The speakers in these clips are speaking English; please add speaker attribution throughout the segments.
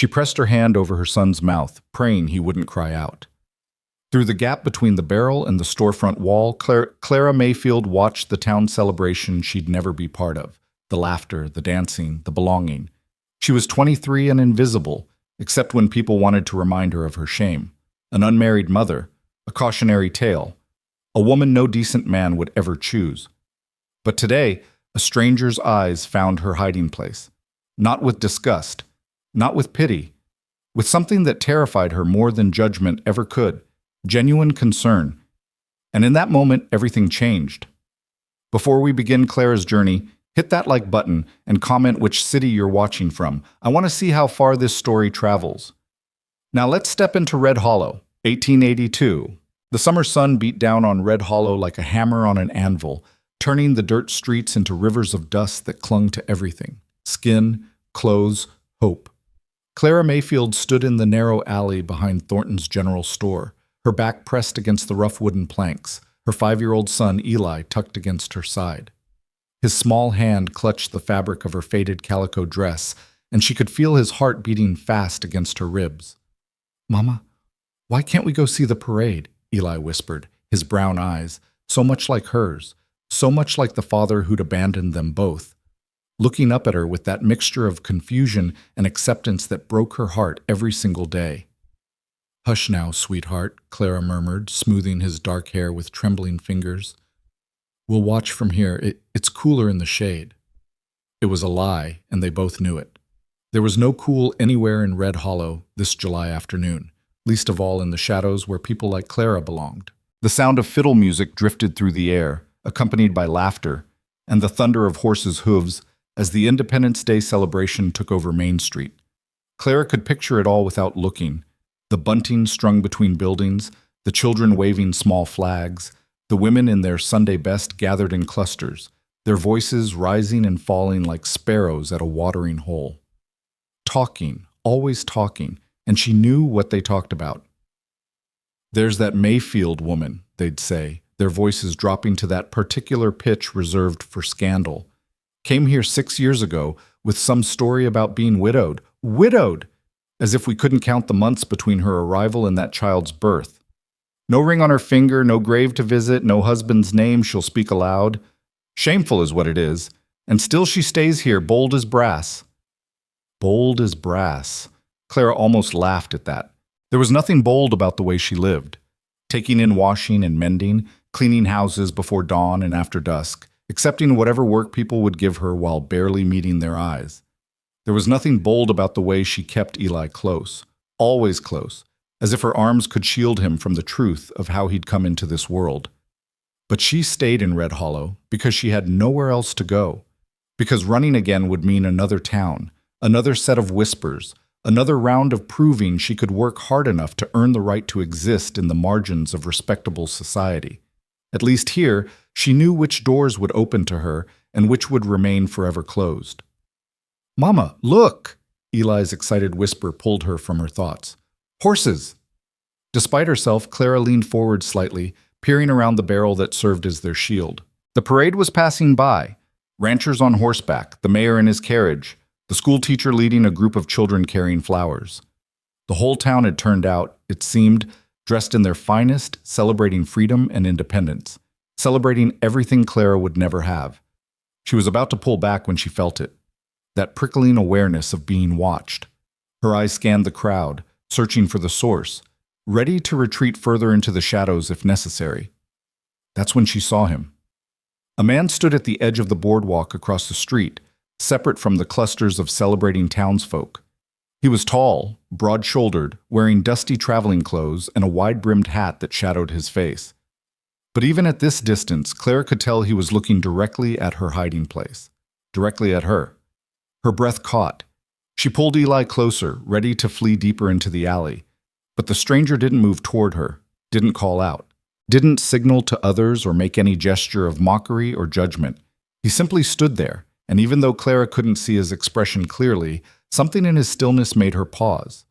Speaker 1: She pressed her hand over her son's mouth, praying he wouldn't cry out. Through the gap between the barrel and the storefront wall, Clara Mayfield watched the town celebration she'd never be part of. The laughter, the dancing, the belonging. She was 23 and invisible, except when people wanted to remind her of her shame. An unmarried mother, a cautionary tale, a woman no decent man would ever choose. But today, a stranger's eyes found her hiding place. Not with disgust, not with pity, with something that terrified her more than judgment ever could. Genuine concern. And in that moment, everything changed. Before we begin Clara's journey, hit that like button and comment which city you're watching from. I want to see how far this story travels. Now let's step into Red Hollow, 1882. The summer sun beat down on Red Hollow like a hammer on an anvil, turning the dirt streets into rivers of dust that clung to everything. Skin, clothes, hope. Clara Mayfield stood in the narrow alley behind Thornton's General Store, her back pressed against the rough wooden planks, her 5-year-old son Eli tucked against her side. His small hand clutched the fabric of her faded calico dress, and she could feel his heart beating fast against her ribs. "Mama, why can't we go see the parade?" Eli whispered, his brown eyes, so much like hers, so much like the father who'd abandoned them both, looking up at her with that mixture of confusion and acceptance that broke her heart every single day. "Hush now, sweetheart," Clara murmured, smoothing his dark hair with trembling fingers. "We'll watch from here. It's cooler in the shade." It was a lie, and they both knew it. There was no cool anywhere in Red Hollow this July afternoon, least of all in the shadows where people like Clara belonged. The sound of fiddle music drifted through the air, accompanied by laughter, and the thunder of horses' hooves as the Independence Day celebration took over Main Street. Clara could picture it all without looking. The bunting strung between buildings, the children waving small flags, the women in their Sunday best gathered in clusters, their voices rising and falling like sparrows at a watering hole. Talking, always talking, and she knew what they talked about. "There's that Mayfield woman," they'd say, their voices dropping to that particular pitch reserved for scandal. "Came here 6 years ago with some story about being widowed. Widowed! As if we couldn't count the months between her arrival and that child's birth. No ring on her finger, no grave to visit, no husband's name she'll speak aloud. Shameful is what it is. And still she stays here, bold as brass." Bold as brass. Clara almost laughed at that. There was nothing bold about the way she lived. Taking in washing and mending, cleaning houses before dawn and after dusk, accepting whatever work people would give her while barely meeting their eyes. There was nothing bold about the way she kept Eli close, always close, as if her arms could shield him from the truth of how he'd come into this world. But she stayed in Red Hollow because she had nowhere else to go, because running again would mean another town, another set of whispers, another round of proving she could work hard enough to earn the right to exist in the margins of respectable society. At least here, she knew which doors would open to her and which would remain forever closed. "Mama, look!" Eli's excited whisper pulled her from her thoughts. "Horses!" Despite herself, Clara leaned forward slightly, peering around the barrel that served as their shield. The parade was passing by. Ranchers on horseback, the mayor in his carriage, the schoolteacher leading a group of children carrying flowers. The whole town had turned out, it seemed, dressed in their finest, celebrating freedom and independence, celebrating everything Clara would never have. She was about to pull back when she felt it. That prickling awareness of being watched. Her eyes scanned the crowd, searching for the source, ready to retreat further into the shadows if necessary. That's when she saw him. A man stood at the edge of the boardwalk across the street, separate from the clusters of celebrating townsfolk. He was tall, broad-shouldered, wearing dusty traveling clothes and a wide-brimmed hat that shadowed his face. But even at this distance, Clara could tell he was looking directly at her hiding place, directly at her. Her breath caught. She pulled Eli closer, ready to flee deeper into the alley. But the stranger didn't move toward her, didn't call out, didn't signal to others or make any gesture of mockery or judgment. He simply stood there, and even though Clara couldn't see his expression clearly, something in his stillness made her pause.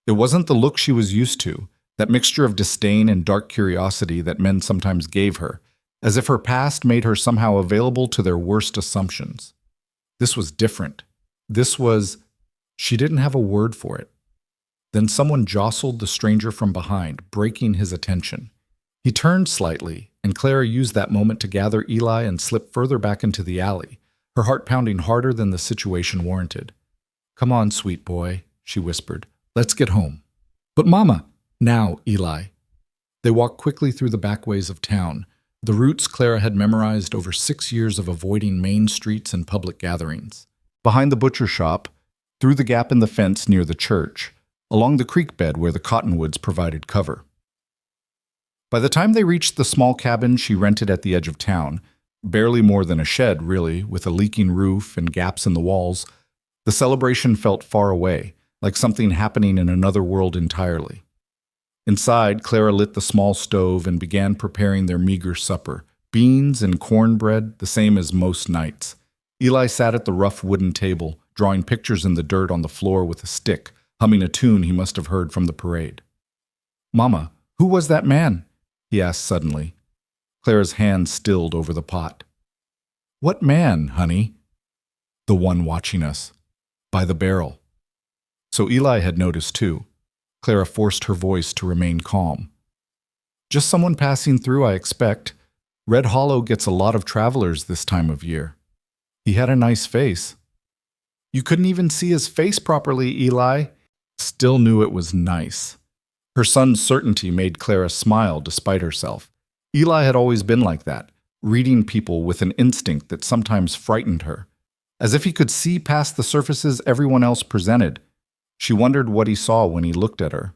Speaker 1: It wasn't the look she was used to, that mixture of disdain and dark curiosity that men sometimes gave her, as if her past made her somehow available to their worst assumptions. This was different. She didn't have a word for it. Then someone jostled the stranger from behind, breaking his attention. He turned slightly, and Clara used that moment to gather Eli and slip further back into the alley, her heart pounding harder than the situation warranted. "Come on, sweet boy," she whispered. "Let's get home." "But Mama—" "Now, Eli." They walked quickly through the back ways of town, the routes Clara had memorized over 6 years of avoiding main streets and public gatherings. Behind the butcher shop, through the gap in the fence near the church, along the creek bed where the cottonwoods provided cover. By the time they reached the small cabin she rented at the edge of town, barely more than a shed, really, with a leaking roof and gaps in the walls, the celebration felt far away, like something happening in another world entirely. Inside, Clara lit the small stove and began preparing their meager supper, beans and cornbread, the same as most nights. Eli sat at the rough wooden table, drawing pictures in the dirt on the floor with a stick, humming a tune he must have heard from the parade. "Mama, who was that man?" he asked suddenly. Clara's hand stilled over the pot. "What man, honey?" "The one watching us. By the barrel." So Eli had noticed too. Clara forced her voice to remain calm. "Just someone passing through, I expect. Red Hollow gets a lot of travelers this time of year. He had a nice face." "You couldn't even see his face properly, Eli." Still knew it was nice. Her son's certainty made Clara smile despite herself. Eli had always been like that, reading people with an instinct that sometimes frightened her. As if he could see past the surfaces everyone else presented. She wondered what he saw when he looked at her.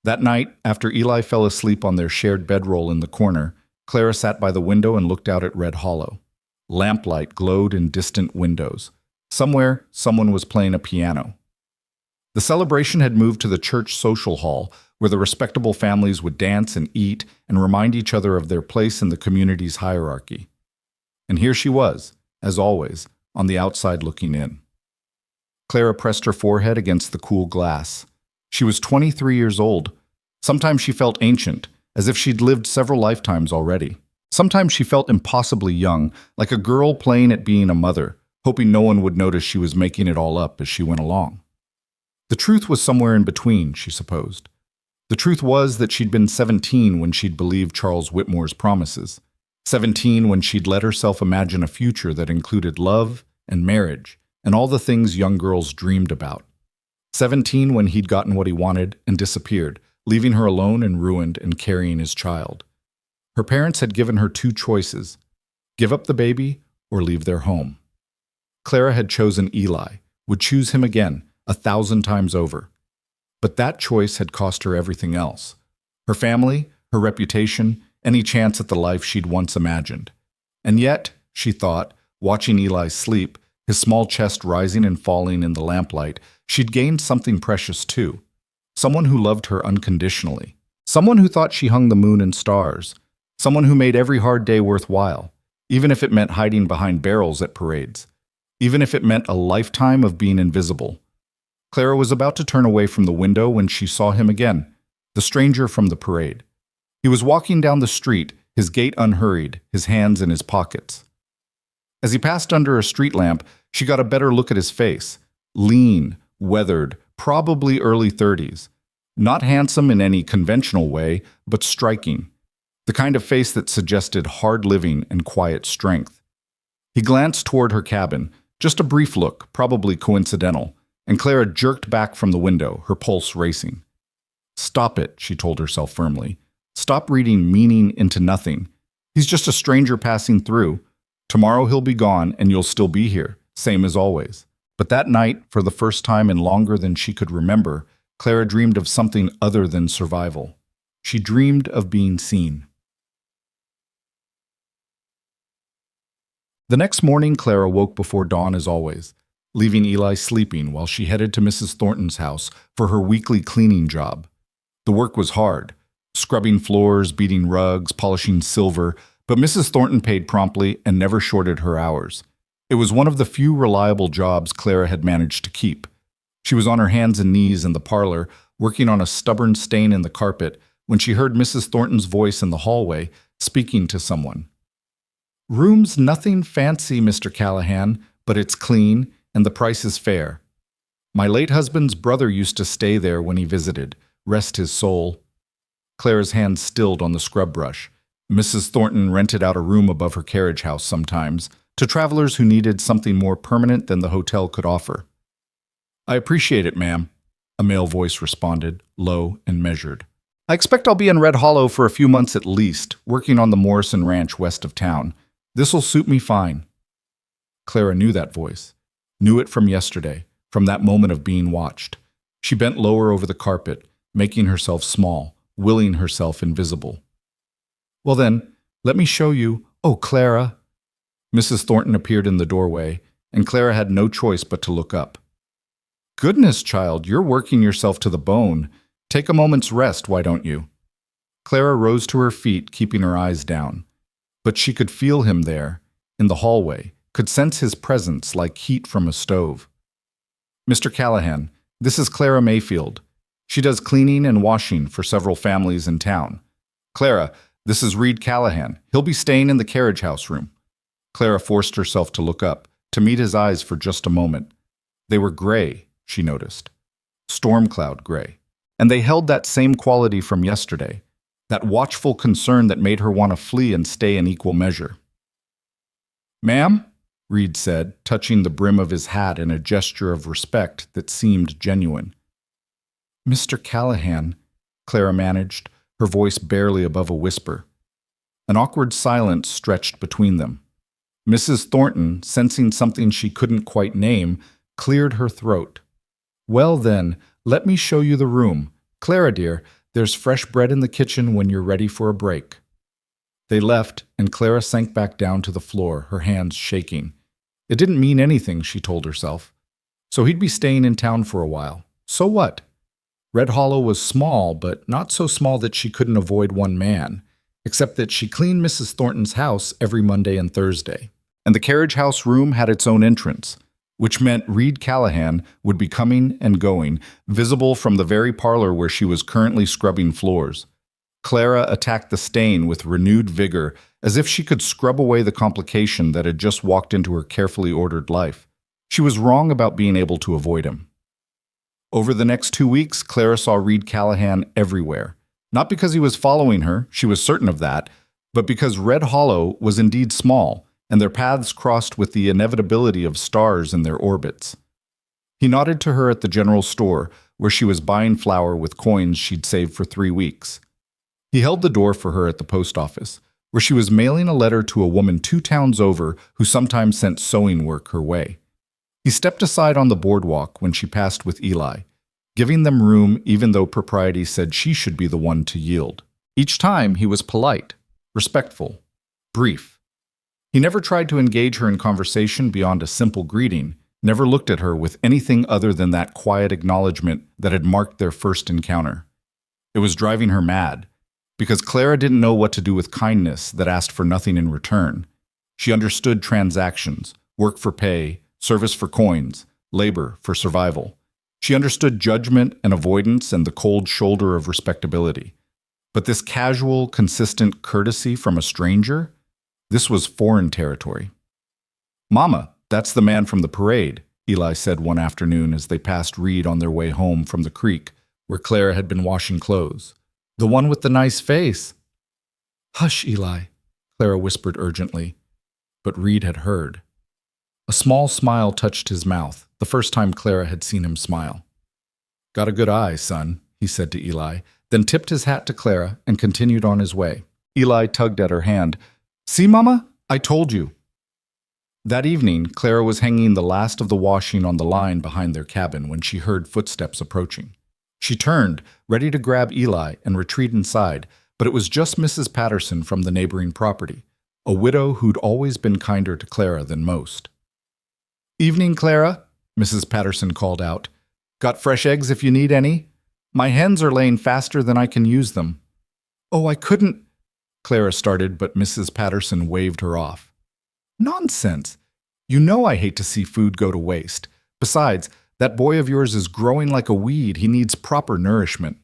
Speaker 1: That night, after Eli fell asleep on their shared bedroll in the corner, Clara sat by the window and looked out at Red Hollow. Lamplight glowed in distant windows. Somewhere, someone was playing a piano. The celebration had moved to the church social hall, where the respectable families would dance and eat and remind each other of their place in the community's hierarchy. And here she was, as always, on the outside looking in. Clara pressed her forehead against the cool glass. She was 23 years old. Sometimes she felt ancient, as if she'd lived several lifetimes already. Sometimes she felt impossibly young, like a girl playing at being a mother, hoping no one would notice she was making it all up as she went along. The truth was somewhere in between, she supposed. The truth was that she'd been 17 when she'd believed Charles Whitmore's promises. 17 when she'd let herself imagine a future that included love and marriage and all the things young girls dreamed about. 17 when he'd gotten what he wanted and disappeared, leaving her alone and ruined and carrying his child. Her parents had given her 2 choices: give up the baby or leave their home. Clara had chosen Eli, would choose him again, 1,000 times over. But that choice had cost her everything else. Her family, her reputation, any chance at the life she'd once imagined. And yet, she thought, watching Eli sleep, his small chest rising and falling in the lamplight, she'd gained something precious too. Someone who loved her unconditionally. Someone who thought she hung the moon and stars. Someone who made every hard day worthwhile, even if it meant hiding behind barrels at parades. Even if it meant a lifetime of being invisible. Clara was about to turn away from the window when she saw him again, the stranger from the parade. He was walking down the street, his gait unhurried, his hands in his pockets. As he passed under a street lamp, she got a better look at his face. Lean, weathered, probably early 30s. Not handsome in any conventional way, but striking. The kind of face that suggested hard living and quiet strength. He glanced toward her cabin, just a brief look, probably coincidental, and Clara jerked back from the window, her pulse racing. "Stop it," she told herself firmly. "Stop reading meaning into nothing. He's just a stranger passing through. Tomorrow he'll be gone and you'll still be here, same as always." But that night, for the first time in longer than she could remember, Clara dreamed of something other than survival. She dreamed of being seen. The next morning, Clara woke before dawn as always, leaving Eli sleeping while she headed to Mrs. Thornton's house for her weekly cleaning job. The work was hard, scrubbing floors, beating rugs, polishing silver, but Mrs. Thornton paid promptly and never shorted her hours. It was one of the few reliable jobs Clara had managed to keep. She was on her hands and knees in the parlor, working on a stubborn stain in the carpet, when she heard Mrs. Thornton's voice in the hallway, speaking to someone. "Room's nothing fancy, Mr. Callahan, but it's clean, and the price is fair." My late husband's brother used to stay there when he visited. Rest his soul. Clara's hand stilled on the scrub brush. Mrs. Thornton rented out a room above her carriage house sometimes, to travelers who needed something more permanent than the hotel could offer. I appreciate it, ma'am, a male voice responded, low and measured. I expect I'll be in Red Hollow for a few months at least, working on the Morrison Ranch west of town. This'll suit me fine. Clara knew that voice, knew it from yesterday, from that moment of being watched. She bent lower over the carpet, making herself small, willing herself invisible. Well then, let me show you. Oh, Clara. Mrs. Thornton appeared in the doorway, and Clara had no choice but to look up. Goodness, child, you're working yourself to the bone. Take a moment's rest, why don't you? Clara rose to her feet, keeping her eyes down. But she could feel him there, in the hallway, could sense his presence like heat from a stove. Mr. Callahan, this is Clara Mayfield. She does cleaning and washing for several families in town. Clara, this is Reed Callahan. He'll be staying in the carriage house room. Clara forced herself to look up, to meet his eyes for just a moment. They were gray, she noticed. Storm cloud gray. And they held that same quality from yesterday, that watchful concern that made her want to flee and stay in equal measure. Ma'am? Reed said, touching the brim of his hat in a gesture of respect that seemed genuine. Mr. Callahan, Clara managed, her voice barely above a whisper. An awkward silence stretched between them. Mrs. Thornton, sensing something she couldn't quite name, cleared her throat. Well then, let me show you the room. Clara, dear, there's fresh bread in the kitchen when you're ready for a break. They left, and Clara sank back down to the floor, her hands shaking. It didn't mean anything, she told herself. So he'd be staying in town for a while. So what? Red Hollow was small, but not so small that she couldn't avoid one man, except that she cleaned Mrs. Thornton's house every Monday and Thursday. And the carriage house room had its own entrance, which meant Reed Callahan would be coming and going, visible from the very parlor where she was currently scrubbing floors. Clara attacked the stain with renewed vigor, as if she could scrub away the complication that had just walked into her carefully ordered life. She was wrong about being able to avoid him. Over the next 2 weeks, Clara saw Reed Callahan everywhere. Not because he was following her, she was certain of that, but because Red Hollow was indeed small, and their paths crossed with the inevitability of stars in their orbits. He nodded to her at the general store, where she was buying flour with coins she'd saved for 3 weeks. He held the door for her at the post office, where she was mailing a letter to a woman 2 towns over who sometimes sent sewing work her way. He stepped aside on the boardwalk when she passed with Eli, giving them room even though propriety said she should be the one to yield. Each time he was polite, respectful, brief. He never tried to engage her in conversation beyond a simple greeting, never looked at her with anything other than that quiet acknowledgement that had marked their first encounter. It was driving her mad, because Clara didn't know what to do with kindness that asked for nothing in return. She understood transactions, work for pay, service for coins, labor for survival. She understood judgment and avoidance and the cold shoulder of respectability. But this casual, consistent courtesy from a stranger? This was foreign territory. Mama, that's the man from the parade, Eli said one afternoon as they passed Reed on their way home from the creek, where Clara had been washing clothes. The one with the nice face. Hush, Eli, Clara whispered urgently. But Reed had heard. A small smile touched his mouth, the first time Clara had seen him smile. Got a good eye, son, he said to Eli, then tipped his hat to Clara and continued on his way. Eli tugged at her hand. See, Mama? I told you. That evening, Clara was hanging the last of the washing on the line behind their cabin when she heard footsteps approaching. She turned, ready to grab Eli and retreat inside, but it was just Mrs. Patterson from the neighboring property, a widow who'd always been kinder to Clara than most. Evening, Clara, Mrs. Patterson called out. Got fresh eggs if you need any? My hens are laying faster than I can use them. Oh, I couldn't, Clara started, but Mrs. Patterson waved her off. Nonsense. You know I hate to see food go to waste. Besides, that boy of yours is growing like a weed. He needs proper nourishment.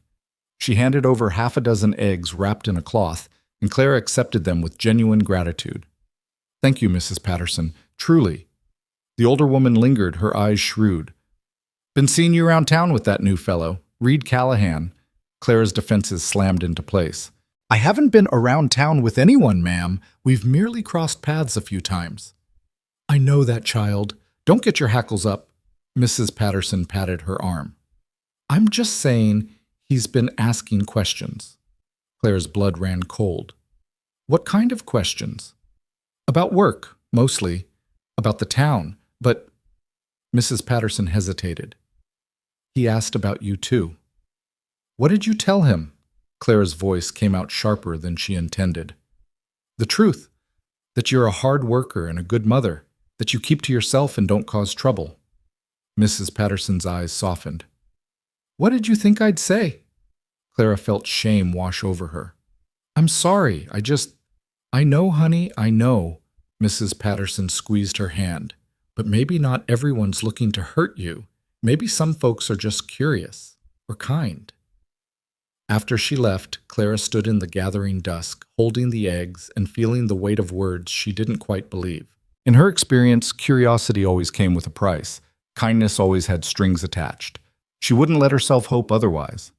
Speaker 1: She handed over 6 eggs wrapped in a cloth, and Clara accepted them with genuine gratitude. Thank you, Mrs. Patterson. Truly. The older woman lingered, her eyes shrewd. Been seeing you around town with that new fellow, Reed Callahan. Clara's defenses slammed into place. I haven't been around town with anyone, ma'am. We've merely crossed paths a few times. I know that, child. Don't get your hackles up. Mrs. Patterson patted her arm. I'm just saying he's been asking questions. Clara's blood ran cold. What kind of questions? About work, mostly. About the town, but Mrs. Patterson hesitated. He asked about you, too. What did you tell him? Clara's voice came out sharper than she intended. The truth, that you're a hard worker and a good mother, that you keep to yourself and don't cause trouble. Mrs. Patterson's eyes softened. What did you think I'd say? Clara felt shame wash over her. I'm sorry, I know, honey, I know. Mrs. Patterson squeezed her hand. But maybe not everyone's looking to hurt you. Maybe some folks are just curious or kind. After she left, Clara stood in the gathering dusk, holding the eggs and feeling the weight of words she didn't quite believe. In her experience, curiosity always came with a price. Kindness always had strings attached. She wouldn't let herself hope otherwise.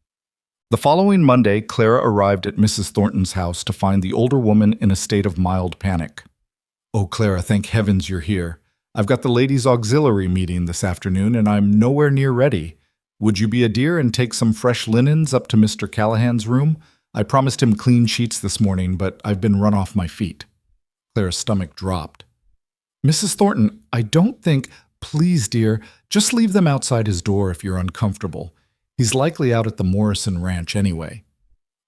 Speaker 1: The following Monday, Clara arrived at Mrs. Thornton's house to find the older woman in a state of mild panic. Oh, Clara, thank heavens you're here. I've got the ladies' auxiliary meeting this afternoon, and I'm nowhere near ready. Would you be a dear and take some fresh linens up to Mr. Callahan's room? I promised him clean sheets this morning, but I've been run off my feet. Clara's stomach dropped. Mrs. Thornton, I don't think... Please, dear, just leave them outside his door if you're uncomfortable. He's likely out at the Morrison Ranch anyway.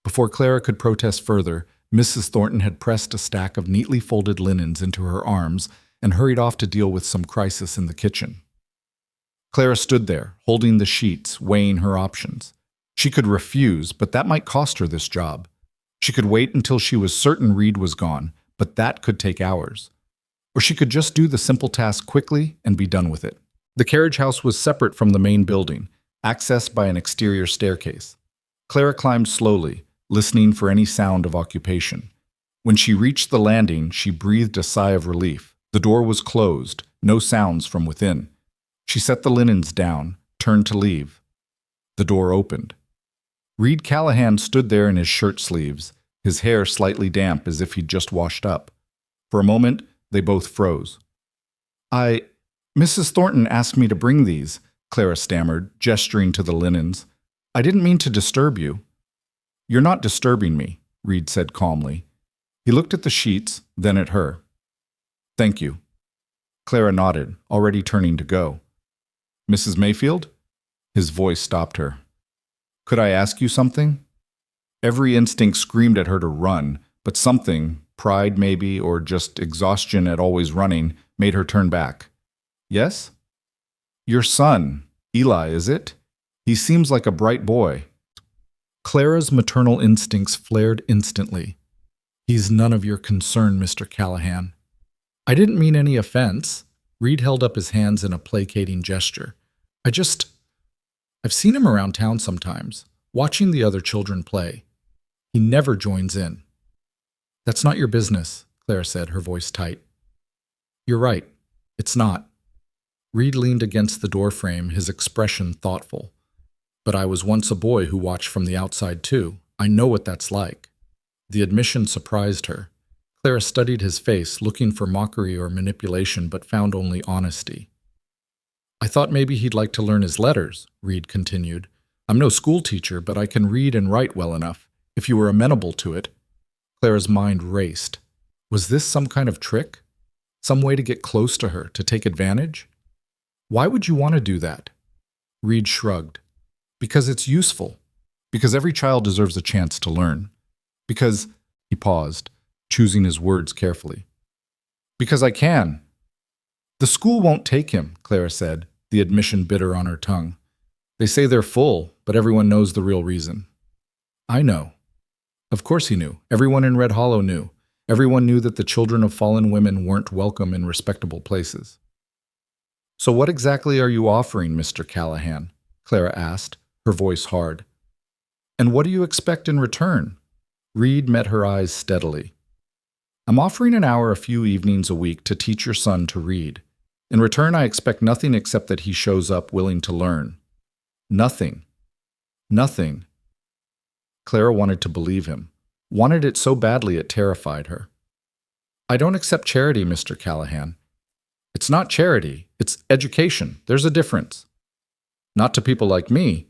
Speaker 1: Before Clara could protest further, Mrs. Thornton had pressed a stack of neatly folded linens into her arms and hurried off to deal with some crisis in the kitchen. Clara stood there, holding the sheets, weighing her options. She could refuse, but that might cost her this job. She could wait until she was certain Reed was gone, but that could take hours. Or she could just do the simple task quickly and be done with it. The carriage house was separate from the main building, accessed by an exterior staircase. Clara climbed slowly, listening for any sound of occupation. When she reached the landing, she breathed a sigh of relief. The door was closed, no sounds from within. She set the linens down, turned to leave. The door opened. Reed Callahan stood there in his shirt sleeves, his hair slightly damp as if he'd just washed up. For a moment, they both froze. Mrs. Thornton asked me to bring these, Clara stammered, gesturing to the linens. I didn't mean to disturb you. You're not disturbing me, Reed said calmly. He looked at the sheets, then at her. Thank you. Clara nodded, already turning to go. Mrs. Mayfield? His voice stopped her. Could I ask you something? Every instinct screamed at her to run, but something, pride maybe, or just exhaustion at always running, made her turn back. Yes? Your son, Eli, is it? He seems like a bright boy. Clara's maternal instincts flared instantly. He's none of your concern, Mr. Callahan. I didn't mean any offense. Reed held up his hands in a placating gesture. I've seen him around town sometimes, watching the other children play. He never joins in. That's not your business, Clara said, her voice tight. You're right. It's not. Reed leaned against the doorframe, his expression thoughtful. But I was once a boy who watched from the outside too. I know what that's like. The admission surprised her. Clara studied his face, looking for mockery or manipulation, but found only honesty. I thought maybe he'd like to learn his letters, Reed continued. I'm no school teacher, but I can read and write well enough, if you were amenable to it. Clara's mind raced. Was this some kind of trick? Some way to get close to her, to take advantage? Why would you want to do that? Reed shrugged. Because it's useful. Because every child deserves a chance to learn. Because, he paused, choosing his words carefully. Because I can. The school won't take him, Clara said, the admission bitter on her tongue. They say they're full, but everyone knows the real reason. I know. Of course he knew. Everyone in Red Hollow knew. Everyone knew that the children of fallen women weren't welcome in respectable places. So what exactly are you offering, Mr. Callahan? Clara asked, her voice hard. And what do you expect in return? Reed met her eyes steadily. I'm offering an hour a few evenings a week to teach your son to read. In return, I expect nothing except that he shows up willing to learn. Nothing. Nothing. Clara wanted to believe him. Wanted it so badly it terrified her. I don't accept charity, Mr. Callahan. It's not charity. It's education. There's a difference. Not to people like me.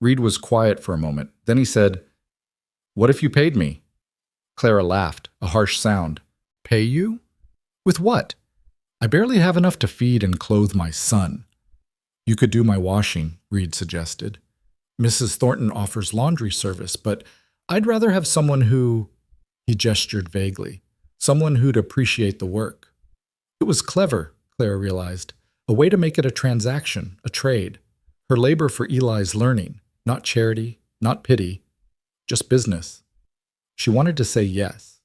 Speaker 1: Reed was quiet for a moment. Then he said, What if you paid me? Clara laughed, a harsh sound. Pay you? With what? I barely have enough to feed and clothe my son. You could do my washing, Reed suggested. Mrs. Thornton offers laundry service, but I'd rather have someone who... He gestured vaguely. Someone who'd appreciate the work. It was clever, Clara realized. A way to make it a transaction, a trade. Her labor for Eli's learning. Not charity, not pity. Just business. She wanted to say yes.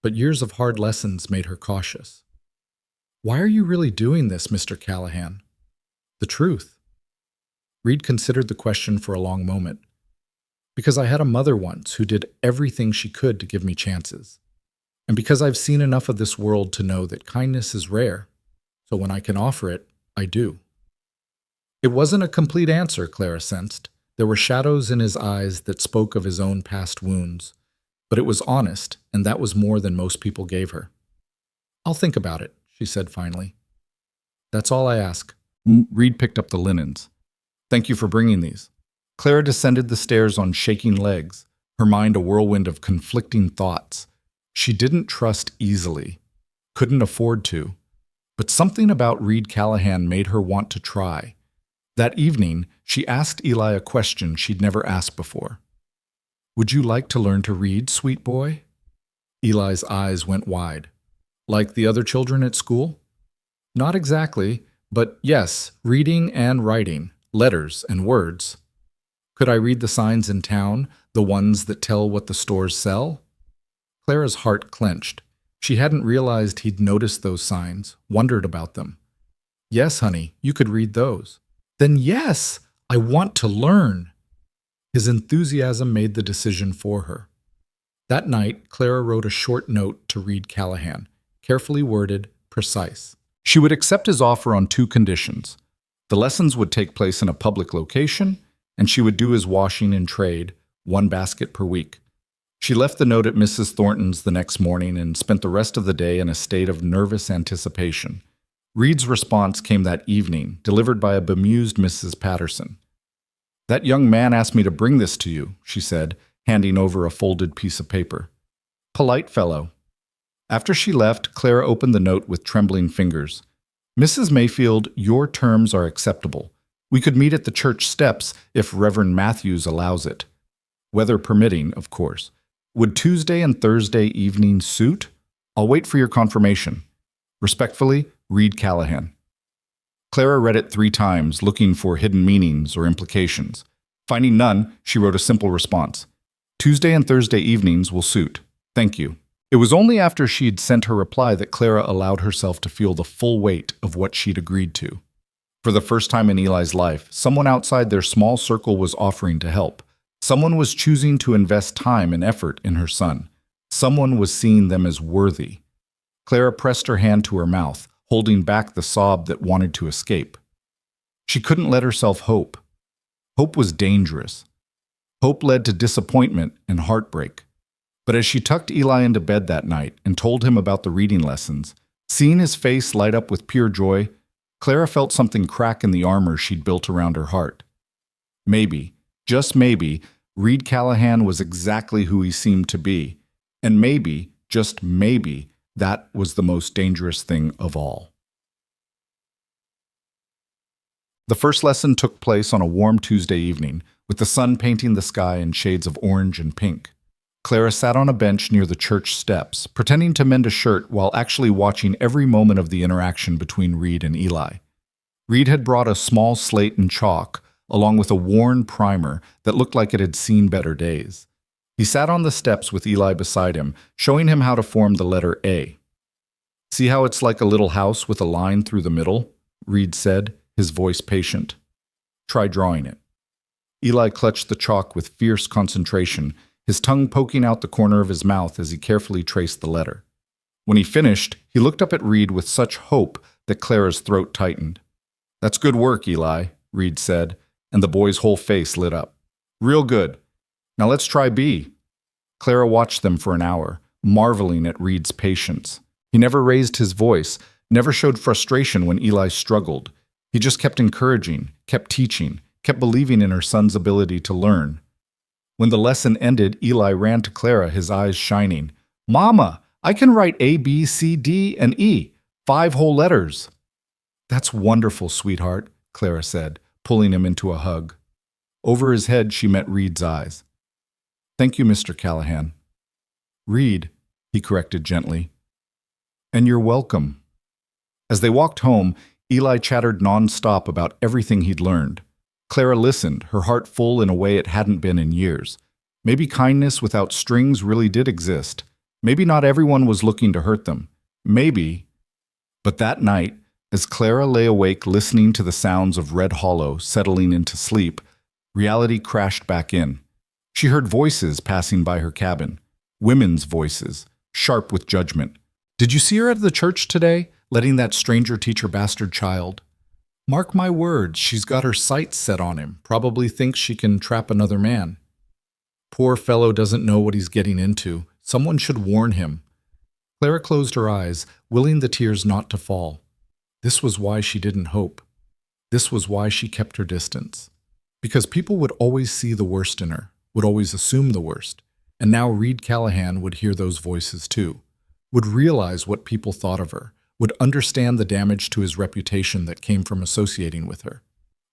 Speaker 1: But years of hard lessons made her cautious. Why are you really doing this, Mr. Callahan? The truth. Reed considered the question for a long moment. Because I had a mother once who did everything she could to give me chances. And because I've seen enough of this world to know that kindness is rare, so when I can offer it, I do. It wasn't a complete answer, Clara sensed. There were shadows in his eyes that spoke of his own past wounds. But it was honest, and that was more than most people gave her. I'll think about it, she said finally. That's all I ask. Reed picked up the linens. Thank you for bringing these. Clara descended the stairs on shaking legs, her mind a whirlwind of conflicting thoughts. She didn't trust easily, couldn't afford to, but something about Reed Callahan made her want to try. That evening, she asked Eli a question she'd never asked before. Would you like to learn to read, sweet boy? Eli's eyes went wide. Like the other children at school? Not exactly, but yes, reading and writing, letters and words. Could I read the signs in town, the ones that tell what the stores sell? Clara's heart clenched. She hadn't realized he'd noticed those signs, wondered about them. Yes, honey, you could read those. Then yes, I want to learn. His enthusiasm made the decision for her. That night, Clara wrote a short note to Reed Callahan, carefully worded, precise. She would accept his offer on 2 conditions. The lessons would take place in a public location, and she would do his washing and trade, 1 basket per week. She left the note at Mrs. Thornton's the next morning and spent the rest of the day in a state of nervous anticipation. Reed's response came that evening, delivered by a bemused Mrs. Patterson. That young man asked me to bring this to you, she said, handing over a folded piece of paper. Polite fellow. After she left, Clara opened the note with trembling fingers. Mrs. Mayfield, your terms are acceptable. We could meet at the church steps if Reverend Matthews allows it. Weather permitting, of course. Would Tuesday and Thursday evening suit? I'll wait for your confirmation. Respectfully, Reed Callahan. Clara read it 3 times, looking for hidden meanings or implications. Finding none, she wrote a simple response. Tuesday and Thursday evenings will suit. Thank you. It was only after she'd sent her reply that Clara allowed herself to feel the full weight of what she'd agreed to. For the first time in Eli's life, someone outside their small circle was offering to help. Someone was choosing to invest time and effort in her son. Someone was seeing them as worthy. Clara pressed her hand to her mouth, holding back the sob that wanted to escape. She couldn't let herself hope. Hope was dangerous. Hope led to disappointment and heartbreak. But as she tucked Eli into bed that night and told him about the reading lessons, seeing his face light up with pure joy, Clara felt something crack in the armor she'd built around her heart. Maybe, just maybe, Reed Callahan was exactly who he seemed to be, and maybe, just maybe, that was the most dangerous thing of all. The first lesson took place on a warm Tuesday evening, with the sun painting the sky in shades of orange and pink. Clara sat on a bench near the church steps, pretending to mend a shirt while actually watching every moment of the interaction between Reed and Eli. Reed had brought a small slate and chalk, along with a worn primer that looked like it had seen better days. He sat on the steps with Eli beside him, showing him how to form the letter A. See how it's like a little house with a line through the middle? Reed said, his voice patient. Try drawing it. Eli clutched the chalk with fierce concentration, his tongue poking out the corner of his mouth as he carefully traced the letter. When he finished, he looked up at Reed with such hope that Clara's throat tightened. That's good work, Eli, Reed said, and the boy's whole face lit up. Real good. Now let's try B. Clara watched them for an hour, marveling at Reed's patience. He never raised his voice, never showed frustration when Eli struggled. He just kept encouraging, kept teaching, kept believing in her son's ability to learn. When the lesson ended, Eli ran to Clara, his eyes shining. "Mama, I can write A, B, C, D, and E. 5 whole letters." "That's wonderful, sweetheart," Clara said, pulling him into a hug. Over his head, she met Reed's eyes. "Thank you, Mr. Callahan." "Reed," he corrected gently. "And you're welcome." As they walked home, Eli chattered nonstop about everything he'd learned. Clara listened, her heart full in a way it hadn't been in years. Maybe kindness without strings really did exist. Maybe not everyone was looking to hurt them. Maybe. But that night, as Clara lay awake listening to the sounds of Red Hollow settling into sleep, reality crashed back in. She heard voices passing by her cabin. Women's voices, sharp with judgment. "Did you see her at the church today, letting that stranger teach her bastard child? Mark my words, she's got her sights set on him, probably thinks she can trap another man. Poor fellow doesn't know what he's getting into. Someone should warn him." Clara closed her eyes, willing the tears not to fall. This was why she didn't hope. This was why she kept her distance. Because people would always see the worst in her, would always assume the worst. And now Reed Callahan would hear those voices too, would realize what people thought of her, would understand the damage to his reputation that came from associating with her.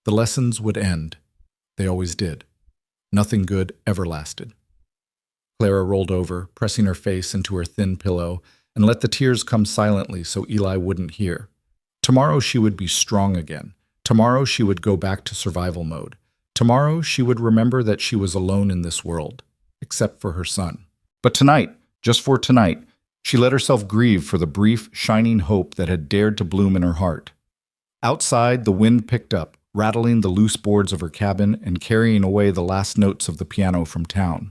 Speaker 1: The lessons would end. They always did. Nothing good ever lasted. Clara rolled over, pressing her face into her thin pillow, and let the tears come silently so Eli wouldn't hear. Tomorrow she would be strong again. Tomorrow she would go back to survival mode. Tomorrow she would remember that she was alone in this world, except for her son. But tonight, just for tonight, she let herself grieve for the brief, shining hope that had dared to bloom in her heart. Outside, the wind picked up, rattling the loose boards of her cabin and carrying away the last notes of the piano from town.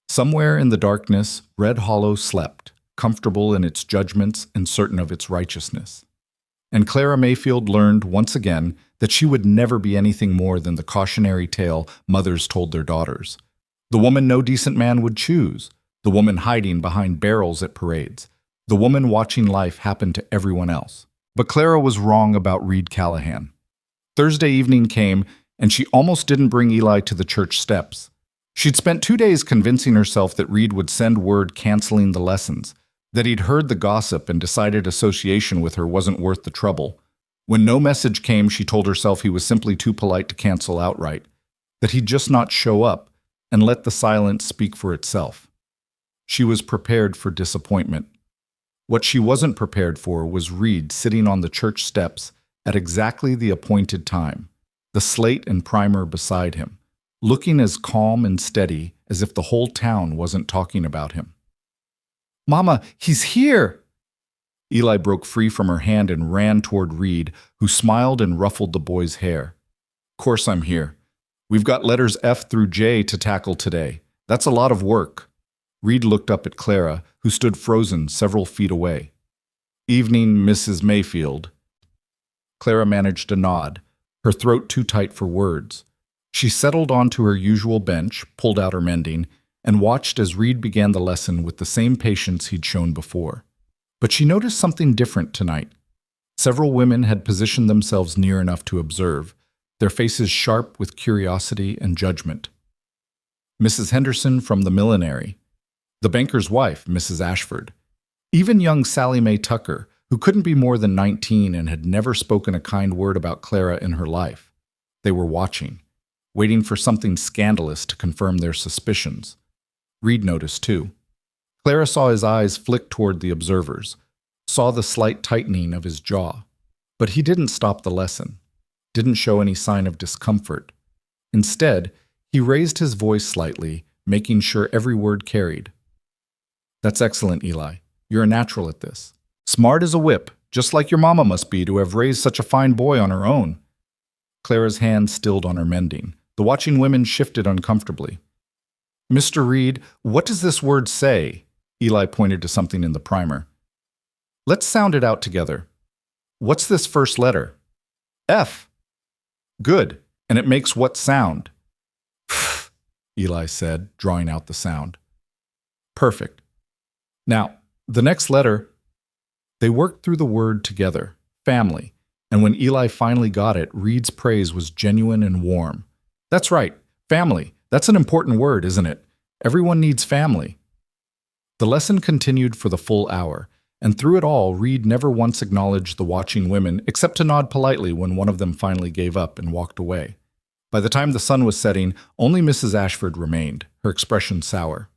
Speaker 1: Somewhere in the darkness, Red Hollow slept, comfortable in its judgments and certain of its righteousness. And Clara Mayfield learned, once again, that she would never be anything more than the cautionary tale mothers told their daughters. The woman no decent man would choose. The woman hiding behind barrels at parades. The woman watching life happen to everyone else. But Clara was wrong about Reed Callahan. Thursday evening came, and she almost didn't bring Eli to the church steps. She'd spent 2 days convincing herself that Reed would send word canceling the lessons, that he'd heard the gossip and decided association with her wasn't worth the trouble. When no message came, she told herself he was simply too polite to cancel outright, that he'd just not show up, and let the silence speak for itself. She was prepared for disappointment. What she wasn't prepared for was Reed sitting on the church steps at exactly the appointed time, the slate and primer beside him, looking as calm and steady as if the whole town wasn't talking about him. "Mama, he's here!" Eli broke free from her hand and ran toward Reed, who smiled and ruffled the boy's hair. "Course I'm here. We've got letters F through J to tackle today. That's a lot of work." Reed looked up at Clara, who stood frozen several feet away. "Evening, Mrs. Mayfield." Clara managed a nod, her throat too tight for words. She settled onto her usual bench, pulled out her mending, and watched as Reed began the lesson with the same patience he'd shown before. But she noticed something different tonight. Several women had positioned themselves near enough to observe, their faces sharp with curiosity and judgment. Mrs. Henderson from the millinery, the banker's wife, Mrs. Ashford, even young Sally Mae Tucker, who couldn't be more than 19 and had never spoken a kind word about Clara in her life. They were watching, waiting for something scandalous to confirm their suspicions. Reed noticed too. Clara saw his eyes flick toward the observers, saw the slight tightening of his jaw. But he didn't stop the lesson, didn't show any sign of discomfort. Instead, he raised his voice slightly, making sure every word carried. "That's excellent, Eli. You're a natural at this. Smart as a whip, just like your mama must be to have raised such a fine boy on her own." Clara's hand stilled on her mending. The watching women shifted uncomfortably. "Mr. Reed, what does this word say?" Eli pointed to something in the primer. "Let's sound it out together. What's this first letter?" "F." "Good. And it makes what sound? Eli said, drawing out the sound. Perfect. Now, the next letter, they worked through the word together, family, and when Eli finally got it, Reed's praise was genuine and warm. That's right, family. That's an important word, isn't it? Everyone needs family. The lesson continued for the full hour, and through it all, Reed never once acknowledged the watching women except to nod politely when one of them finally gave up and walked away. By the time the sun was setting, only Mrs. Ashford remained, her expression sour.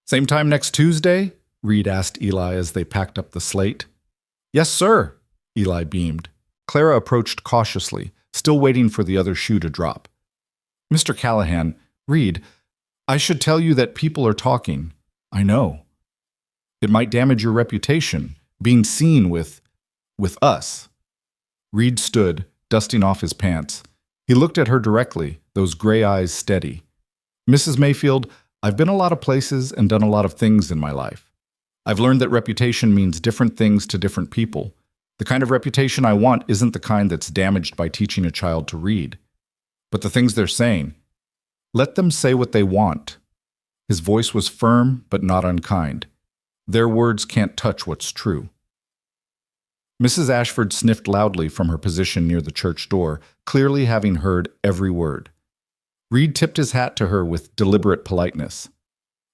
Speaker 1: Same time next Tuesday? Reed asked Eli as they packed up the slate. Yes, sir, Eli beamed. Clara approached cautiously, still waiting for the other shoe to drop. Mr. Callahan, Reed, I should tell you that people are talking. I know. It might damage your reputation, being seen with us. Reed stood, dusting off his pants. He looked at her directly, those gray eyes steady. Mrs. Mayfield, I've been a lot of places and done a lot of things in my life. I've learned that reputation means different things to different people. The kind of reputation I want isn't the kind that's damaged by teaching a child to read. But the things they're saying, let them say what they want. His voice was firm but not unkind. Their words can't touch what's true. Mrs. Ashford sniffed loudly from her position near the church door, clearly having heard every word. Reed tipped his hat to her with deliberate politeness.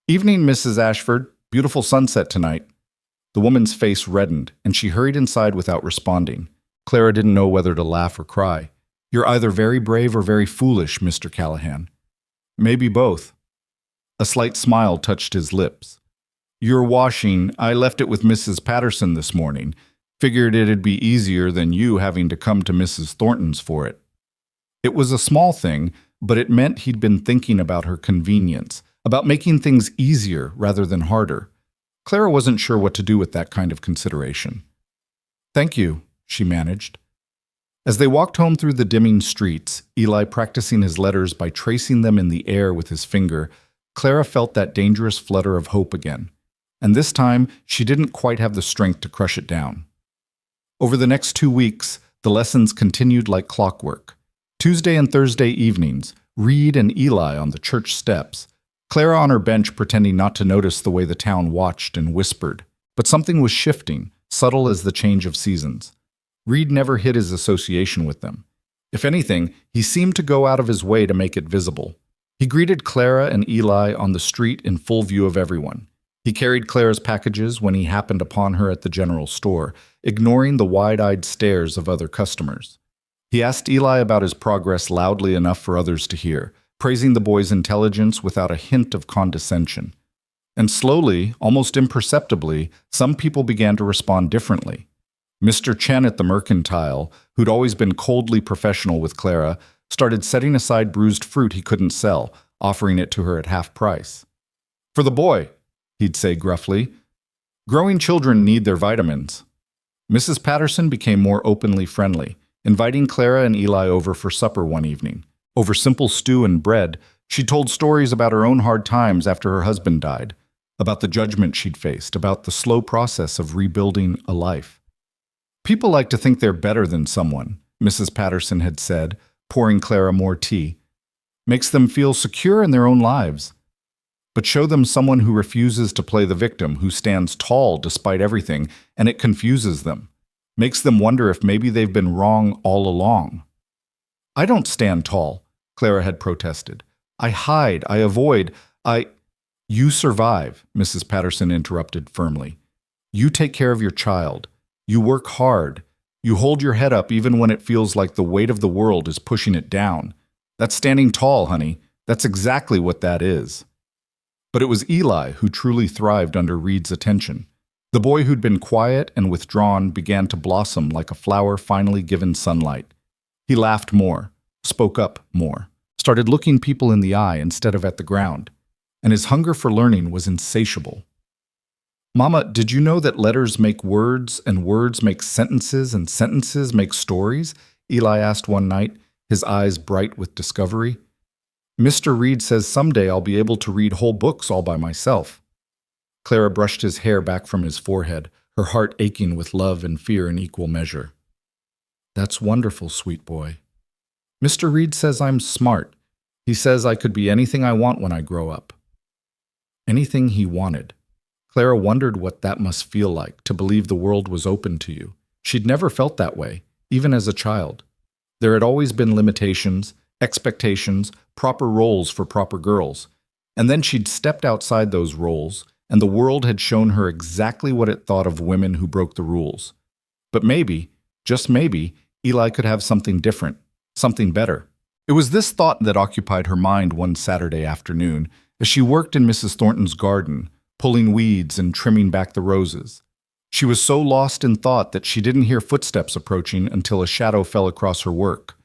Speaker 1: Evening, Mrs. Ashford. Beautiful sunset tonight. The woman's face reddened, and she hurried inside without responding. Clara didn't know whether to laugh or cry. You're either very brave or very foolish, Mr. Callahan. Maybe both. A slight smile touched his lips. Your washing, I left it with Mrs. Patterson this morning. Figured it'd be easier than you having to come to Mrs. Thornton's for it. It was a small thing, but it meant he'd been thinking about her convenience, about making things easier rather than harder. Clara wasn't sure what to do with that kind of consideration. Thank you, she managed. As they walked home through the dimming streets, Eli practicing his letters by tracing them in the air with his finger, Clara felt that dangerous flutter of hope again. And this time, she didn't quite have the strength to crush it down. Over the next 2 weeks, the lessons continued like clockwork. Tuesday and Thursday evenings, Reed and Eli on the church steps, Clara on her bench pretending not to notice the way the town watched and whispered. But something was shifting, subtle as the change of seasons. Reed never hid his association with them. If anything, he seemed to go out of his way to make it visible. He greeted Clara and Eli on the street in full view of everyone. He carried Clara's packages when he happened upon her at the general store, ignoring the wide-eyed stares of other customers. He asked Eli about his progress loudly enough for others to hear, praising the boy's intelligence without a hint of condescension. And slowly, almost imperceptibly, some people began to respond differently. Mr. Chen at the Mercantile, who'd always been coldly professional with Clara, started setting aside bruised fruit he couldn't sell, offering it to her at half price. For the boy, he'd say gruffly. Growing children need their vitamins. Mrs. Patterson became more openly friendly, inviting Clara and Eli over for supper one evening. Over simple stew and bread, she told stories about her own hard times after her husband died, about the judgment she'd faced, about the slow process of rebuilding a life. People like to think they're better than someone, Mrs. Patterson had said, pouring Clara more tea. Makes them feel secure in their own lives. But show them someone who refuses to play the victim, who stands tall despite everything, and it confuses them. Makes them wonder if maybe they've been wrong all along. I don't stand tall, Clara had protested. I hide, I avoid, You survive, Mrs. Patterson interrupted firmly. You take care of your child. You work hard. You hold your head up even when it feels like the weight of the world is pushing it down. That's standing tall, honey. That's exactly what that is. But it was Eli who truly thrived under Reed's attention. The boy who'd been quiet and withdrawn began to blossom like a flower finally given sunlight. He laughed more, spoke up more, started looking people in the eye instead of at the ground, and his hunger for learning was insatiable. Mama, did you know that letters make words and words make sentences and sentences make stories? Eli asked one night, his eyes bright with discovery. Mr. Reed says someday I'll be able to read whole books all by myself. Clara brushed his hair back from his forehead, her heart aching with love and fear in equal measure. That's wonderful, sweet boy. Mr. Reed says I'm smart. He says I could be anything I want when I grow up. Anything he wanted. Clara wondered what that must feel like, to believe the world was open to you. She'd never felt that way, even as a child. There had always been limitations, expectations, proper roles for proper girls. And then she'd stepped outside those roles, and the world had shown her exactly what it thought of women who broke the rules. But maybe, just maybe, Eli could have something different, something better. It was this thought that occupied her mind one Saturday afternoon as she worked in Mrs. Thornton's garden, pulling weeds and trimming back the roses. She was so lost in thought that she didn't hear footsteps approaching until a shadow fell across her work.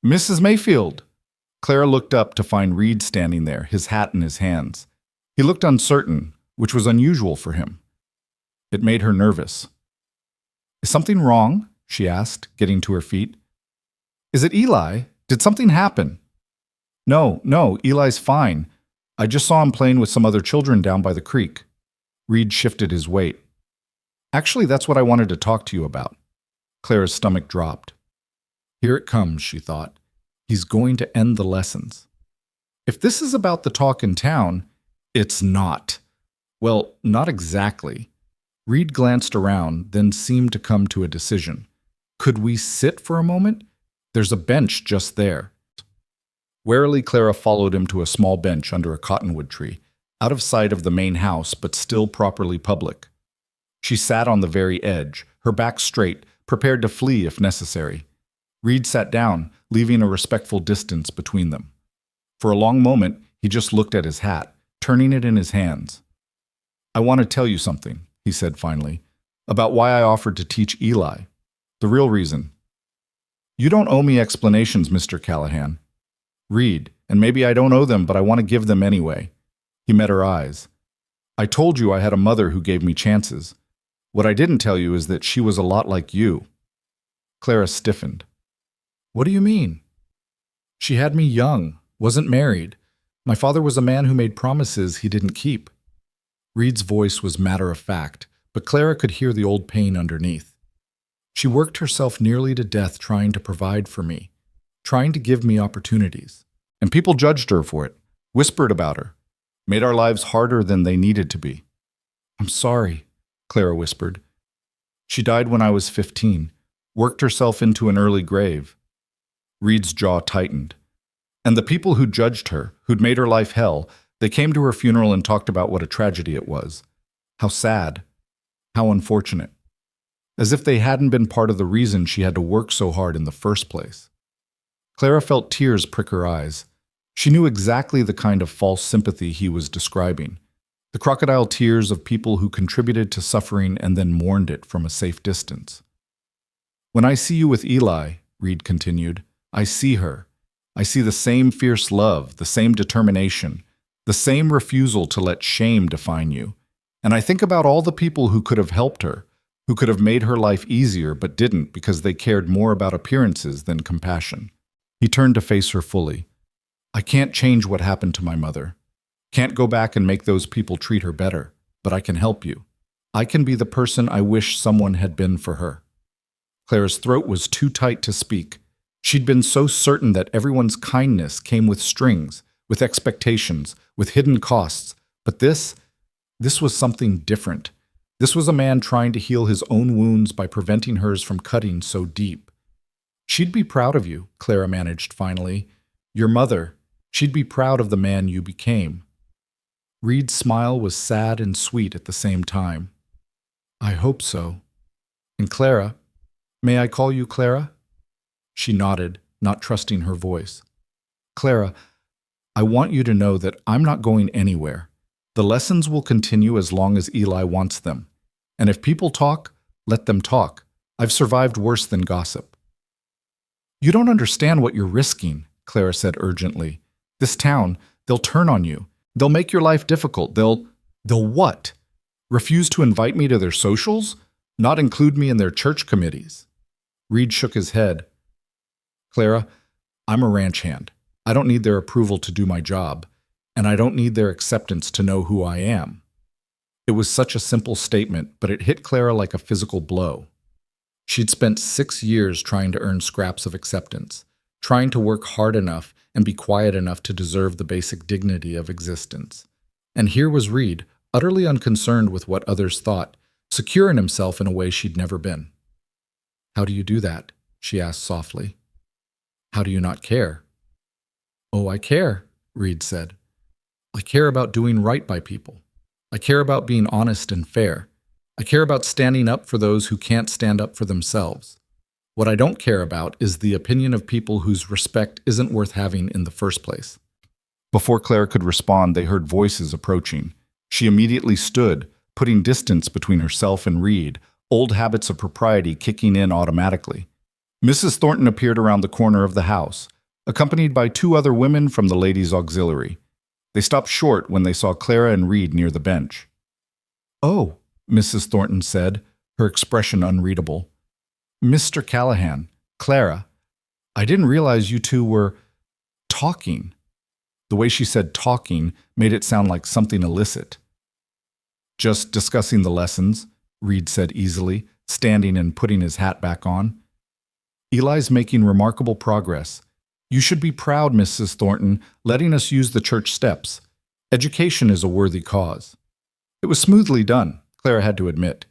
Speaker 1: "Mrs. Mayfield!" Clara looked up to find Reed standing there, his hat in his hands. He looked uncertain, which was unusual for him. It made her nervous. "Is something wrong?" she asked, getting to her feet. "Is it Eli? Did something happen?" No, Eli's fine. I just saw him playing with some other children down by the creek." Reed shifted his weight. "Actually, that's what I wanted to talk to you about." Clara's stomach dropped. Here it comes, she thought. He's going to end the lessons. If this is about the talk in town, it's not. Well, not exactly. Reed glanced around, then seemed to come to a decision. "Could we sit for a moment? There's a bench just there." Warily, Clara followed him to a small bench under a cottonwood tree, out of sight of the main house, but still properly public. She sat on the very edge, her back straight, prepared to flee if necessary. Reed sat down, leaving a respectful distance between them. For a long moment, he just looked at his hat, turning it in his hands. "I want to tell you something," he said finally, "about why I offered to teach Eli. The real reason." "You don't owe me explanations, Mr. Callahan." "Reed, and maybe I don't owe them, but I want to give them anyway." He met her eyes. "I told you I had a mother who gave me chances. What I didn't tell you is that she was a lot like you." Clara stiffened. "What do you mean?" "She had me young, wasn't married. My father was a man who made promises he didn't keep." Reed's voice was matter-of-fact, but Clara could hear the old pain underneath. "She worked herself nearly to death trying to provide for me, trying to give me opportunities. And people judged her for it, whispered about her, made our lives harder than they needed to be." "I'm sorry," Clara whispered. "She died when I was 15, worked herself into an early grave." Reed's jaw tightened. "And the people who judged her, who'd made her life hell, they came to her funeral and talked about what a tragedy it was. How sad. How unfortunate. As if they hadn't been part of the reason she had to work so hard in the first place." Clara felt tears prick her eyes. She knew exactly the kind of false sympathy he was describing. The crocodile tears of people who contributed to suffering and then mourned it from a safe distance. "When I see you with Eli," Reed continued, "I see her. I see the same fierce love, the same determination, the same refusal to let shame define you. And I think about all the people who could have helped her, who could have made her life easier but didn't because they cared more about appearances than compassion." He turned to face her fully. "I can't change what happened to my mother. Can't go back and make those people treat her better, but I can help you. I can be the person I wish someone had been for her." Clara's throat was too tight to speak. She'd been so certain that everyone's kindness came with strings, with expectations, with hidden costs. But this was something different. This was a man trying to heal his own wounds by preventing hers from cutting so deep. "She'd be proud of you," Clara managed finally. "Your mother. She'd be proud of the man you became." Reed's smile was sad and sweet at the same time. "I hope so. And Clara, may I call you Clara?" She nodded, not trusting her voice. "Clara, I want you to know that I'm not going anywhere. The lessons will continue as long as Eli wants them. And if people talk, let them talk. I've survived worse than gossip." "You don't understand what you're risking," Clara said urgently. "This town, they'll turn on you. They'll make your life difficult. They'll what? Refuse to invite me to their socials? Not include me in their church committees?" Reed shook his head. "Clara, I'm a ranch hand. I don't need their approval to do my job, and I don't need their acceptance to know who I am." It was such a simple statement, but it hit Clara like a physical blow. She'd spent 6 years trying to earn scraps of acceptance, trying to work hard enough and be quiet enough to deserve the basic dignity of existence. And here was Reed, utterly unconcerned with what others thought, secure in himself in a way she'd never been. "How do you do that?" she asked softly. "How do you not care?" "Oh, I care," Reed said. "I care about doing right by people. I care about being honest and fair. I care about standing up for those who can't stand up for themselves. What I don't care about is the opinion of people whose respect isn't worth having in the first place." Before Clara could respond, they heard voices approaching. She immediately stood, putting distance between herself and Reed, old habits of propriety kicking in automatically. Mrs. Thornton appeared around the corner of the house, accompanied by two other women from the ladies' auxiliary. They stopped short when they saw Clara and Reed near the bench. "Oh," Mrs. Thornton said, her expression unreadable. "Mr. Callahan, Clara, I didn't realize you two were talking." The way she said talking made it sound like something illicit. "Just discussing the lessons," Reed said easily, standing and putting his hat back on. "Eli's making remarkable progress. You should be proud, Mrs. Thornton, letting us use the church steps. Education is a worthy cause." It was smoothly done, Clara had to admit.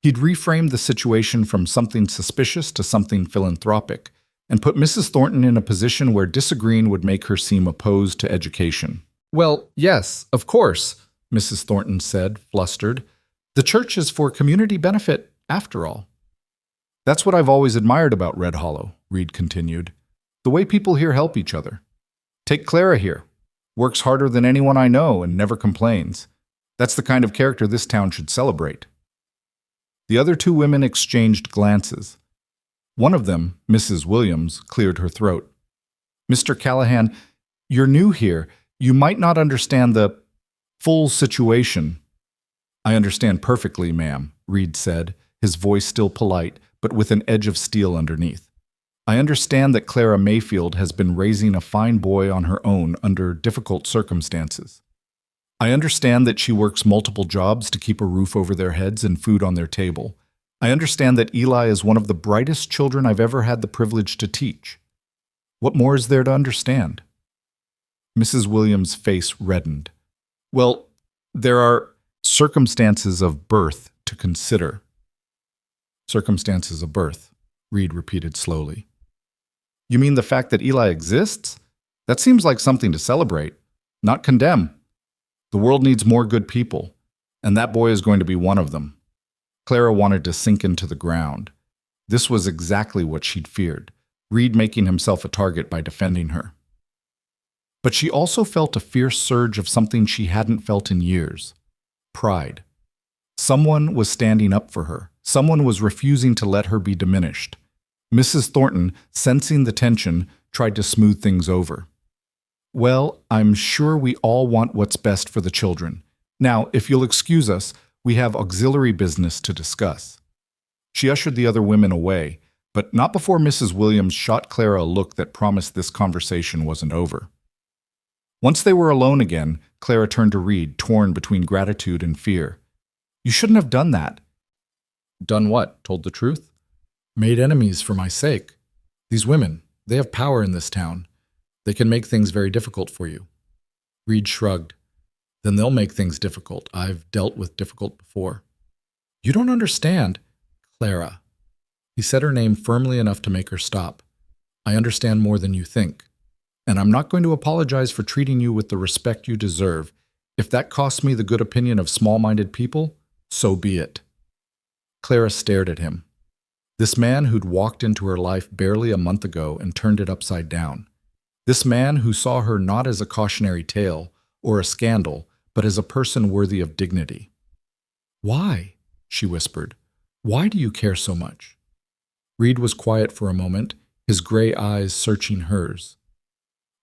Speaker 1: He'd reframed the situation from something suspicious to something philanthropic, and put Mrs. Thornton in a position where disagreeing would make her seem opposed to education. "Well, yes, of course," Mrs. Thornton said, flustered. "The church is for community benefit, after all." "That's what I've always admired about Red Hollow," Reed continued. "The way people here help each other. Take Clara here. Works harder than anyone I know and never complains. That's the kind of character this town should celebrate." The other two women exchanged glances. One of them, Mrs. Williams, cleared her throat. "Mr. Callahan, you're new here. You might not understand the full situation." "I understand perfectly, ma'am," Reed said, his voice still polite, but with an edge of steel underneath. "I understand that Clara Mayfield has been raising a fine boy on her own under difficult circumstances. I understand that she works multiple jobs to keep a roof over their heads and food on their table. I understand that Eli is one of the brightest children I've ever had the privilege to teach. What more is there to understand?" Mrs. Williams' face reddened. "Well, there are circumstances of birth to consider." "Circumstances of birth," Reed repeated slowly. "You mean the fact that Eli exists? That seems like something to celebrate, not condemn. The world needs more good people, and that boy is going to be one of them." Clara wanted to sink into the ground. This was exactly what she'd feared, Reed making himself a target by defending her. But she also felt a fierce surge of something she hadn't felt in years: pride. Someone was standing up for her. Someone was refusing to let her be diminished. Mrs. Thornton, sensing the tension, tried to smooth things over. "Well, I'm sure we all want what's best for the children. Now, if you'll excuse us, we have auxiliary business to discuss." She ushered the other women away, but not before Mrs. Williams shot Clara a look that promised this conversation wasn't over. Once they were alone again, Clara turned to Reed, torn between gratitude and fear. "You shouldn't have done that." "Done what? Told the truth?" "Made enemies for my sake. These women, they have power in this town. They can make things very difficult for you." Reed shrugged. "Then they'll make things difficult. I've dealt with difficult before." "You don't understand, Clara." He said her name firmly enough to make her stop. "I understand more than you think. And I'm not going to apologize for treating you with the respect you deserve. If that costs me the good opinion of small-minded people, so be it." Clara stared at him. This man who'd walked into her life barely a month ago and turned it upside down. This man who saw her not as a cautionary tale or a scandal, but as a person worthy of dignity. "Why?" she whispered. "Why do you care so much?" Reed was quiet for a moment, his gray eyes searching hers.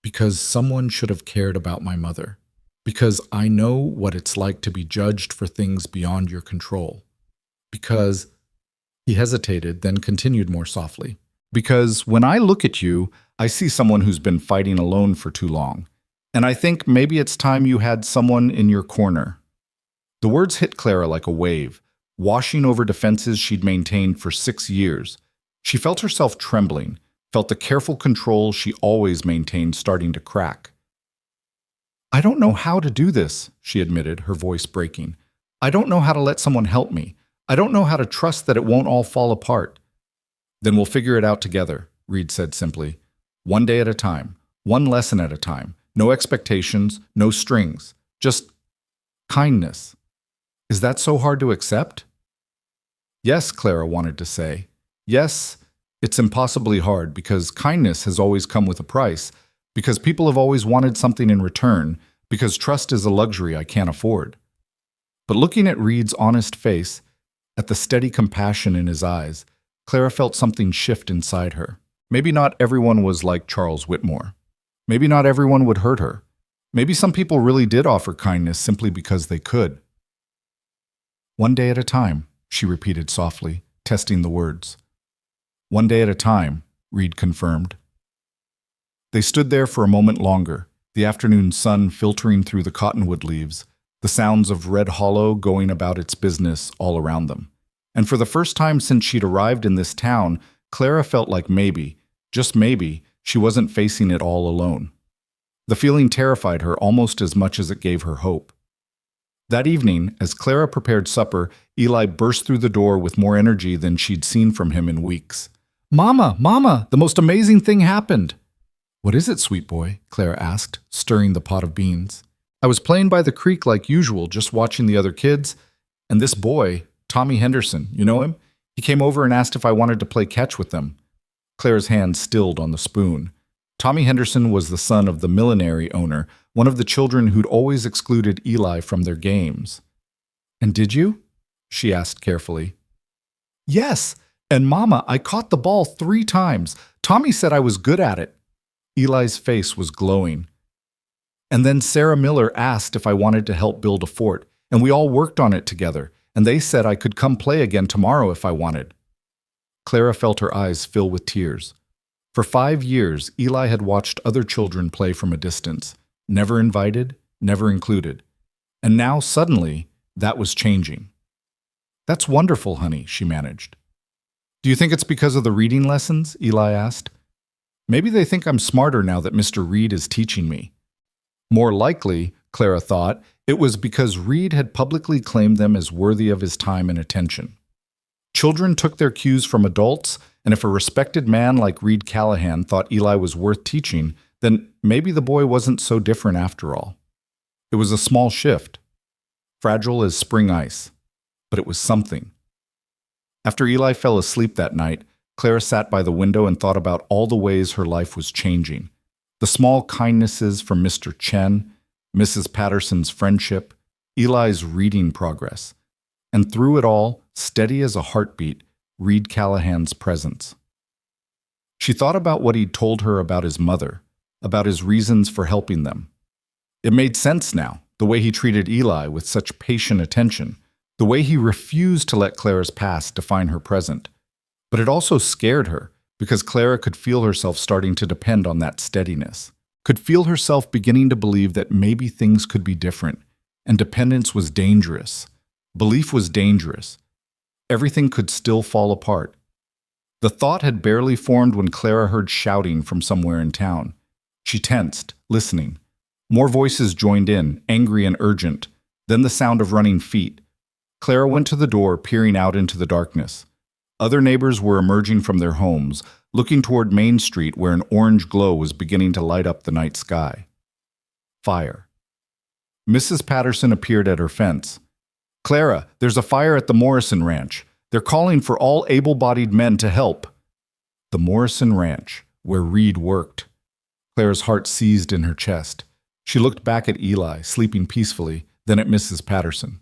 Speaker 1: "Because someone should have cared about my mother. Because I know what it's like to be judged for things beyond your control. Because—" He hesitated, then continued more softly. "Because when I look at you, I see someone who's been fighting alone for too long. And I think maybe it's time you had someone in your corner." The words hit Clara like a wave, washing over defenses she'd maintained for 6 years. She felt herself trembling, felt the careful control she always maintained starting to crack. "I don't know how to do this," she admitted, her voice breaking. "I don't know how to let someone help me. I don't know how to trust that it won't all fall apart." "Then we'll figure it out together," Reed said simply. "One day at a time, one lesson at a time. No expectations, no strings. Just kindness." "Is that so hard to accept?" "Yes," Clara wanted to say. "Yes, it's impossibly hard because kindness has always come with a price, because people have always wanted something in return, because trust is a luxury I can't afford." But looking at Reed's honest face, at the steady compassion in his eyes, Clara felt something shift inside her. Maybe not everyone was like Charles Whitmore. Maybe not everyone would hurt her. Maybe some people really did offer kindness simply because they could. "One day at a time," she repeated softly, testing the words. "One day at a time," Reed confirmed. They stood there for a moment longer, the afternoon sun filtering through the cottonwood leaves, the sounds of Red Hollow going about its business all around them. And for the first time since she'd arrived in this town, Clara felt like maybe, just maybe, she wasn't facing it all alone. The feeling terrified her almost as much as it gave her hope. That evening, as Clara prepared supper, Eli burst through the door with more energy than she'd seen from him in weeks. "Mama, Mama, the most amazing thing happened!" "What is it, sweet boy?" Clara asked, stirring the pot of beans. "I was playing by the creek like usual, just watching the other kids, and this boy, Tommy Henderson, you know him? He came over and asked if I wanted to play catch with them." Clara's hand stilled on the spoon. Tommy Henderson was the son of the millinery owner, one of the children who'd always excluded Eli from their games. "And did you?" she asked carefully. "Yes, and Mama, I caught the ball 3 times. Tommy said I was good at it." Eli's face was glowing. "And then Sarah Miller asked if I wanted to help build a fort, and we all worked on it together, and they said I could come play again tomorrow if I wanted." Clara felt her eyes fill with tears. For 5 years, Eli had watched other children play from a distance, never invited, never included. And now, suddenly, that was changing. "That's wonderful, honey," she managed. "Do you think it's because of the reading lessons?" Eli asked. "Maybe they think I'm smarter now that Mr. Reed is teaching me." More likely, Clara thought, it was because Reed had publicly claimed them as worthy of his time and attention. Children took their cues from adults, and if a respected man like Reed Callahan thought Eli was worth teaching, then maybe the boy wasn't so different after all. It was a small shift, fragile as spring ice, but it was something. After Eli fell asleep that night, Clara sat by the window and thought about all the ways her life was changing. The small kindnesses from Mr. Chen, Mrs. Patterson's friendship, Eli's reading progress, and through it all, steady as a heartbeat, Reed Callahan's presence. She thought about what he'd told her about his mother, about his reasons for helping them. It made sense now, the way he treated Eli with such patient attention, the way he refused to let Clara's past define her present. But it also scared her, because Clara could feel herself starting to depend on that steadiness, could feel herself beginning to believe that maybe things could be different, and dependence was dangerous. Belief was dangerous. Everything could still fall apart. The thought had barely formed when Clara heard shouting from somewhere in town. She tensed, listening. More voices joined in, angry and urgent, then the sound of running feet. Clara went to the door, peering out into the darkness. Other neighbors were emerging from their homes, looking toward Main Street where an orange glow was beginning to light up the night sky. Fire. Mrs. Patterson appeared at her fence. "Clara, there's a fire at the Morrison Ranch. They're calling for all able-bodied men to help." The Morrison Ranch, where Reed worked. Clara's heart seized in her chest. She looked back at Eli, sleeping peacefully, then at Mrs. Patterson.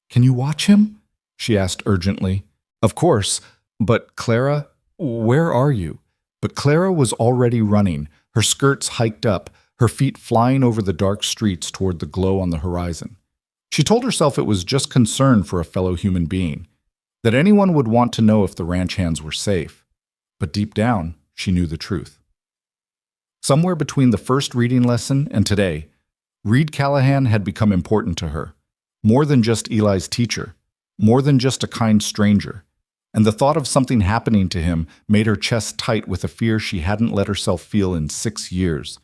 Speaker 1: "Can you watch him?" she asked urgently. "Of course, but Clara, where are you?" But Clara was already running, her skirts hiked up, her feet flying over the dark streets toward the glow on the horizon. She told herself it was just concern for a fellow human being, that anyone would want to know if the ranch hands were safe. But deep down, she knew the truth. Somewhere between the first reading lesson and today, Reed Callahan had become important to her. More than just Eli's teacher, more than just a kind stranger. and the thought of something happening to him made her chest tight with a fear she hadn't let herself feel in 6 years.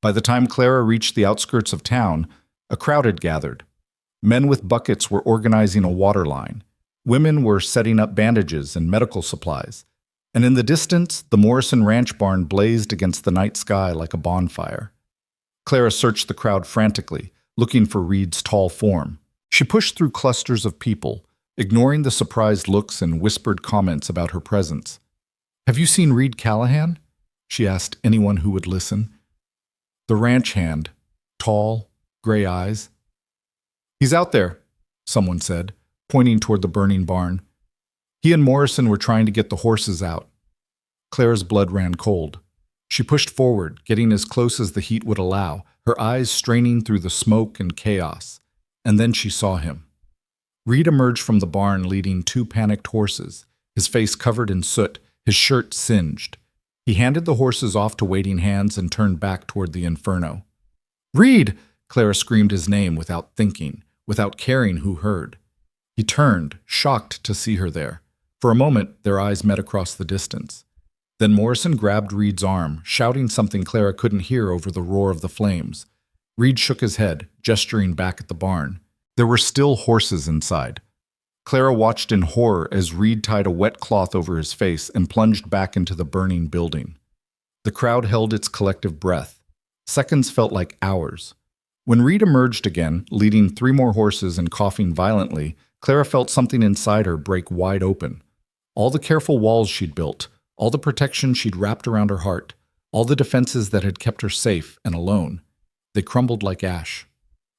Speaker 1: By the time Clara reached the outskirts of town, a crowd had gathered. Men with buckets were organizing a water line. Women were setting up bandages and medical supplies. And in the distance, the Morrison Ranch barn blazed against the night sky like a bonfire. Clara searched the crowd frantically, looking for Reed's tall form. She pushed through clusters of people, ignoring the surprised looks and whispered comments about her presence. "Have you seen Reed Callahan?" she asked anyone who would listen. The ranch hand, tall, gray eyes. "He's out there," someone said, pointing toward the burning barn. He and Morrison were trying to get the horses out. Clara's blood ran cold. She pushed forward, getting as close as the heat would allow, her eyes straining through the smoke and chaos. And then she saw him. Reed emerged from the barn leading 2 panicked horses, his face covered in soot, his shirt singed. He handed the horses off to waiting hands and turned back toward the inferno. "Reed!" Clara screamed his name without thinking, without caring who heard. He turned, shocked to see her there. For a moment, their eyes met across the distance. Then Morrison grabbed Reed's arm, shouting something Clara couldn't hear over the roar of the flames. Reed shook his head, gesturing back at the barn. There were still horses inside. Clara watched in horror as Reed tied a wet cloth over his face and plunged back into the burning building. The crowd held its collective breath. Seconds felt like hours. When Reed emerged again, leading 3 more horses and coughing violently, Clara felt something inside her break wide open. All the careful walls she'd built, all the protection she'd wrapped around her heart, all the defenses that had kept her safe and alone, they crumbled like ash.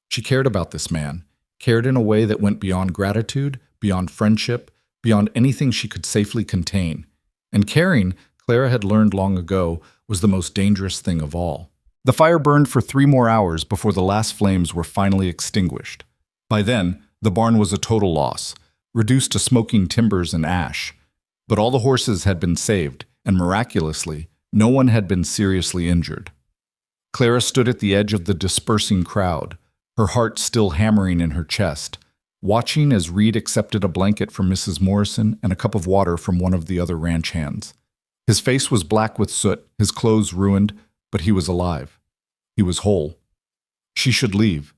Speaker 1: She cared about this man, cared in a way that went beyond gratitude, beyond friendship, beyond anything she could safely contain. And caring, Clara had learned long ago, was the most dangerous thing of all. The fire burned for 3 more hours before the last flames were finally extinguished. By then, the barn was a total loss, reduced to smoking timbers and ash. But all the horses had been saved, and miraculously, no one had been seriously injured. Clara stood at the edge of the dispersing crowd, her heart still hammering in her chest, watching as Reed accepted a blanket from Mrs. Morrison and a cup of water from one of the other ranch hands. His face was black with soot, his clothes ruined, but he was alive. He was whole. She should leave,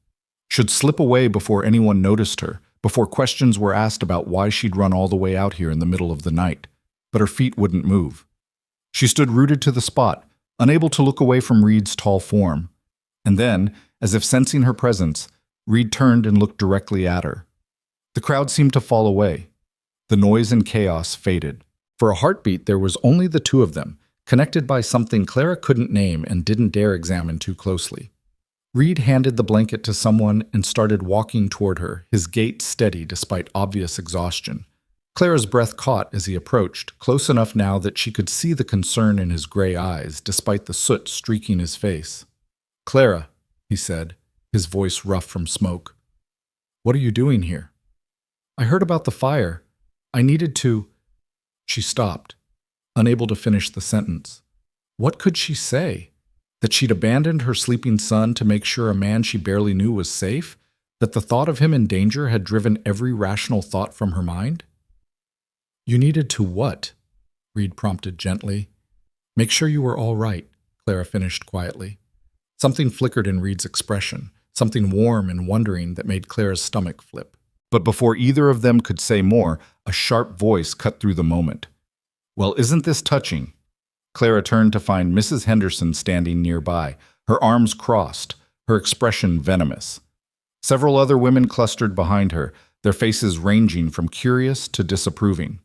Speaker 1: should slip away before anyone noticed her, before questions were asked about why she'd run all the way out here in the middle of the night. But her feet wouldn't move. She stood rooted to the spot, unable to look away from Reed's tall form. And then, as if sensing her presence, Reed turned and looked directly at her. The crowd seemed to fall away. The noise and chaos faded. For a heartbeat, there was only the 2 of them, connected by something Clara couldn't name and didn't dare examine too closely. Reed handed the blanket to someone and started walking toward her, his gait steady despite obvious exhaustion. Clara's breath caught as he approached, close enough now that she could see the concern in his gray eyes, despite the soot streaking his face. "Clara," he said, his voice rough from smoke. "What are you doing here?" "I heard about the fire. I needed to—" She stopped, unable to finish the sentence. What could she say? That she'd abandoned her sleeping son to make sure a man she barely knew was safe? That the thought of him in danger had driven every rational thought from her mind? "You needed to what?" Reed prompted gently. "Make sure you were all right," Clara finished quietly. Something flickered in Reed's expression, something warm and wondering that made Clara's stomach flip. But before either of them could say more, a sharp voice cut through the moment. "Well, isn't this touching?" Clara turned to find Mrs. Henderson standing nearby, her arms crossed, her expression venomous. Several other women clustered behind her, their faces ranging from curious to disapproving.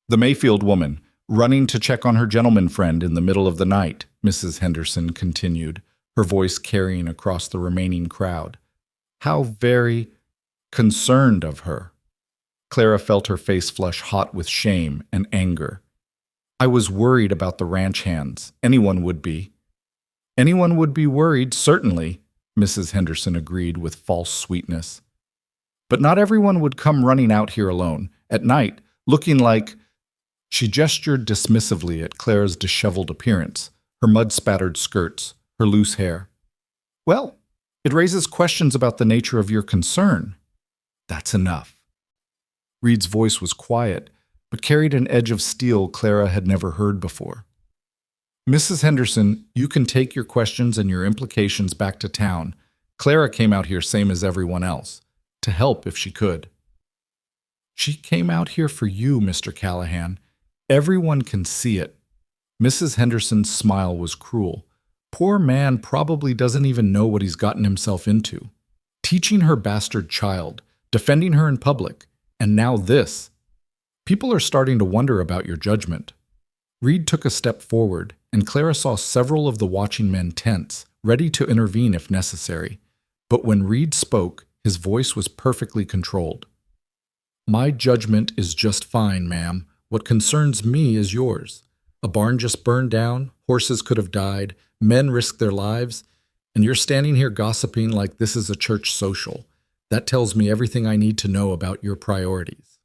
Speaker 1: "The Mayfield woman, running to check on her gentleman friend in the middle of the night," Mrs. Henderson continued, her voice carrying across the remaining crowd. How very concerned of her. Clara felt her face flush hot with shame and anger. "I was worried about the ranch hands. Anyone would be." "Anyone would be worried, certainly," Mrs. Henderson agreed with false sweetness. "But not everyone would come running out here alone, at night, looking like—" She gestured dismissively at Clara's disheveled appearance, her mud-spattered skirts, her loose hair. "Well, it raises questions about the nature of your concern." "That's enough." Reed's voice was quiet, but carried an edge of steel Clara had never heard before. Mrs. Henderson, you can take your questions and your implications back to town. Clara came out here same as everyone else, to help if she could. She came out here for you, Mr. Callahan. Everyone can see it. Mrs. Henderson's smile was cruel. Poor man probably doesn't even know what he's gotten himself into. Teaching her bastard child, defending her in public, and now this. People are starting to wonder about your judgment. Reed took a step forward, and Clara saw several of the watching men tense, ready to intervene if necessary. But when Reed spoke, his voice was perfectly controlled. My judgment is just fine, ma'am. What concerns me is yours. A barn just burned down, horses could have died, men risked their lives, and you're standing here gossiping like this is a church social. That tells me everything I need to know about your priorities.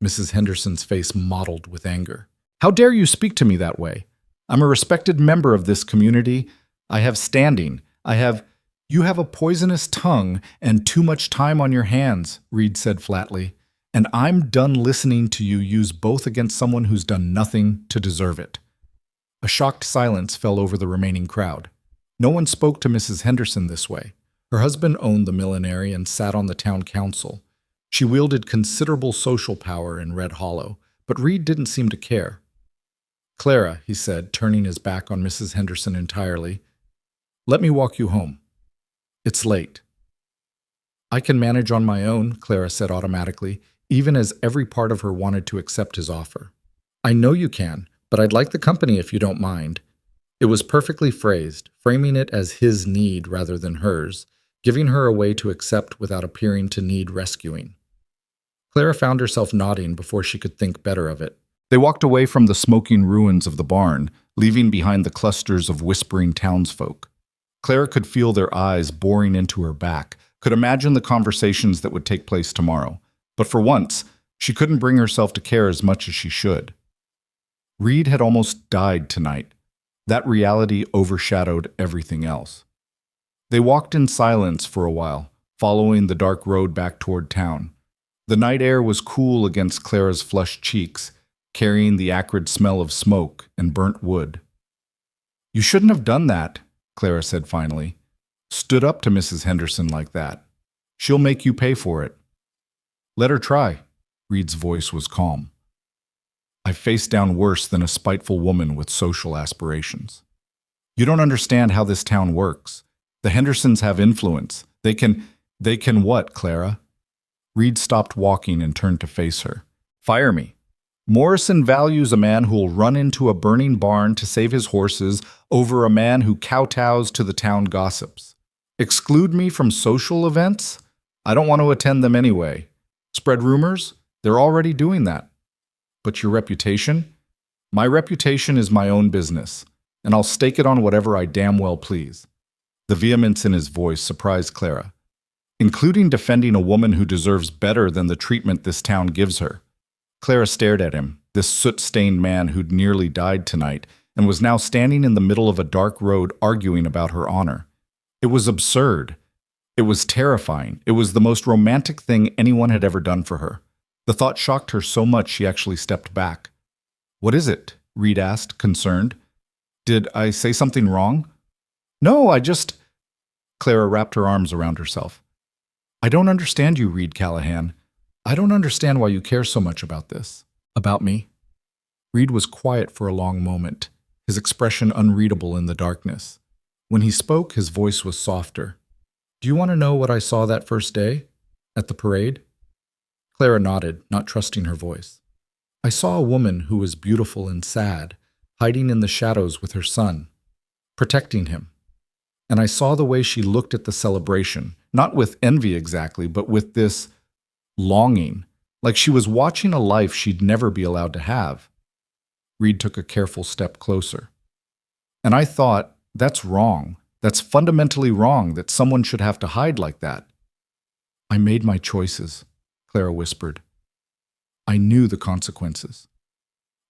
Speaker 1: Mrs. Henderson's face mottled with anger. How dare you speak to me that way? I'm a respected member of this community. I have standing. You have a poisonous tongue and too much time on your hands, Reed said flatly. And I'm done listening to you use both against someone who's done nothing to deserve it. A shocked silence fell over the remaining crowd. No one spoke to Mrs. Henderson this way. Her husband owned the millinery and sat on the town council. She wielded considerable social power in Red Hollow, but Reed didn't seem to care. Clara, he said, turning his back on Mrs. Henderson entirely, let me walk you home. It's late. I can manage on my own, Clara said automatically, even as every part of her wanted to accept his offer. I know you can, but I'd like the company if you don't mind. It was perfectly phrased, framing it as his need rather than hers, giving her a way to accept without appearing to need rescuing. Clara found herself nodding before she could think better of it. They walked away from the smoking ruins of the barn, leaving behind the clusters of whispering townsfolk. Clara could feel their eyes boring into her back, could imagine the conversations that would take place tomorrow. But for once, she couldn't bring herself to care as much as she should. Reed had almost died tonight. That reality overshadowed everything else. They walked in silence for a while, following the dark road back toward town. The night air was cool against Clara's flushed cheeks, carrying the acrid smell of smoke and burnt wood. You shouldn't have done that, Clara said finally. Stood up to Mrs. Henderson like that. She'll make you pay for it. Let her try. Reed's voice was calm. I faced down worse than a spiteful woman with social aspirations. You don't understand how this town works. The Hendersons have influence. They can what, Clara? Reed stopped walking and turned to face her. Fire me. Morrison values a man who'll run into a burning barn to save his horses over a man who kowtows to the town gossips. Exclude me from social events? I don't want to attend them anyway. Spread rumors? They're already doing that. But your reputation? My reputation is my own business, and I'll stake it on whatever I damn well please. The vehemence in his voice surprised Clara, including defending a woman who deserves better than the treatment this town gives her. Clara stared at him, this soot-stained man who'd nearly died tonight and was now standing in the middle of a dark road arguing about her honor. It was absurd. It was terrifying. It was the most romantic thing anyone had ever done for her. The thought shocked her so much she actually stepped back. What is it? Reed asked, concerned. Did I say something wrong? No, Clara wrapped her arms around herself. I don't understand you, Reed Callahan. I don't understand why you care so much about this. About me? Reed was quiet for a long moment, his expression unreadable in the darkness. When he spoke, his voice was softer. Do you want to know what I saw that first day? At the parade? Clara nodded, not trusting her voice. I saw a woman who was beautiful and sad, hiding in the shadows with her son, protecting him. And I saw the way she looked at the celebration, not with envy exactly, but with this longing, like she was watching a life she'd never be allowed to have. Reed took a careful step closer. And I thought, that's wrong. That's fundamentally wrong that someone should have to hide like that. I made my choices, Clara whispered. I knew the consequences.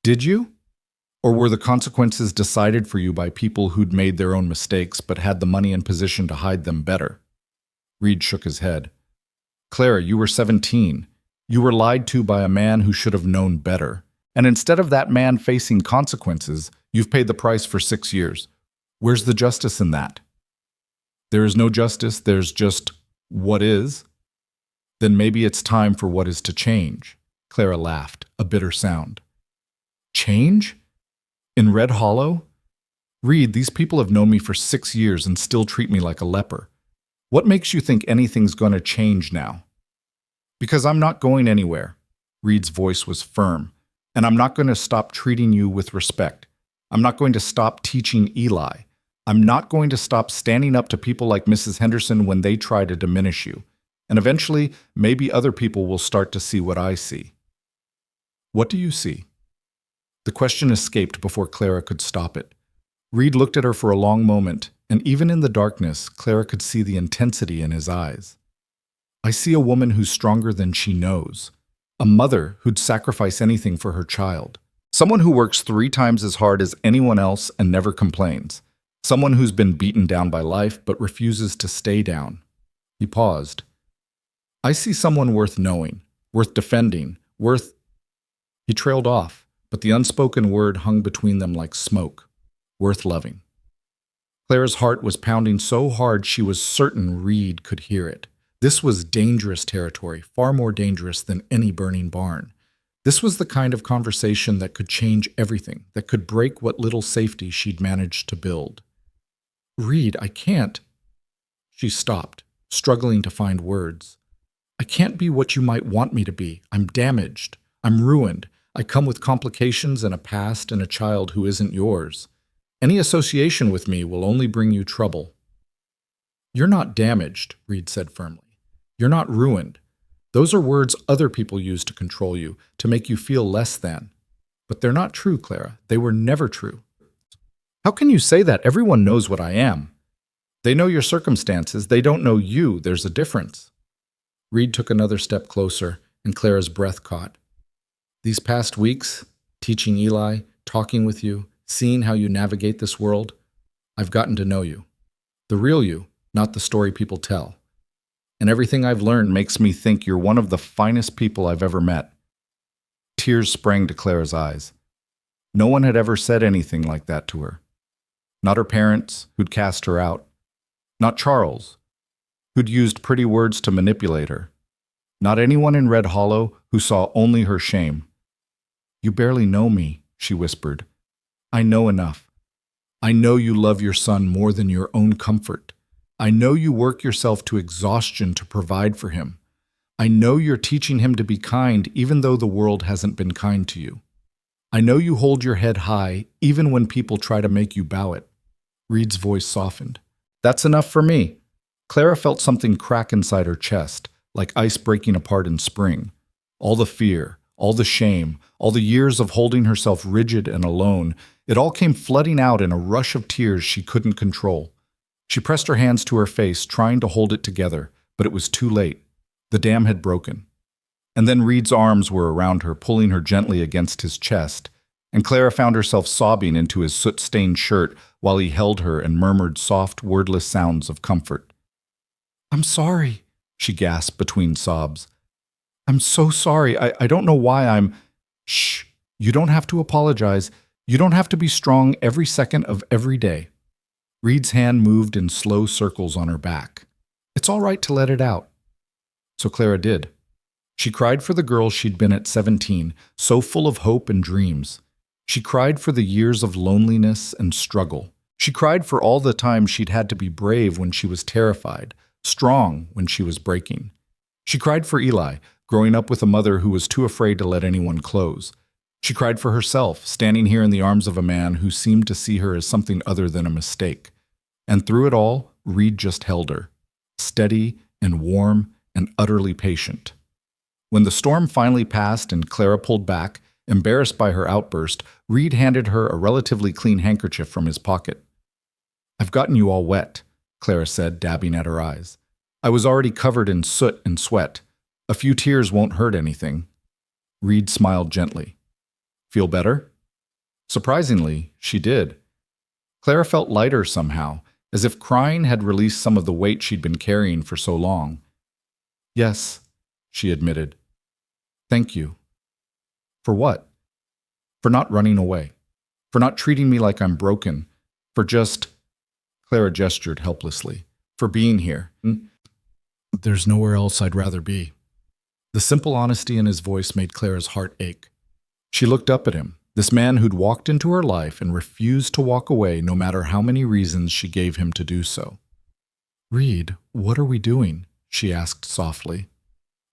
Speaker 1: Did you? Or were the consequences decided for you by people who'd made their own mistakes but had the money and position to hide them better? Reed shook his head. Clara, you were 17. You were lied to by a man who should have known better. And instead of that man facing consequences, you've paid the price for 6 years. Where's the justice in that? There is no justice, there's just what is. Then maybe it's time for what is to change. Clara laughed, a bitter sound. Change? In Red Hollow? Reed, these people have known me for 6 years and still treat me like a leper. What makes you think anything's going to change now? Because I'm not going anywhere. Reed's voice was firm. And I'm not going to stop treating you with respect. I'm not going to stop teaching Eli. I'm not going to stop standing up to people like Mrs. Henderson when they try to diminish you. And eventually, maybe other people will start to see what I see. What do you see? The question escaped before Clara could stop it. Reed looked at her for a long moment, and even in the darkness, Clara could see the intensity in his eyes. I see a woman who's stronger than she knows. A mother who'd sacrifice anything for her child. Someone who works 3 times as hard as anyone else and never complains. Someone who's been beaten down by life but refuses to stay down. He paused. I see someone worth knowing, worth defending, worth... He trailed off, but the unspoken word hung between them like smoke. Worth loving. Clara's heart was pounding so hard she was certain Reed could hear it. This was dangerous territory, far more dangerous than any burning barn. This was the kind of conversation that could change everything, that could break what little safety she'd managed to build. Reed, I can't. She stopped, struggling to find words. I can't be what you might want me to be. I'm damaged. I'm ruined. I come with complications and a past and a child who isn't yours. Any association with me will only bring you trouble. You're not damaged, Reed said firmly. You're not ruined. Those are words other people use to control you, to make you feel less than. But they're not true, Clara. They were never true. How can you say that? Everyone knows what I am. They know your circumstances. They don't know you. There's a difference. Reed took another step closer, and Clara's breath caught. These past weeks, teaching Eli, talking with you, seeing how you navigate this world, I've gotten to know you. The real you, not the story people tell. And everything I've learned makes me think you're one of the finest people I've ever met. Tears sprang to Clara's eyes. No one had ever said anything like that to her. Not her parents, who'd cast her out. Not Charles, who'd used pretty words to manipulate her. Not anyone in Red Hollow who saw only her shame. You barely know me, she whispered. I know enough. I know you love your son more than your own comfort. I know you work yourself to exhaustion to provide for him. I know you're teaching him to be kind even though the world hasn't been kind to you. I know you hold your head high even when people try to make you bow it. Reed's voice softened. That's enough for me. Clara felt something crack inside her chest, like ice breaking apart in spring. All the fear, all the shame, all the years of holding herself rigid and alone, it all came flooding out in a rush of tears she couldn't control. She pressed her hands to her face, trying to hold it together, but it was too late. The dam had broken. And then Reed's arms were around her, pulling her gently against his chest, and Clara found herself sobbing into his soot-stained shirt while he held her and murmured soft, wordless sounds of comfort. I'm sorry, she gasped between sobs. I'm so sorry. I don't know why I'm... Shh. You don't have to apologize. You don't have to be strong every second of every day. Reed's hand moved in slow circles on her back. It's all right to let it out. So Clara did. She cried for the girl she'd been at 17, so full of hope and dreams. She cried for the years of loneliness and struggle. She cried for all the time she'd had to be brave when she was terrified, strong when she was breaking. She cried for Eli, growing up with a mother who was too afraid to let anyone close. She cried for herself, standing here in the arms of a man who seemed to see her as something other than a mistake. And through it all, Reed just held her, steady and warm and utterly patient. When the storm finally passed and Clara pulled back, embarrassed by her outburst, Reed handed her a relatively clean handkerchief from his pocket. I've gotten you all wet, Clara said, dabbing at her eyes. I was already covered in soot and sweat. A few tears won't hurt anything. Reed smiled gently. Feel better? Surprisingly, she did. Clara felt lighter somehow, as if crying had released some of the weight she'd been carrying for so long. Yes, she admitted. Thank you. For what? For not running away. For not treating me like I'm broken. For just, Clara gestured helplessly, for being here. There's nowhere else I'd rather be. The simple honesty in his voice made Clara's heart ache. She looked up at him, this man who'd walked into her life and refused to walk away no matter how many reasons she gave him to do so. Reed, what are we doing? She asked softly.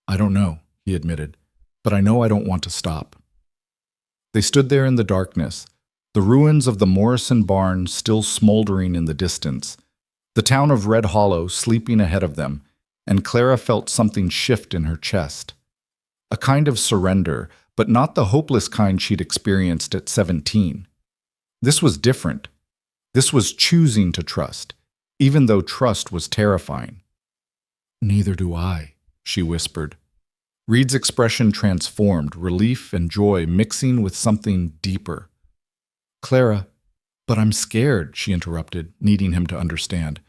Speaker 1: I don't know, he admitted, but I know I don't want to stop. They stood there in the darkness, the ruins of the Morrison barn still smoldering in the distance, the town of Red Hollow sleeping ahead of them, and Clara felt something shift in her chest. A kind of surrender, but not the hopeless kind she'd experienced at 17. This was different. This was choosing to trust, even though trust was terrifying. Neither do I, she whispered. Reed's expression transformed, relief and joy mixing with something deeper. Clara, but I'm scared, she interrupted, needing him to understand.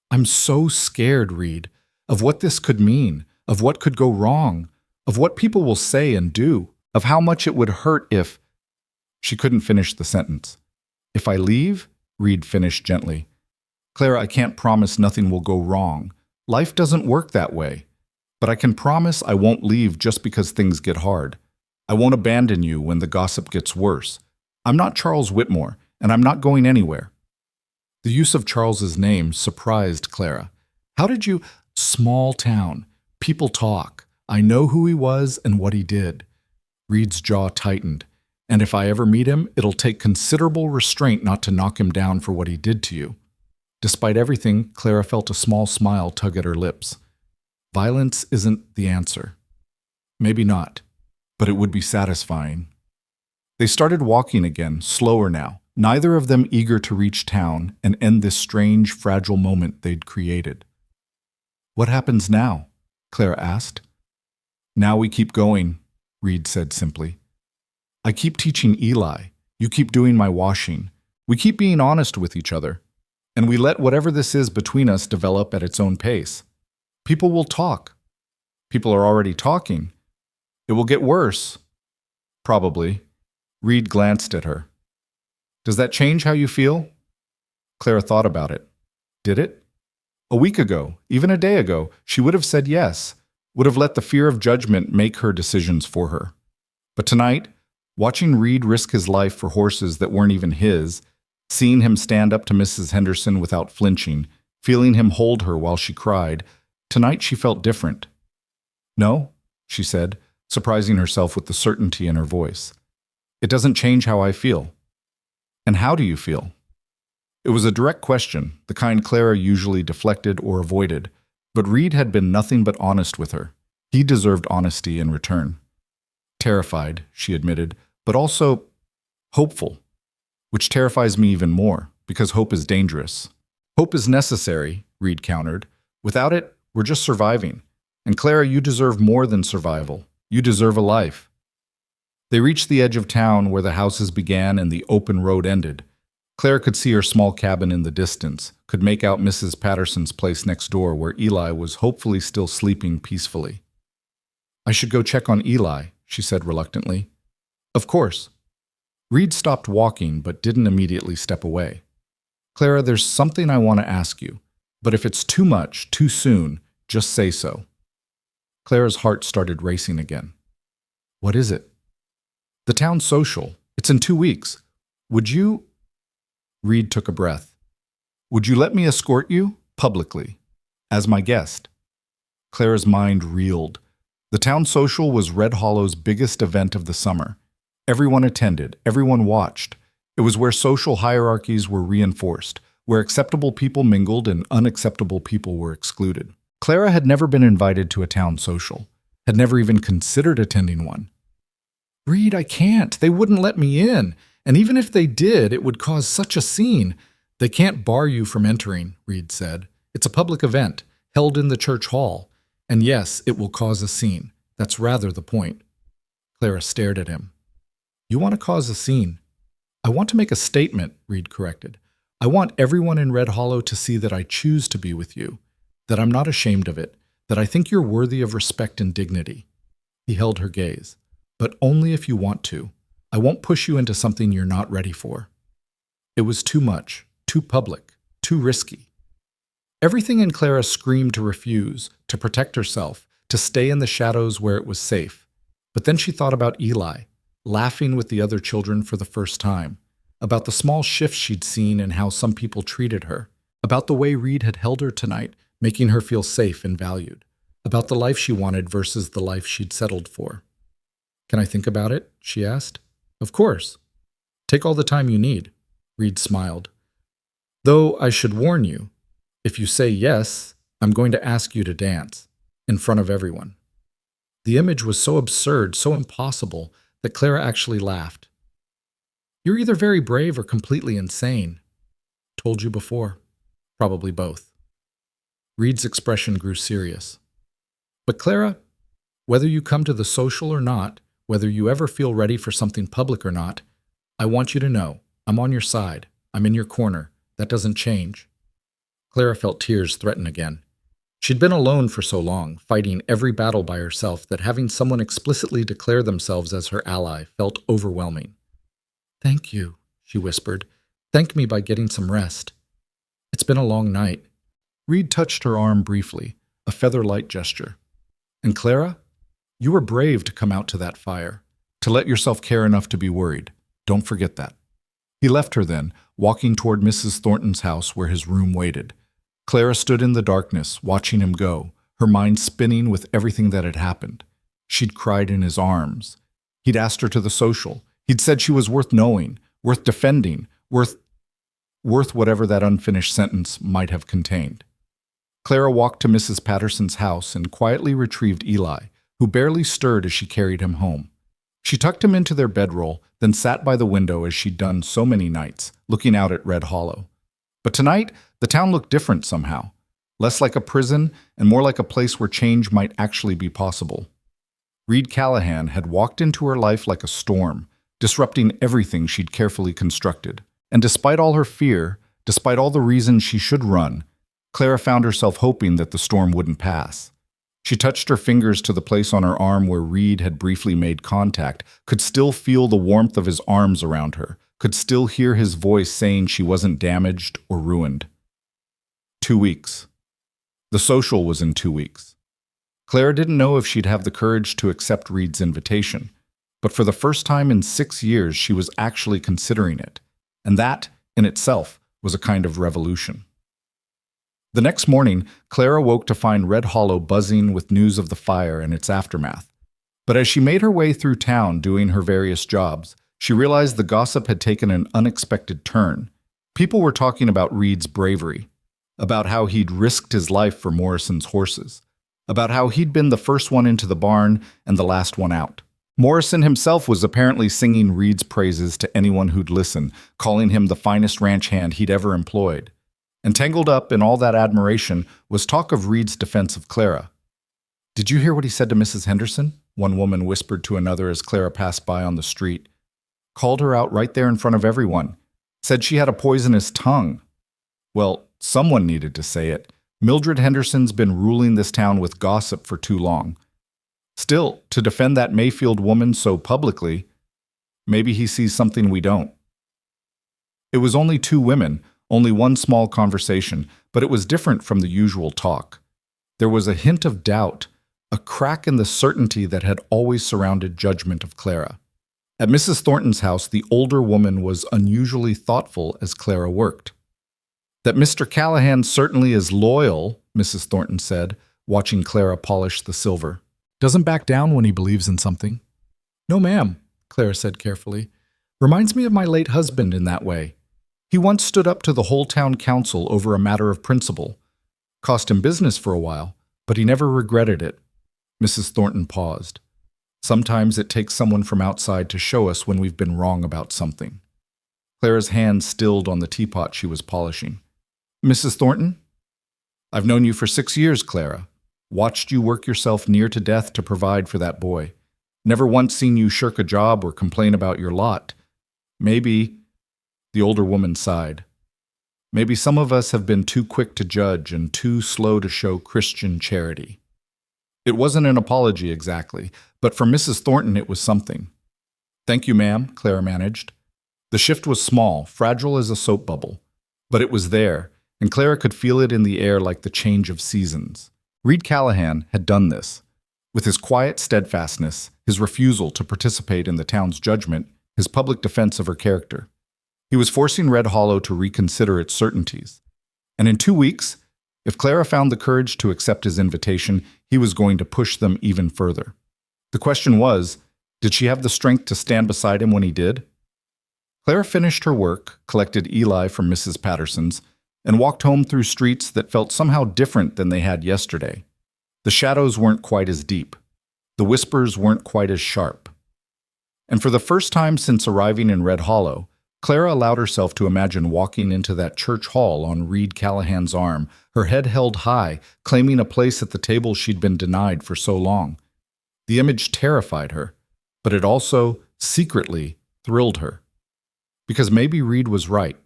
Speaker 1: I'm so scared, Reed, of what this could mean, of what could go wrong, of what people will say and do, of how much it would hurt if… She couldn't finish the sentence. If I leave, Reed finished gently. Clara, I can't promise nothing will go wrong. Life doesn't work that way. But I can promise I won't leave just because things get hard. I won't abandon you when the gossip gets worse. I'm not Charles Whitmore, and I'm not going anywhere. The use of Charles's name surprised Clara. How did you… Small town. People talk. I know who he was and what he did. Reed's jaw tightened. And if I ever meet him, it'll take considerable restraint not to knock him down for what he did to you. Despite everything, Clara felt a small smile tug at her lips. Violence isn't the answer. Maybe not, but it would be satisfying. They started walking again, slower now, neither of them eager to reach town and end this strange, fragile moment they'd created. What happens now? Clara asked. Now we keep going, Reed said simply. I keep teaching Eli. You keep doing my washing. We keep being honest with each other. And we let whatever this is between us develop at its own pace. People will talk. People are already talking. It will get worse. Probably. Reed glanced at her. Does that change how you feel? Clara thought about it. Did it? A week ago, even a day ago, she would have said yes, would have let the fear of judgment make her decisions for her. But tonight, watching Reed risk his life for horses that weren't even his, seeing him stand up to Mrs. Henderson without flinching, feeling him hold her while she cried, tonight she felt different. No, she said, surprising herself with the certainty in her voice. It doesn't change how I feel. And how do you feel? It was a direct question, the kind Clara usually deflected or avoided, but Reed had been nothing but honest with her. He deserved honesty in return. Terrified, she admitted, but also hopeful, which terrifies me even more, because hope is dangerous. Hope is necessary, Reed countered. Without it, we're just surviving. And Clara, you deserve more than survival. You deserve a life. They reached the edge of town where the houses began and the open road ended. Clara could see her small cabin in the distance, could make out Mrs. Patterson's place next door where Eli was hopefully still sleeping peacefully. I should go check on Eli, she said reluctantly. Of course. Reed stopped walking but didn't immediately step away. Clara, there's something I want to ask you, but if it's too much, too soon, just say so. Clara's heart started racing again. What is it? The town social. It's in 2 weeks. Would you… Reed took a breath. Would you let me escort you, publicly, as my guest? Clara's mind reeled. The town social was Red Hollow's biggest event of the summer. Everyone attended, everyone watched. It was where social hierarchies were reinforced, where acceptable people mingled and unacceptable people were excluded. Clara had never been invited to a town social, had never even considered attending one. Reed, I can't. They wouldn't let me in. And even if they did, it would cause such a scene. They can't bar you from entering, Reed said. It's a public event, held in the church hall. And yes, it will cause a scene. That's rather the point. Clara stared at him. You want to cause a scene? I want to make a statement, Reed corrected. I want everyone in Red Hollow to see that I choose to be with you, that I'm not ashamed of it, that I think you're worthy of respect and dignity. He held her gaze. But only if you want to. I won't push you into something you're not ready for. It was too much, too public, too risky. Everything in Clara screamed to refuse, to protect herself, to stay in the shadows where it was safe. But then she thought about Eli, laughing with the other children for the first time, about the small shifts she'd seen in how some people treated her, about the way Reed had held her tonight, making her feel safe and valued, about the life she wanted versus the life she'd settled for. Can I think about it? She asked. Of course. Take all the time you need. Reed smiled. Though I should warn you, if you say yes, I'm going to ask you to dance, in front of everyone. The image was so absurd, so impossible, that Clara actually laughed. You're either very brave or completely insane. Told you before. Probably both. Reed's expression grew serious. But Clara, whether you come to the social or not, whether you ever feel ready for something public or not, I want you to know, I'm on your side. I'm in your corner. That doesn't change. Clara felt tears threaten again. She'd been alone for so long, fighting every battle by herself, that having someone explicitly declare themselves as her ally felt overwhelming. Thank you, she whispered. Thank me by getting some rest. It's been a long night. Reed touched her arm briefly, a feather-light gesture. And Clara, you were brave to come out to that fire, to let yourself care enough to be worried. Don't forget that. He left her then, walking toward Mrs. Thornton's house where his room waited. Clara stood in the darkness, watching him go, her mind spinning with everything that had happened. She'd cried in his arms. He'd asked her to the social. He'd said she was worth knowing, worth defending, worth whatever that unfinished sentence might have contained. Clara walked to Mrs. Patterson's house and quietly retrieved Eli, who barely stirred as she carried him home. She tucked him into their bedroll, then sat by the window as she'd done so many nights, looking out at Red Hollow. But tonight, the town looked different somehow, less like a prison and more like a place where change might actually be possible. Reed Callahan had walked into her life like a storm, disrupting everything she'd carefully constructed. And despite all her fear, despite all the reasons she should run, Clara found herself hoping that the storm wouldn't pass. She touched her fingers to the place on her arm where Reed had briefly made contact, could still feel the warmth of his arms around her, could still hear his voice saying she wasn't damaged or ruined. 2 weeks. The social was in 2 weeks. Clara didn't know if she'd have the courage to accept Reed's invitation, but for the first time in 6 years she was actually considering it, and that, in itself, was a kind of revolution. The next morning, Clara woke to find Red Hollow buzzing with news of the fire and its aftermath. But as she made her way through town doing her various jobs, she realized the gossip had taken an unexpected turn. People were talking about Reed's bravery, about how he'd risked his life for Morrison's horses, about how he'd been the first one into the barn and the last one out. Morrison himself was apparently singing Reed's praises to anyone who'd listen, calling him the finest ranch hand he'd ever employed. And tangled up in all that admiration was talk of Reed's defense of Clara. "Did you hear what he said to Mrs. Henderson?" one woman whispered to another as Clara passed by on the street. Called her out right there in front of everyone. Said she had a poisonous tongue. Well, someone needed to say it. Mildred Henderson's been ruling this town with gossip for too long. Still, to defend that Mayfield woman so publicly, maybe he sees something we don't. It was only 2 women, only one small conversation, but it was different from the usual talk. There was a hint of doubt, a crack in the certainty that had always surrounded judgment of Clara. At Mrs. Thornton's house, the older woman was unusually thoughtful as Clara worked. "That Mr. Callahan certainly is loyal," Mrs. Thornton said, watching Clara polish the silver. "Doesn't back down when he believes in something." "No, ma'am," Clara said carefully. "Reminds me of my late husband in that way. He once stood up to the whole town council over a matter of principle. Cost him business for a while, but he never regretted it." Mrs. Thornton paused. "Sometimes it takes someone from outside to show us when we've been wrong about something." Clara's hand stilled on the teapot she was polishing. "Mrs. Thornton? I've known you for 6 years, Clara. Watched you work yourself near to death to provide for that boy. Never once seen you shirk a job or complain about your lot. Maybe," the older woman sighed, "maybe some of us have been too quick to judge and too slow to show Christian charity." It wasn't an apology exactly, but for Mrs. Thornton it was something. "Thank you, ma'am," Clara managed. The shift was small, fragile as a soap bubble, but it was there, and Clara could feel it in the air like the change of seasons. Reed Callahan had done this. With his quiet steadfastness, his refusal to participate in the town's judgment, his public defense of her character. He was forcing Red Hollow to reconsider its certainties. And in 2 weeks, if Clara found the courage to accept his invitation, he was going to push them even further. The question was, did she have the strength to stand beside him when he did? Clara finished her work, collected Eli from Mrs. Patterson's, and walked home through streets that felt somehow different than they had yesterday. The shadows weren't quite as deep. The whispers weren't quite as sharp. And for the first time since arriving in Red Hollow, Clara allowed herself to imagine walking into that church hall on Reed Callahan's arm, her head held high, claiming a place at the table she'd been denied for so long. The image terrified her, but it also, secretly, thrilled her. Because maybe Reed was right.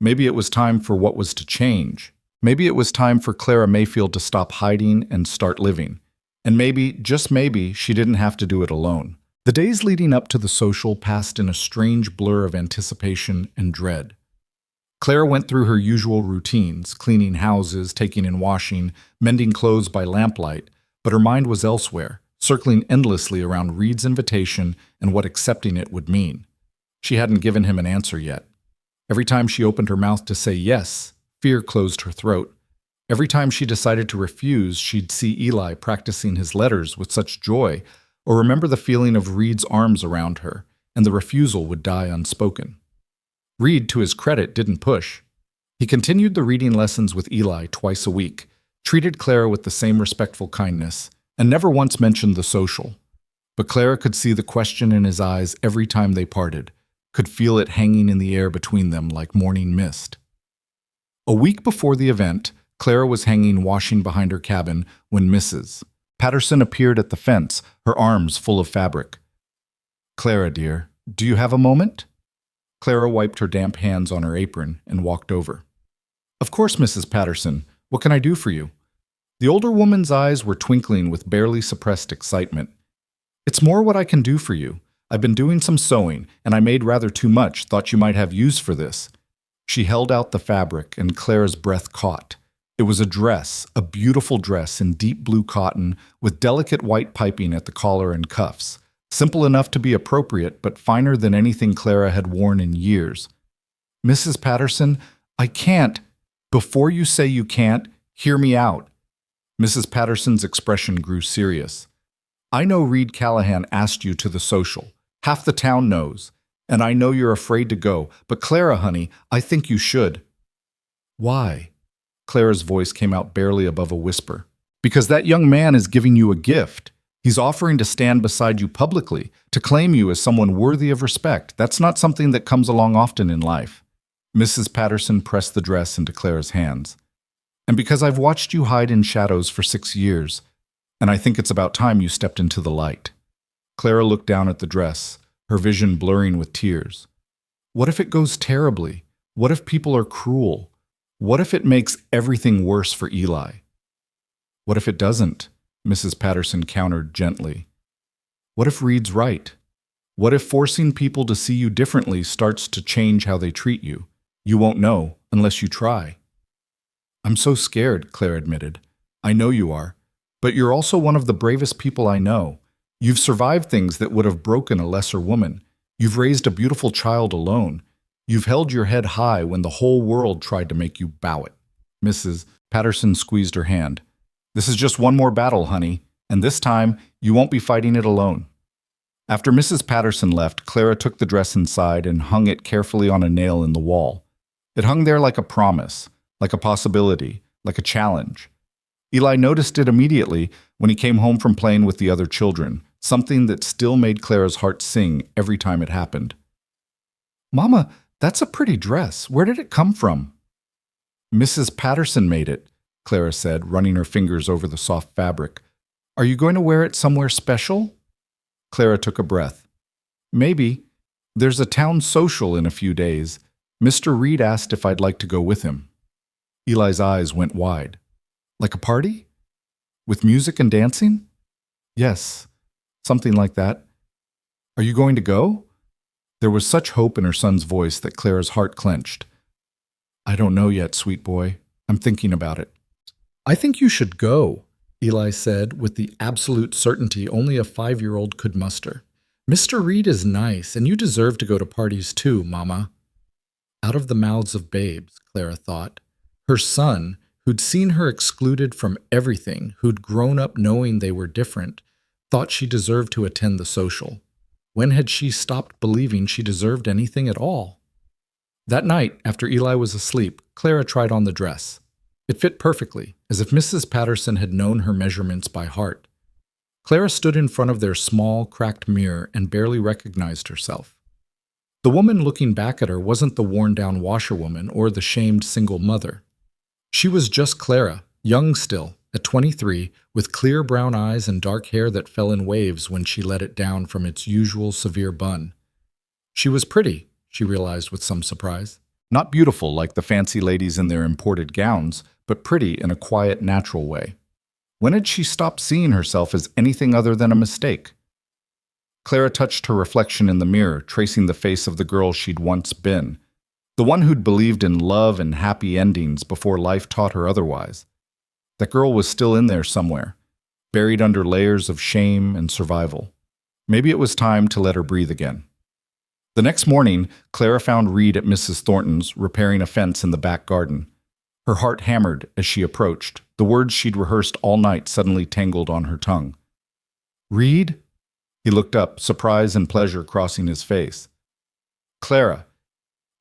Speaker 1: Maybe it was time for what was to change. Maybe it was time for Clara Mayfield to stop hiding and start living. And maybe, just maybe, she didn't have to do it alone. The days leading up to the social passed in a strange blur of anticipation and dread. Clara went through her usual routines, cleaning houses, taking in washing, mending clothes by lamplight, but her mind was elsewhere, circling endlessly around Reed's invitation and what accepting it would mean. She hadn't given him an answer yet. Every time she opened her mouth to say yes, fear closed her throat. Every time she decided to refuse, she'd see Eli practicing his letters with such joy, or remember the feeling of Reed's arms around her, and the refusal would die unspoken. Reed, to his credit, didn't push. He continued the reading lessons with Eli twice a week, treated Clara with the same respectful kindness, and never once mentioned the social. But Clara could see the question in his eyes every time they parted, could feel it hanging in the air between them like morning mist. A week before the event, Clara was hanging washing behind her cabin when Mrs. Patterson appeared at the fence, her arms full of fabric. "Clara, dear, do you have a moment?" Clara wiped her damp hands on her apron and walked over. "Of course, Mrs. Patterson. What can I do for you?" The older woman's eyes were twinkling with barely suppressed excitement. "It's more what I can do for you. I've been doing some sewing, and I made rather too much, thought you might have use for this." She held out the fabric, and Clara's breath caught. It was a dress, a beautiful dress in deep blue cotton, with delicate white piping at the collar and cuffs. Simple enough to be appropriate, but finer than anything Clara had worn in years. "Mrs. Patterson, I can't." "Before you say you can't, hear me out." Mrs. Patterson's expression grew serious. "I know Reed Callahan asked you to the social. Half the town knows. And I know you're afraid to go, but Clara, honey, I think you should." "Why?" Clara's voice came out barely above a whisper. "Because that young man is giving you a gift. He's offering to stand beside you publicly, to claim you as someone worthy of respect. That's not something that comes along often in life." Mrs. Patterson pressed the dress into Clara's hands. "And because I've watched you hide in shadows for 6 years, and I think it's about time you stepped into the light." Clara looked down at the dress, her vision blurring with tears. What if it goes terribly? What if people are cruel? What if it makes everything worse for Eli? "What if it doesn't?" Mrs. Patterson countered gently. "What if Reed's right? What if forcing people to see you differently starts to change how they treat you? You won't know unless you try." "I'm so scared," Claire admitted. "I know you are. But you're also one of the bravest people I know. You've survived things that would have broken a lesser woman. You've raised a beautiful child alone. You've held your head high when the whole world tried to make you bow it." Mrs. Patterson squeezed her hand. "This is just one more battle, honey, and this time you won't be fighting it alone." After Mrs. Patterson left, Clara took the dress inside and hung it carefully on a nail in the wall. It hung there like a promise, like a possibility, like a challenge. Eli noticed it immediately when he came home from playing with the other children, something that still made Clara's heart sing every time it happened. "Mama, that's a pretty dress. Where did it come from?" "Mrs. Patterson made it," Clara said, running her fingers over the soft fabric. "Are you going to wear it somewhere special?" Clara took a breath. "Maybe. There's a town social in a few days. Mr. Reed asked if I'd like to go with him." Eli's eyes went wide. "Like a party?" With music and dancing? Yes, something like that. Are you going to go? There was such hope in her son's voice that Clara's heart clenched. I don't know yet, sweet boy. I'm thinking about it. I think you should go, Eli said with the absolute certainty only a 5-year-old could muster. Mr. Reed is nice, and you deserve to go to parties too, Mama. Out of the mouths of babes, Clara thought. Her son, who'd seen her excluded from everything, who'd grown up knowing they were different, thought she deserved to attend the social. When had she stopped believing she deserved anything at all? That night, after Eli was asleep, Clara tried on the dress. It fit perfectly, as if Mrs. Patterson had known her measurements by heart. Clara stood in front of their small, cracked mirror and barely recognized herself. The woman looking back at her wasn't the worn-down washerwoman or the shamed single mother. She was just Clara, young still, at 23, with clear brown eyes and dark hair that fell in waves when she let it down from its usual severe bun. She was pretty, she realized with some surprise. Not beautiful like the fancy ladies in their imported gowns, but pretty in a quiet, natural way. When had she stopped seeing herself as anything other than a mistake? Clara touched her reflection in the mirror, tracing the face of the girl she'd once been, the one who'd believed in love and happy endings before life taught her otherwise. That girl was still in there somewhere, buried under layers of shame and survival. Maybe it was time to let her breathe again. The next morning, Clara found Reed at Mrs. Thornton's repairing a fence in the back garden. Her heart hammered as she approached. The words she'd rehearsed all night suddenly tangled on her tongue. Reed? He looked up, surprise and pleasure crossing his face. Clara,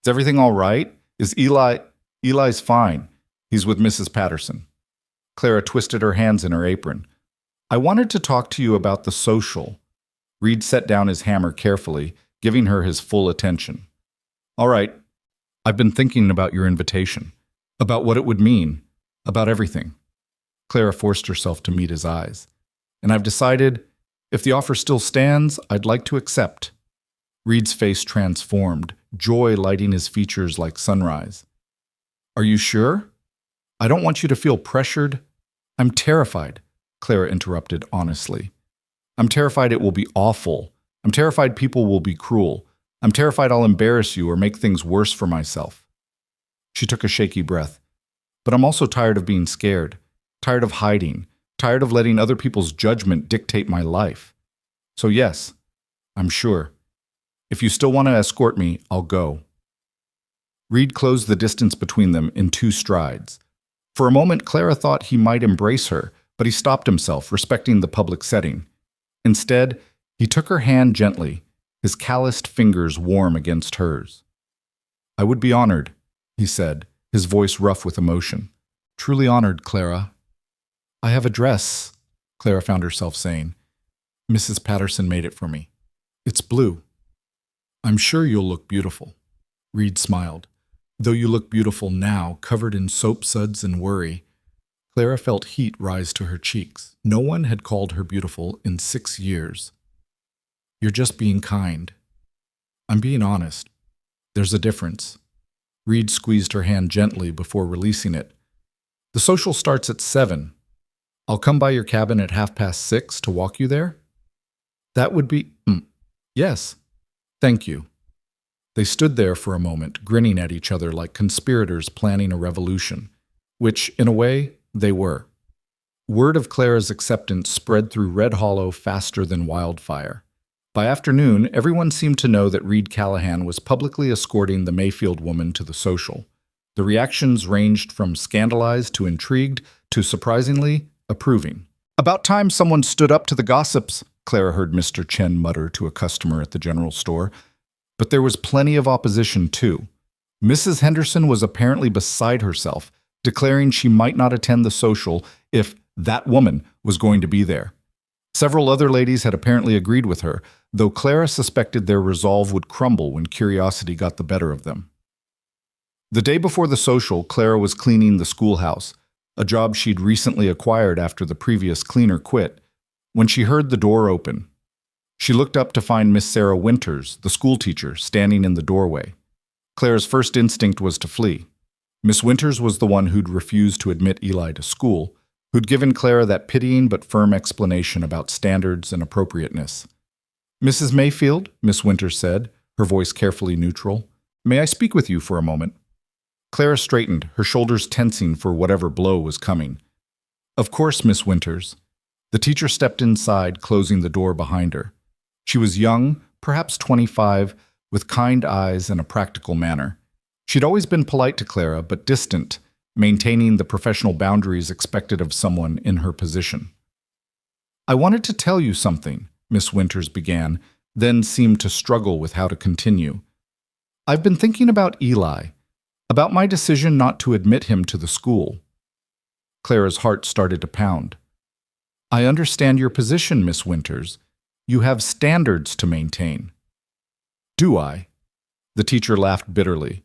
Speaker 1: is everything all right? Is Eli? Eli's fine. He's with Mrs. Patterson. Clara twisted her hands in her apron. I wanted to talk to you about the social. Reed set down his hammer carefully, giving her his full attention. All right, I've been thinking about your invitation, about what it would mean, about everything. Clara forced herself to meet his eyes. And I've decided, if the offer still stands, I'd like to accept. Reed's face transformed, joy lighting his features like sunrise. Are you sure? I don't want you to feel pressured. I'm terrified, Clara interrupted honestly. I'm terrified it will be awful. I'm terrified people will be cruel. I'm terrified I'll embarrass you or make things worse for myself. She took a shaky breath. But I'm also tired of being scared, tired of hiding, tired of letting other people's judgment dictate my life. So yes, I'm sure. If you still want to escort me, I'll go. Reed closed the distance between them in 2 strides. For a moment, Clara thought he might embrace her, but he stopped himself, respecting the public setting. Instead, he took her hand gently, his calloused fingers warm against hers. I would be honored, he said, his voice rough with emotion. Truly honored, Clara. I have a dress, Clara found herself saying. Mrs. Patterson made it for me. It's blue. I'm sure you'll look beautiful. Reed smiled. Though you look beautiful now, covered in soap suds and worry. Clara felt heat rise to her cheeks. No one had called her beautiful in 6 years. You're just being kind. I'm being honest. There's a difference. Reed squeezed her hand gently before releasing it. The social starts at 7. I'll come by your cabin at 6:30 to walk you there? That would be... Yes. Thank you. They stood there for a moment, grinning at each other like conspirators planning a revolution, which, in a way, they were. Word of Clara's acceptance spread through Red Hollow faster than wildfire. By afternoon, everyone seemed to know that Reed Callahan was publicly escorting the Mayfield woman to the social. The reactions ranged from scandalized to intrigued to, surprisingly, approving. About time someone stood up to the gossips, Clara heard Mr. Chen mutter to a customer at the general store. But there was plenty of opposition, too. Mrs. Henderson was apparently beside herself, declaring she might not attend the social if that woman was going to be there. Several other ladies had apparently agreed with her, though Clara suspected their resolve would crumble when curiosity got the better of them. The day before the social, Clara was cleaning the schoolhouse, a job she'd recently acquired after the previous cleaner quit, when she heard the door open. She looked up to find Miss Sarah Winters, the schoolteacher, standing in the doorway. Clara's first instinct was to flee. Miss Winters was the one who'd refused to admit Eli to school, who'd given Clara that pitying but firm explanation about standards and appropriateness. "Mrs. Mayfield," Miss Winters said, her voice carefully neutral, "may I speak with you for a moment?" Clara straightened, her shoulders tensing for whatever blow was coming. "Of course, Miss Winters." The teacher stepped inside, closing the door behind her. She was young, perhaps 25, with kind eyes and a practical manner. She'd always been polite to Clara, but distant, maintaining the professional boundaries expected of someone in her position. "I wanted to tell you something," Miss Winters began, then seemed to struggle with how to continue. "I've been thinking about Eli, about my decision not to admit him to the school." Clara's heart started to pound. "I understand your position, Miss Winters. You have standards to maintain." "Do I?" The teacher laughed bitterly.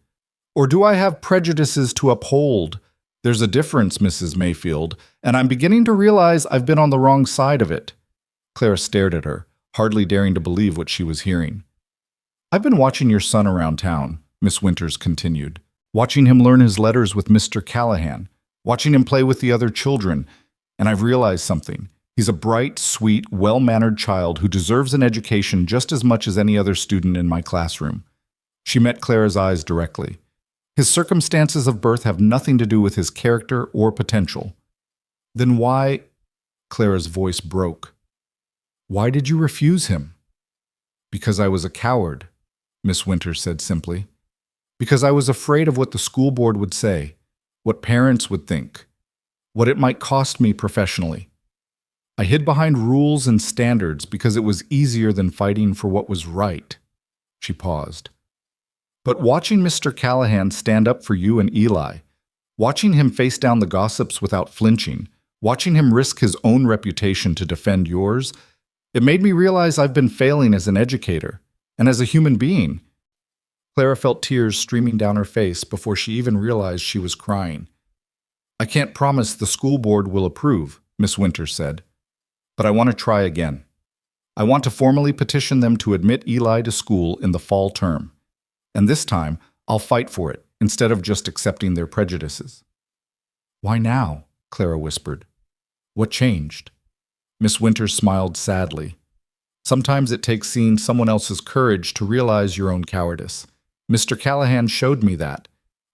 Speaker 1: "Or do I have prejudices to uphold? There's a difference, Mrs. Mayfield, and I'm beginning to realize I've been on the wrong side of it." Clara stared at her, hardly daring to believe what she was hearing. "I've been watching your son around town," Miss Winters continued, "watching him learn his letters with Mr. Callahan, watching him play with the other children, and I've realized something. He's a bright, sweet, well-mannered child who deserves an education just as much as any other student in my classroom." She met Clara's eyes directly. "His circumstances of birth have nothing to do with his character or potential." "Then why—" Clara's voice broke. "Why did you refuse him?" "Because I was a coward," Miss Winters said simply. "Because I was afraid of what the school board would say, what parents would think, what it might cost me professionally. I hid behind rules and standards because it was easier than fighting for what was right." She paused. "But watching Mr. Callahan stand up for you and Eli, watching him face down the gossips without flinching, watching him risk his own reputation to defend yours, it made me realize I've been failing as an educator and as a human being." Clara felt tears streaming down her face before she even realized she was crying. "I can't promise the school board will approve," Miss Winters said, "but I want to try again. I want to formally petition them to admit Eli to school in the fall term. And this time, I'll fight for it, instead of just accepting their prejudices." "Why now?" Clara whispered. "What changed?" Miss Winters smiled sadly. "Sometimes it takes seeing someone else's courage to realize your own cowardice. Mr. Callahan showed me that,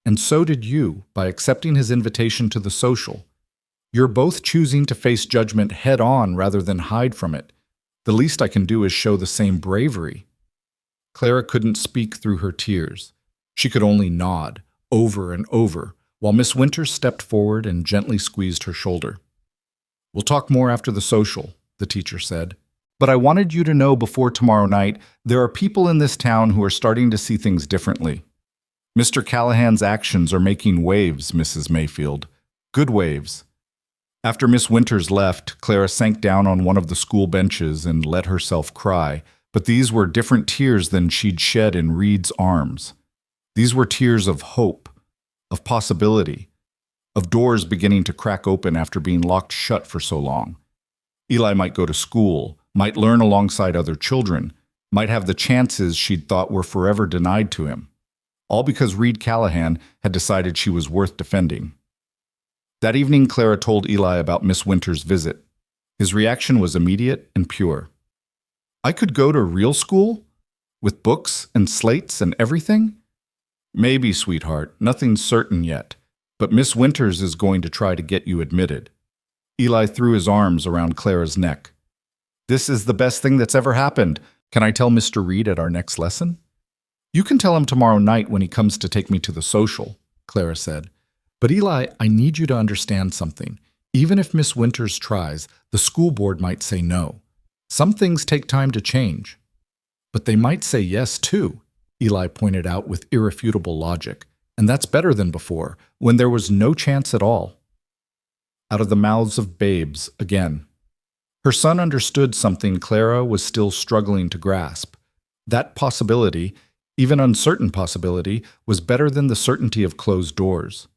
Speaker 1: and so did you by accepting his invitation to the social. You're both choosing to face judgment head-on rather than hide from it. The least I can do is show the same bravery." Clara couldn't speak through her tears. She could only nod, over and over, while Miss Winters stepped forward and gently squeezed her shoulder. "We'll talk more after the social," the teacher said. "But I wanted you to know before tomorrow night there are people in this town who are starting to see things differently. Mr. Callahan's actions are making waves, Mrs. Mayfield. Good waves." After Miss Winters left, Clara sank down on one of the school benches and let herself cry, but these were different tears than she'd shed in Reed's arms. These were tears of hope, of possibility, of doors beginning to crack open after being locked shut for so long. Eli might go to school, might learn alongside other children, might have the chances she'd thought were forever denied to him. All because Reed Callahan had decided she was worth defending. That evening, Clara told Eli about Miss Winters' visit. His reaction was immediate and pure. "I could go to real school? With books and slates and everything?" "Maybe, sweetheart. Nothing's certain yet. But Miss Winters is going to try to get you admitted." Eli threw his arms around Clara's neck. "This is the best thing that's ever happened. Can I tell Mr. Reed at our next lesson?" "You can tell him tomorrow night when he comes to take me to the social," Clara said. "But Eli, I need you to understand something. Even if Miss Winters tries, the school board might say no. Some things take time to change." "But they might say yes, too," Eli pointed out with irrefutable logic. "And that's better than before, when there was no chance at all." Out of the mouths of babes again. Her son understood something Clara was still struggling to grasp. That possibility, even uncertain possibility, was better than the certainty of closed doors.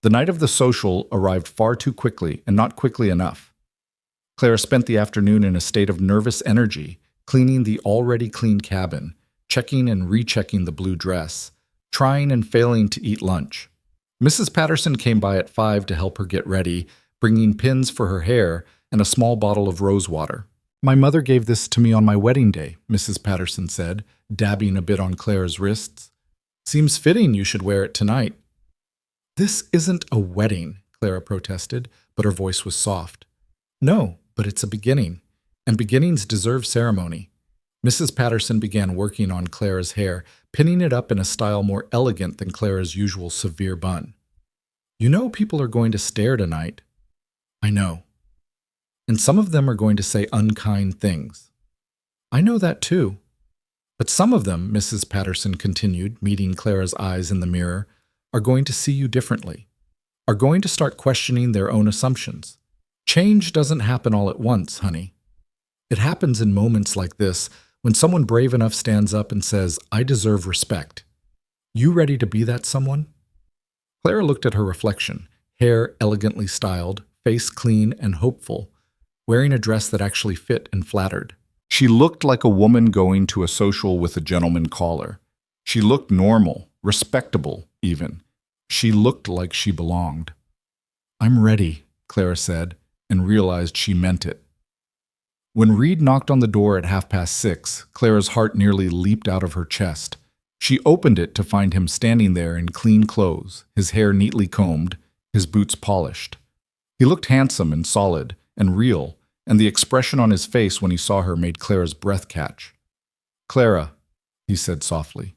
Speaker 1: The night of the social arrived far too quickly and not quickly enough. Clara spent the afternoon in a state of nervous energy, cleaning the already clean cabin, checking and rechecking the blue dress, trying and failing to eat lunch. Mrs. Patterson came by at 5 to help her get ready, bringing pins for her hair and a small bottle of rose water. "My mother gave this to me on my wedding day," Mrs. Patterson said, dabbing a bit on Clara's wrists. "Seems fitting you should wear it tonight." "This isn't a wedding," Clara protested, but her voice was soft. "No, but it's a beginning, and beginnings deserve ceremony." Mrs. Patterson began working on Clara's hair, pinning it up in a style more elegant than Clara's usual severe bun. "You know people are going to stare tonight." "I know. And some of them are going to say unkind things." "I know that too. But some of them," Mrs. Patterson continued, meeting Clara's eyes in the mirror, "are going to see you differently, are going to start questioning their own assumptions. Change doesn't happen all at once, honey. It happens in moments like this, when someone brave enough stands up and says, 'I deserve respect.' You ready to be that someone?" Clara looked at her reflection, hair elegantly styled, face clean and hopeful, wearing a dress that actually fit and flattered. She looked like a woman going to a social with a gentleman caller. She looked normal, respectable even. She looked like she belonged. "I'm ready," Clara said, and realized she meant it. When Reed knocked on the door at 6:30, Clara's heart nearly leaped out of her chest. She opened it to find him standing there in clean clothes, his hair neatly combed, his boots polished. He looked handsome and solid and real, and the expression on his face when he saw her made Clara's breath catch. "Clara," he said softly.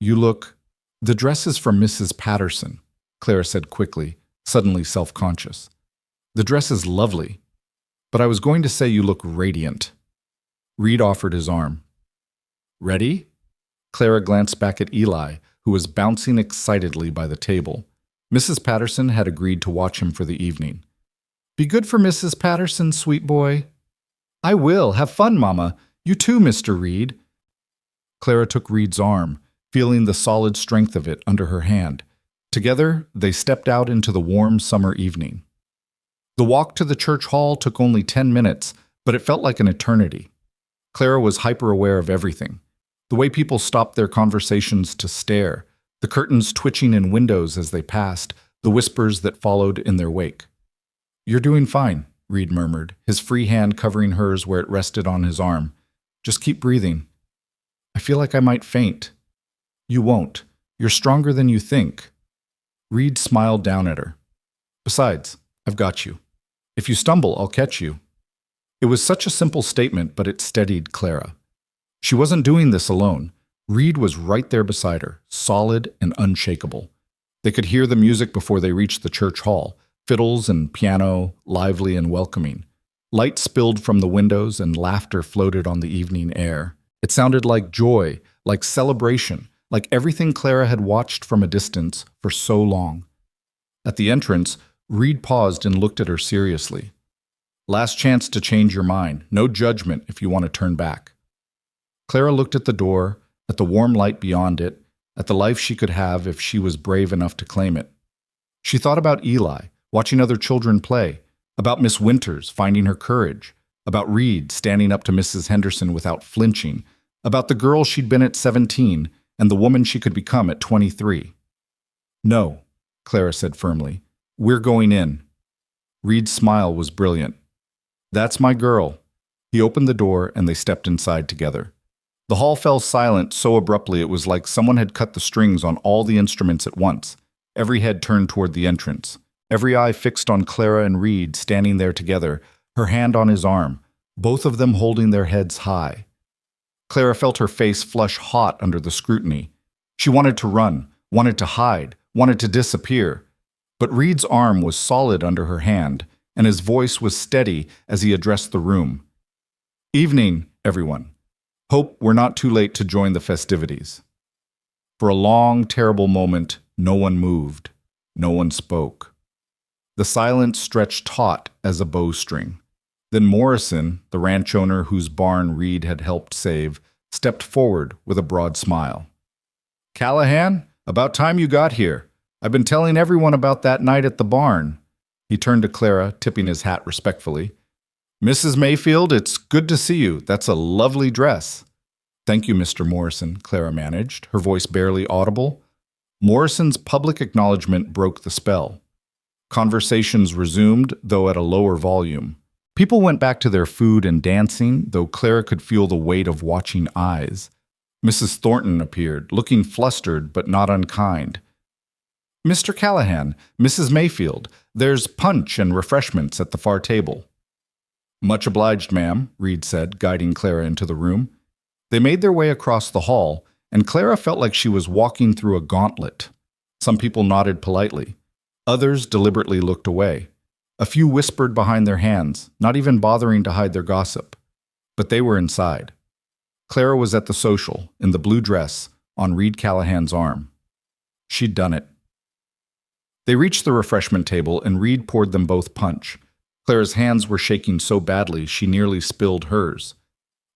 Speaker 1: "You look—" "The dress is from Mrs. Patterson," Clara said quickly, suddenly self-conscious. "The dress is lovely, but I was going to say you look radiant." Reed offered his arm. "Ready?" Clara glanced back at Eli, who was bouncing excitedly by the table. Mrs. Patterson had agreed to watch him for the evening. "Be good for Mrs. Patterson, sweet boy." "I will. Have fun, Mama. You too, Mr. Reed." Clara took Reed's arm, feeling the solid strength of it under her hand. Together, they stepped out into the warm summer evening. The walk to the church hall took only 10 minutes, but it felt like an eternity. Clara was hyper-aware of everything. The way people stopped their conversations to stare, the curtains twitching in windows as they passed, the whispers that followed in their wake. "You're doing fine," Reed murmured, his free hand covering hers where it rested on his arm. "Just keep breathing." "I feel like I might faint." "You won't. You're stronger than you think." Reed smiled down at her. "Besides, I've got you. If you stumble, I'll catch you." It was such a simple statement, but it steadied Clara. She wasn't doing this alone. Reed was right there beside her, solid and unshakable. They could hear the music before they reached the church hall, fiddles and piano, lively and welcoming. Light spilled from the windows and laughter floated on the evening air. It sounded like joy, like celebration, like everything Clara had watched from a distance for so long. At the entrance, Reed paused and looked at her seriously. "Last chance to change your mind. No judgment if you want to turn back." Clara looked at the door, at the warm light beyond it, at the life she could have if she was brave enough to claim it. She thought about Eli, watching other children play, about Miss Winters finding her courage, about Reed standing up to Mrs. Henderson without flinching, about the girl she'd been at 17 and the woman she could become at 23. "No," Clara said firmly. "We're going in." Reed's smile was brilliant. "That's my girl." He opened the door and they stepped inside together. The hall fell silent so abruptly it was like someone had cut the strings on all the instruments at once. Every head turned toward the entrance. Every eye fixed on Clara and Reed standing there together, her hand on his arm, both of them holding their heads high. Clara felt her face flush hot under the scrutiny. She wanted to run, wanted to hide, wanted to disappear. But Reed's arm was solid under her hand, and his voice was steady as he addressed the room. "Evening, everyone. Hope we're not too late to join the festivities." For a long, terrible moment, no one moved. No one spoke. The silence stretched taut as a bowstring. Then Morrison, the ranch owner whose barn Reed had helped save, stepped forward with a broad smile. "Callahan, about time you got here. I've been telling everyone about that night at the barn." He turned to Clara, tipping his hat respectfully. "Mrs. Mayfield, it's good to see you. That's a lovely dress." "Thank you, Mr. Morrison," Clara managed, her voice barely audible. Morrison's public acknowledgement broke the spell. Conversations resumed, though at a lower volume. People went back to their food and dancing, though Clara could feel the weight of watching eyes. Mrs. Thornton appeared, looking flustered but not unkind. "Mr. Callahan, Mrs. Mayfield, there's punch and refreshments at the far table." "Much obliged, ma'am," Reed said, guiding Clara into the room. They made their way across the hall, and Clara felt like she was walking through a gauntlet. Some people nodded politely. Others deliberately looked away. A few whispered behind their hands, not even bothering to hide their gossip. But they were inside. Clara was at the social, in the blue dress, on Reed Callahan's arm. She'd done it. They reached the refreshment table, and Reed poured them both punch. Clara's hands were shaking so badly she nearly spilled hers.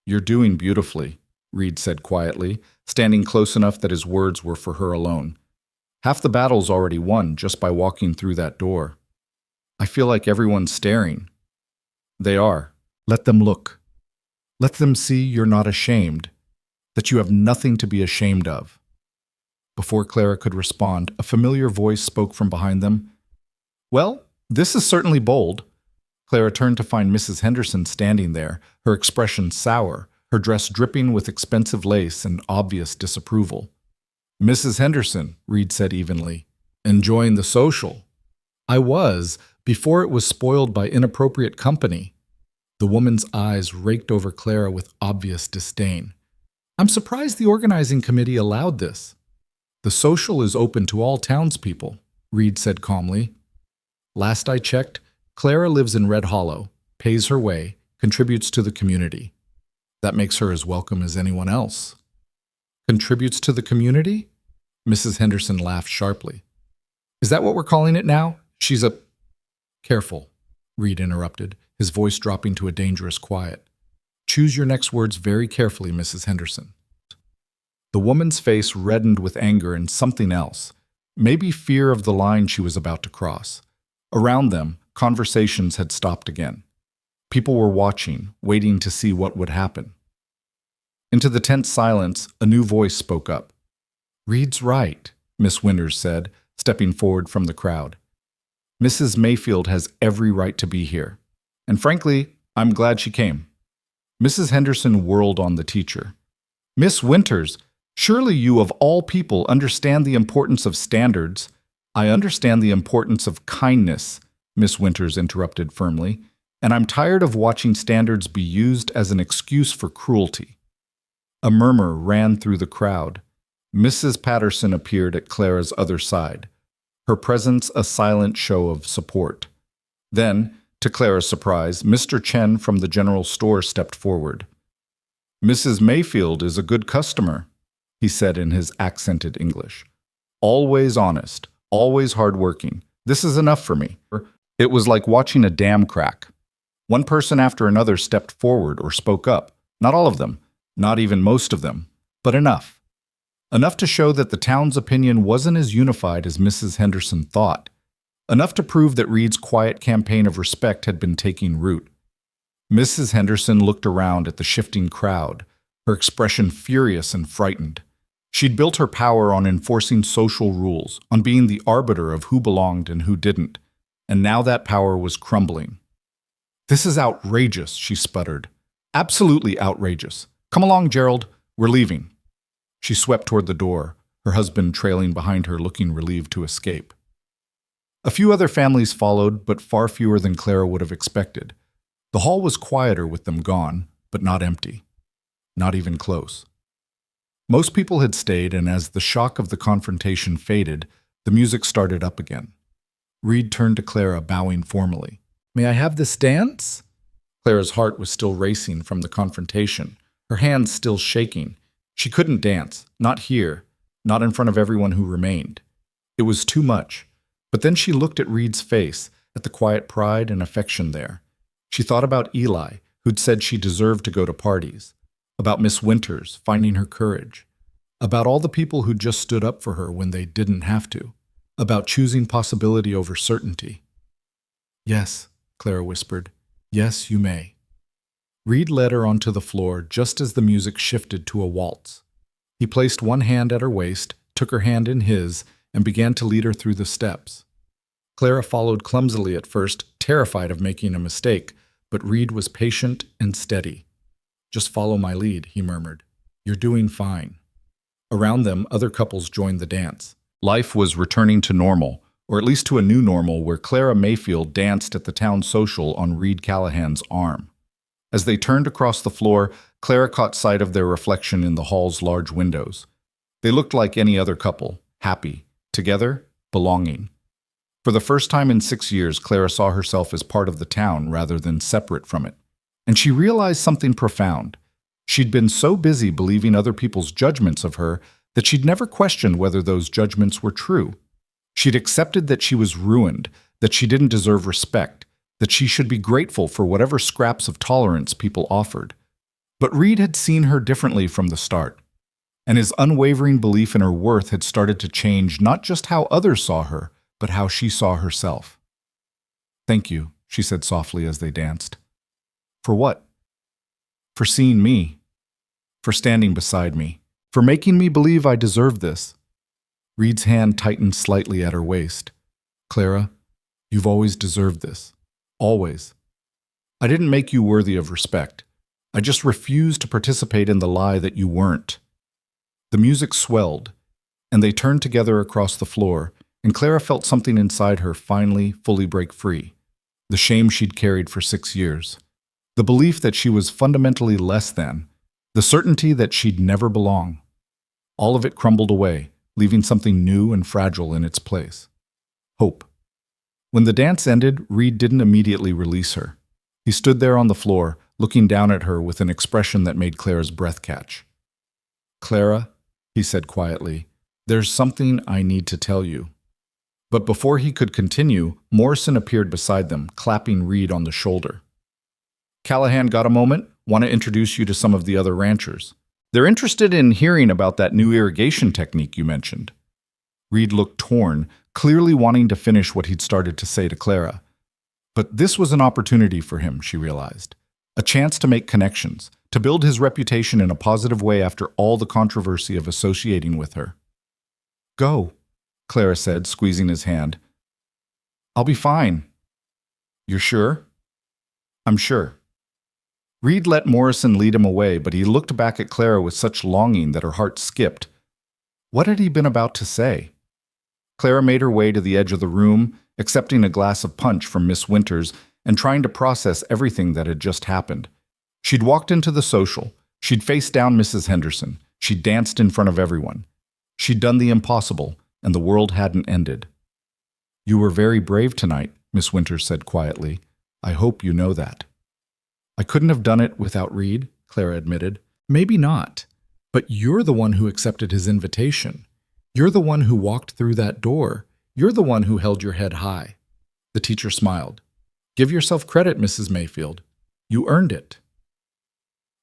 Speaker 1: "You're doing beautifully," Reed said quietly, standing close enough that his words were for her alone. "Half the battle's already won just by walking through that door. I feel like everyone's staring." "They are. Let them look. Let them see you're not ashamed, that you have nothing to be ashamed of." Before Clara could respond, a familiar voice spoke from behind them. "Well, this is certainly bold." Clara turned to find Mrs. Henderson standing there, her expression sour, her dress dripping with expensive lace and obvious disapproval. "Mrs. Henderson," Reed said evenly, "enjoying the social." "I was, before it was spoiled by inappropriate company." The woman's eyes raked over Clara with obvious disdain. "I'm surprised the organizing committee allowed this." "The social is open to all townspeople," Reed said calmly. "Last I checked, Clara lives in Red Hollow, pays her way, contributes to the community. That makes her as welcome as anyone else." "Contributes to the community?" Mrs. Henderson laughed sharply. "Is that what we're calling it now? She's a—" "Careful," Reed interrupted, his voice dropping to a dangerous quiet. "Choose your next words very carefully, Mrs. Henderson." The woman's face reddened with anger and something else, maybe fear of the line she was about to cross. Around them, conversations had stopped again. People were watching, waiting to see what would happen. Into the tense silence, a new voice spoke up. "Reed's right," Miss Winters said, stepping forward from the crowd. "Mrs. Mayfield has every right to be here. And frankly, I'm glad she came." Mrs. Henderson whirled on the teacher. "Miss Winters, surely you of all people understand the importance of standards." "I understand the importance of kindness," Miss Winters interrupted firmly, "and I'm tired of watching standards be used as an excuse for cruelty." A murmur ran through the crowd. Mrs. Patterson appeared at Clara's other side, her presence a silent show of support. Then, to Clara's surprise, Mr. Chen from the general store stepped forward. "Mrs. Mayfield is a good customer," he said in his accented English. "Always honest, always hardworking. This is enough for me." It was like watching a dam crack. One person after another stepped forward or spoke up. Not all of them, not even most of them, but enough. Enough to show that the town's opinion wasn't as unified as Mrs. Henderson thought. Enough to prove that Reed's quiet campaign of respect had been taking root. Mrs. Henderson looked around at the shifting crowd, her expression furious and frightened. She'd built her power on enforcing social rules, on being the arbiter of who belonged and who didn't, and now that power was crumbling. "This is outrageous," she sputtered. "Absolutely outrageous. Come along, Gerald. We're leaving." She swept toward the door, her husband trailing behind her, looking relieved to escape. A few other families followed, but far fewer than Clara would have expected. The hall was quieter with them gone, but not empty. Not even close. Most people had stayed, and as the shock of the confrontation faded, the music started up again. Reed turned to Clara, bowing formally. "May I have this dance?" Clara's heart was still racing from the confrontation, her hands still shaking. She couldn't dance, not here, not in front of everyone who remained. It was too much. But then she looked at Reed's face, at the quiet pride and affection there. She thought about Eli, who'd said she deserved to go to parties, about Miss Winters finding her courage, about all the people who'd just stood up for her when they didn't have to, about choosing possibility over certainty. "Yes," Clara whispered. "Yes, you may." Reed led her onto the floor just as the music shifted to a waltz. He placed one hand at her waist, took her hand in his, and began to lead her through the steps. Clara followed clumsily at first, terrified of making a mistake, but Reed was patient and steady. "Just follow my lead," he murmured. "You're doing fine." Around them, other couples joined the dance. Life was returning to normal, or at least to a new normal where Clara Mayfield danced at the town social on Reed Callahan's arm. As they turned across the floor, Clara caught sight of their reflection in the hall's large windows. They looked like any other couple, happy, together, belonging. For the first time in 6 years, Clara saw herself as part of the town rather than separate from it. And she realized something profound. She'd been so busy believing other people's judgments of her that she'd never questioned whether those judgments were true. She'd accepted that she was ruined, that she didn't deserve respect, that she should be grateful for whatever scraps of tolerance people offered. But Reed had seen her differently from the start, and his unwavering belief in her worth had started to change not just how others saw her, but how she saw herself. "Thank you," she said softly as they danced. "For what?" "For seeing me. For standing beside me. For making me believe I deserve this." Reed's hand tightened slightly at her waist. "Clara, you've always deserved this. Always. I didn't make you worthy of respect. I just refused to participate in the lie that you weren't." The music swelled, and they turned together across the floor, and Clara felt something inside her finally, fully break free. The shame she'd carried for 6 years. The belief that she was fundamentally less than. The certainty that she'd never belong. All of it crumbled away, leaving something new and fragile in its place. Hope. When the dance ended, Reed didn't immediately release her. He stood there on the floor, looking down at her with an expression that made Clara's breath catch. "Clara," he said quietly, "there's something I need to tell you." But before he could continue, Morrison appeared beside them, clapping Reed on the shoulder. "Callahan, got a moment? Want to introduce you to some of the other ranchers. They're interested in hearing about that new irrigation technique you mentioned." Reed looked torn, clearly wanting to finish what he'd started to say to Clara. But this was an opportunity for him, she realized. A chance to make connections, to build his reputation in a positive way after all the controversy of associating with her. "Go," Clara said, squeezing his hand. "I'll be fine." "You're sure?" "I'm sure." Reed let Morrison lead him away, but he looked back at Clara with such longing that her heart skipped. What had he been about to say? Clara made her way to the edge of the room, accepting a glass of punch from Miss Winters and trying to process everything that had just happened. She'd walked into the social. She'd faced down Mrs. Henderson. She'd danced in front of everyone. She'd done the impossible, and the world hadn't ended. "You were very brave tonight," Miss Winters said quietly. "I hope you know that." "I couldn't have done it without Reed," Clara admitted. "Maybe not, but you're the one who accepted his invitation. You're the one who walked through that door. You're the one who held your head high." The teacher smiled. "Give yourself credit, Mrs. Mayfield. You earned it."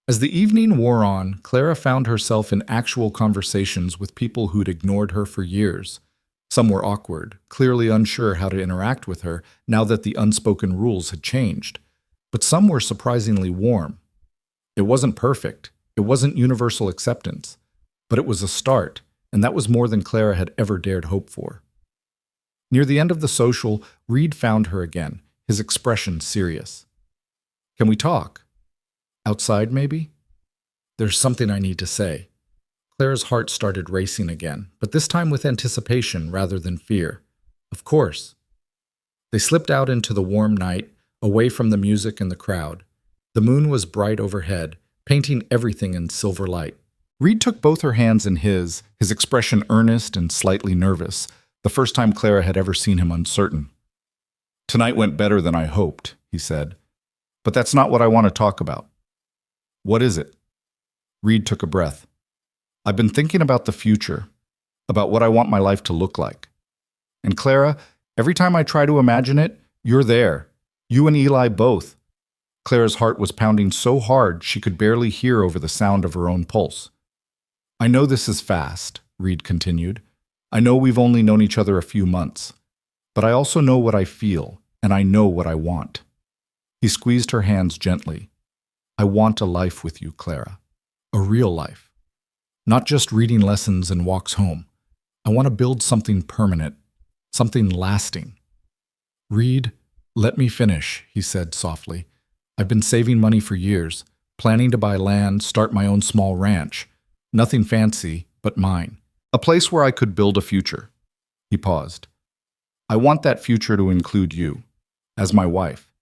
Speaker 1: As the evening wore on, Clara found herself in actual conversations with people who'd ignored her for years. Some were awkward, clearly unsure how to interact with her now that the unspoken rules had changed. But some were surprisingly warm. It wasn't perfect. It wasn't universal acceptance. But it was a start, and that was more than Clara had ever dared hope for. Near the end of the social, Reed found her again, his expression serious. "Can we talk? Outside, maybe?" "There's something I need to say." Clara's heart started racing again, but this time with anticipation rather than fear. "Of course." They slipped out into the warm night, away from the music and the crowd. The moon was bright overhead, painting everything in silver light. Reed took both her hands in his expression earnest and slightly nervous, the first time Clara had ever seen him uncertain. "Tonight went better than I hoped," he said. "But that's not what I want to talk about." "What is it?" Reed took a breath. "I've been thinking about the future, about what I want my life to look like. And Clara, every time I try to imagine it, you're there. You and Eli both." Clara's heart was pounding so hard she could barely hear over the sound of her own pulse. "I know this is fast," Reed continued. "I know we've only known each other a few months. But I also know what I feel, and I know what I want." He squeezed her hands gently. "I want a life with you, Clara. A real life. Not just reading lessons and walks home. I want to build something permanent, something lasting." Reed, let me finish, he said softly. I've been saving money for years, planning to buy land, start my own small ranch. Nothing fancy, but mine. A place where I could build a future. He paused. I want that future to include you, as my wife,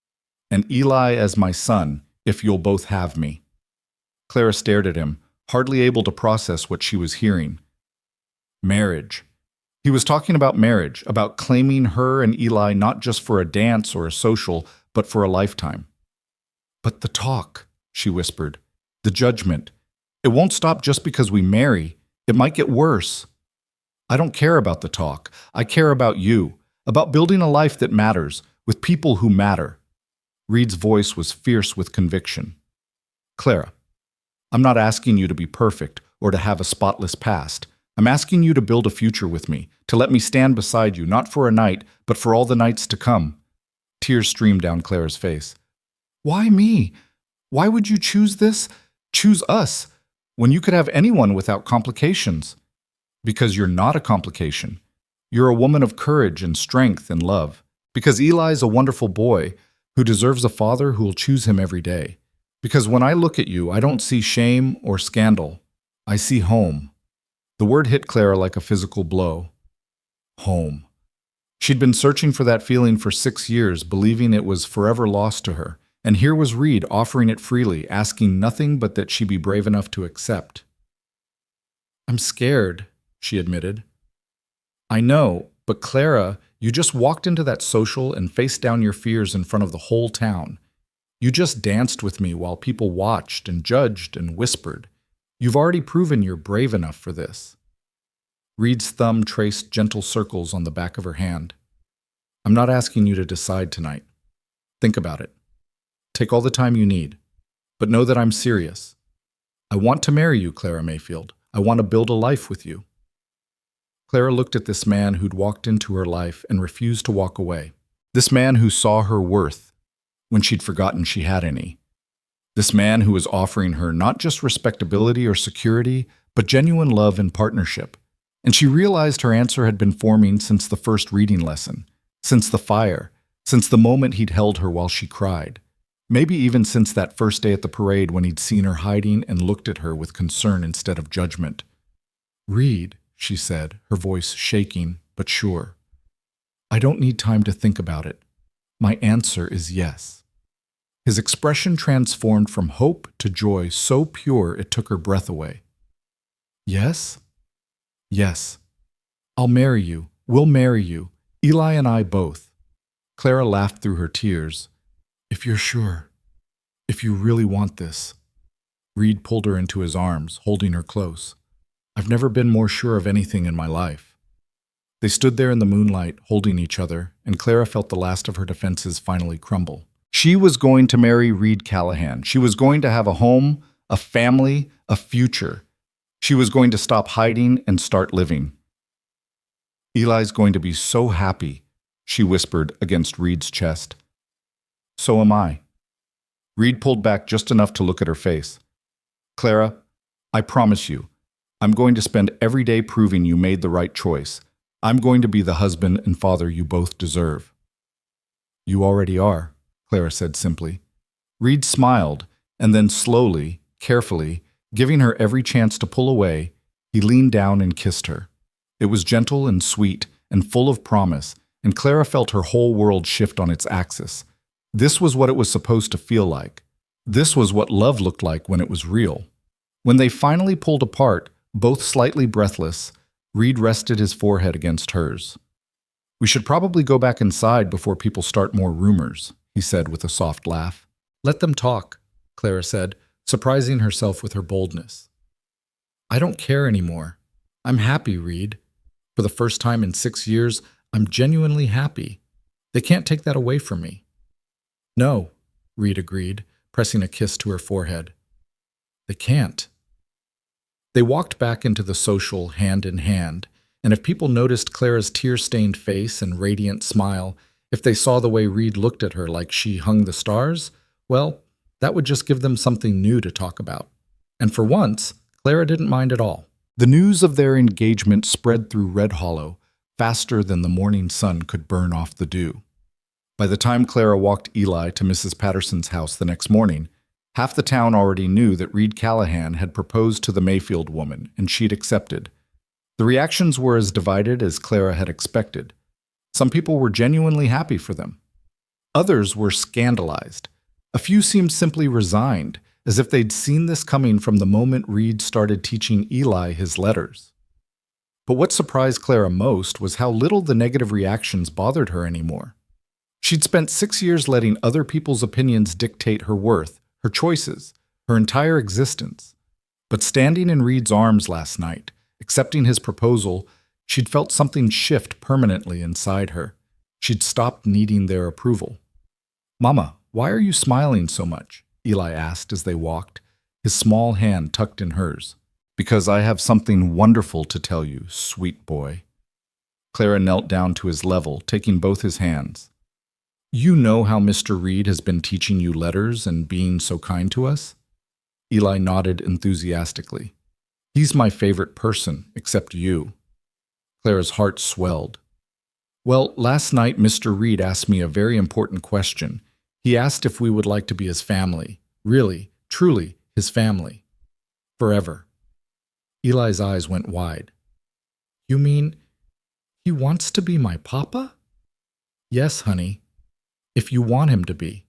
Speaker 1: and Eli as my son, if you'll both have me. Clara stared at him, hardly able to process what she was hearing. Marriage. He was talking about marriage, about claiming her and Eli not just for a dance or a social, but for a lifetime. But the talk, she whispered, the judgment. It won't stop just because we marry. It might get worse. I don't care about the talk. I care about you, about building a life that matters, with people who matter. Reed's voice was fierce with conviction. Clara, I'm not asking you to be perfect or to have a spotless past. I'm asking you to build a future with me, to let me stand beside you, not for a night, but for all the nights to come. Tears streamed down Clara's face. Why me? Why would you choose this? Choose us, when you could have anyone without complications? Because you're not a complication. You're a woman of courage and strength and love. Because Eli's a wonderful boy who deserves a father who will choose him every day. Because when I look at you, I don't see shame or scandal. I see home. The word hit Clara like a physical blow. Home. She'd been searching for that feeling for 6 years, believing it was forever lost to her. And here was Reed offering it freely, asking nothing but that she be brave enough to accept. I'm scared, she admitted. I know, but Clara, you just walked into that social and faced down your fears in front of the whole town. You just danced with me while people watched and judged and whispered. You've already proven you're brave enough for this. Reed's thumb traced gentle circles on the back of her hand. I'm not asking you to decide tonight. Think about it. Take all the time you need. But know that I'm serious. I want to marry you, Clara Mayfield. I want to build a life with you. Clara looked at this man who'd walked into her life and refused to walk away. This man who saw her worth when she'd forgotten she had any. This man who was offering her not just respectability or security, but genuine love and partnership. And she realized her answer had been forming since the first reading lesson, since the fire, since the moment he'd held her while she cried. Maybe even since that first day at the parade when he'd seen her hiding and looked at her with concern instead of judgment. Reed, she said, her voice shaking but sure. I don't need time to think about it. My answer is yes. His expression transformed from hope to joy so pure it took her breath away. Yes? Yes. I'll marry you. We'll marry you. Eli and I both. Clara laughed through her tears. If you're sure. If you really want this. Reed pulled her into his arms, holding her close. I've never been more sure of anything in my life. They stood there in the moonlight, holding each other, and Clara felt the last of her defenses finally crumble. She was going to marry Reed Callahan. She was going to have a home, a family, a future. She was going to stop hiding and start living. Eli's going to be so happy, she whispered against Reed's chest. So am I. Reed pulled back just enough to look at her face. Clara, I promise you, I'm going to spend every day proving you made the right choice. I'm going to be the husband and father you both deserve. You already are, Clara said simply. Reed smiled, and then slowly, carefully, giving her every chance to pull away, he leaned down and kissed her. It was gentle and sweet and full of promise, and Clara felt her whole world shift on its axis. This was what it was supposed to feel like. This was what love looked like when it was real. When they finally pulled apart, both slightly breathless, Reed rested his forehead against hers. We should probably go back inside before people start more rumors, he said with a soft laugh. Let them talk, Clara said, surprising herself with her boldness. I don't care anymore. I'm happy, Reed. For the first time in 6 years, I'm genuinely happy. They can't take that away from me. No, Reed agreed, pressing a kiss to her forehead. They can't. They walked back into the social hand in hand, and if people noticed Clara's tear-stained face and radiant smile, if they saw the way Reed looked at her like she hung the stars, well, that would just give them something new to talk about. And for once, Clara didn't mind at all. The news of their engagement spread through Red Hollow faster than the morning sun could burn off the dew. By the time Clara walked Eli to Mrs. Patterson's house the next morning, half the town already knew that Reed Callahan had proposed to the Mayfield woman, and she'd accepted. The reactions were as divided as Clara had expected. Some people were genuinely happy for them. Others were scandalized. A few seemed simply resigned, as if they'd seen this coming from the moment Reed started teaching Eli his letters. But what surprised Clara most was how little the negative reactions bothered her anymore. She'd spent 6 years letting other people's opinions dictate her worth, her choices, her entire existence. But standing in Reed's arms last night, accepting his proposal, she'd felt something shift permanently inside her. She'd stopped needing their approval. "Mama, why are you smiling so much?" Eli asked as they walked, his small hand tucked in hers. "Because I have something wonderful to tell you, sweet boy." Clara knelt down to his level, taking both his hands. "You know how Mr. Reed has been teaching you letters and being so kind to us?" Eli nodded enthusiastically. "He's my favorite person, except you." Clara's heart swelled. "Well, last night Mr. Reed asked me a very important question. He asked if we would like to be his family. Really, truly, his family. Forever." Eli's eyes went wide. "You mean he wants to be my papa?" "Yes, honey. If you want him to be.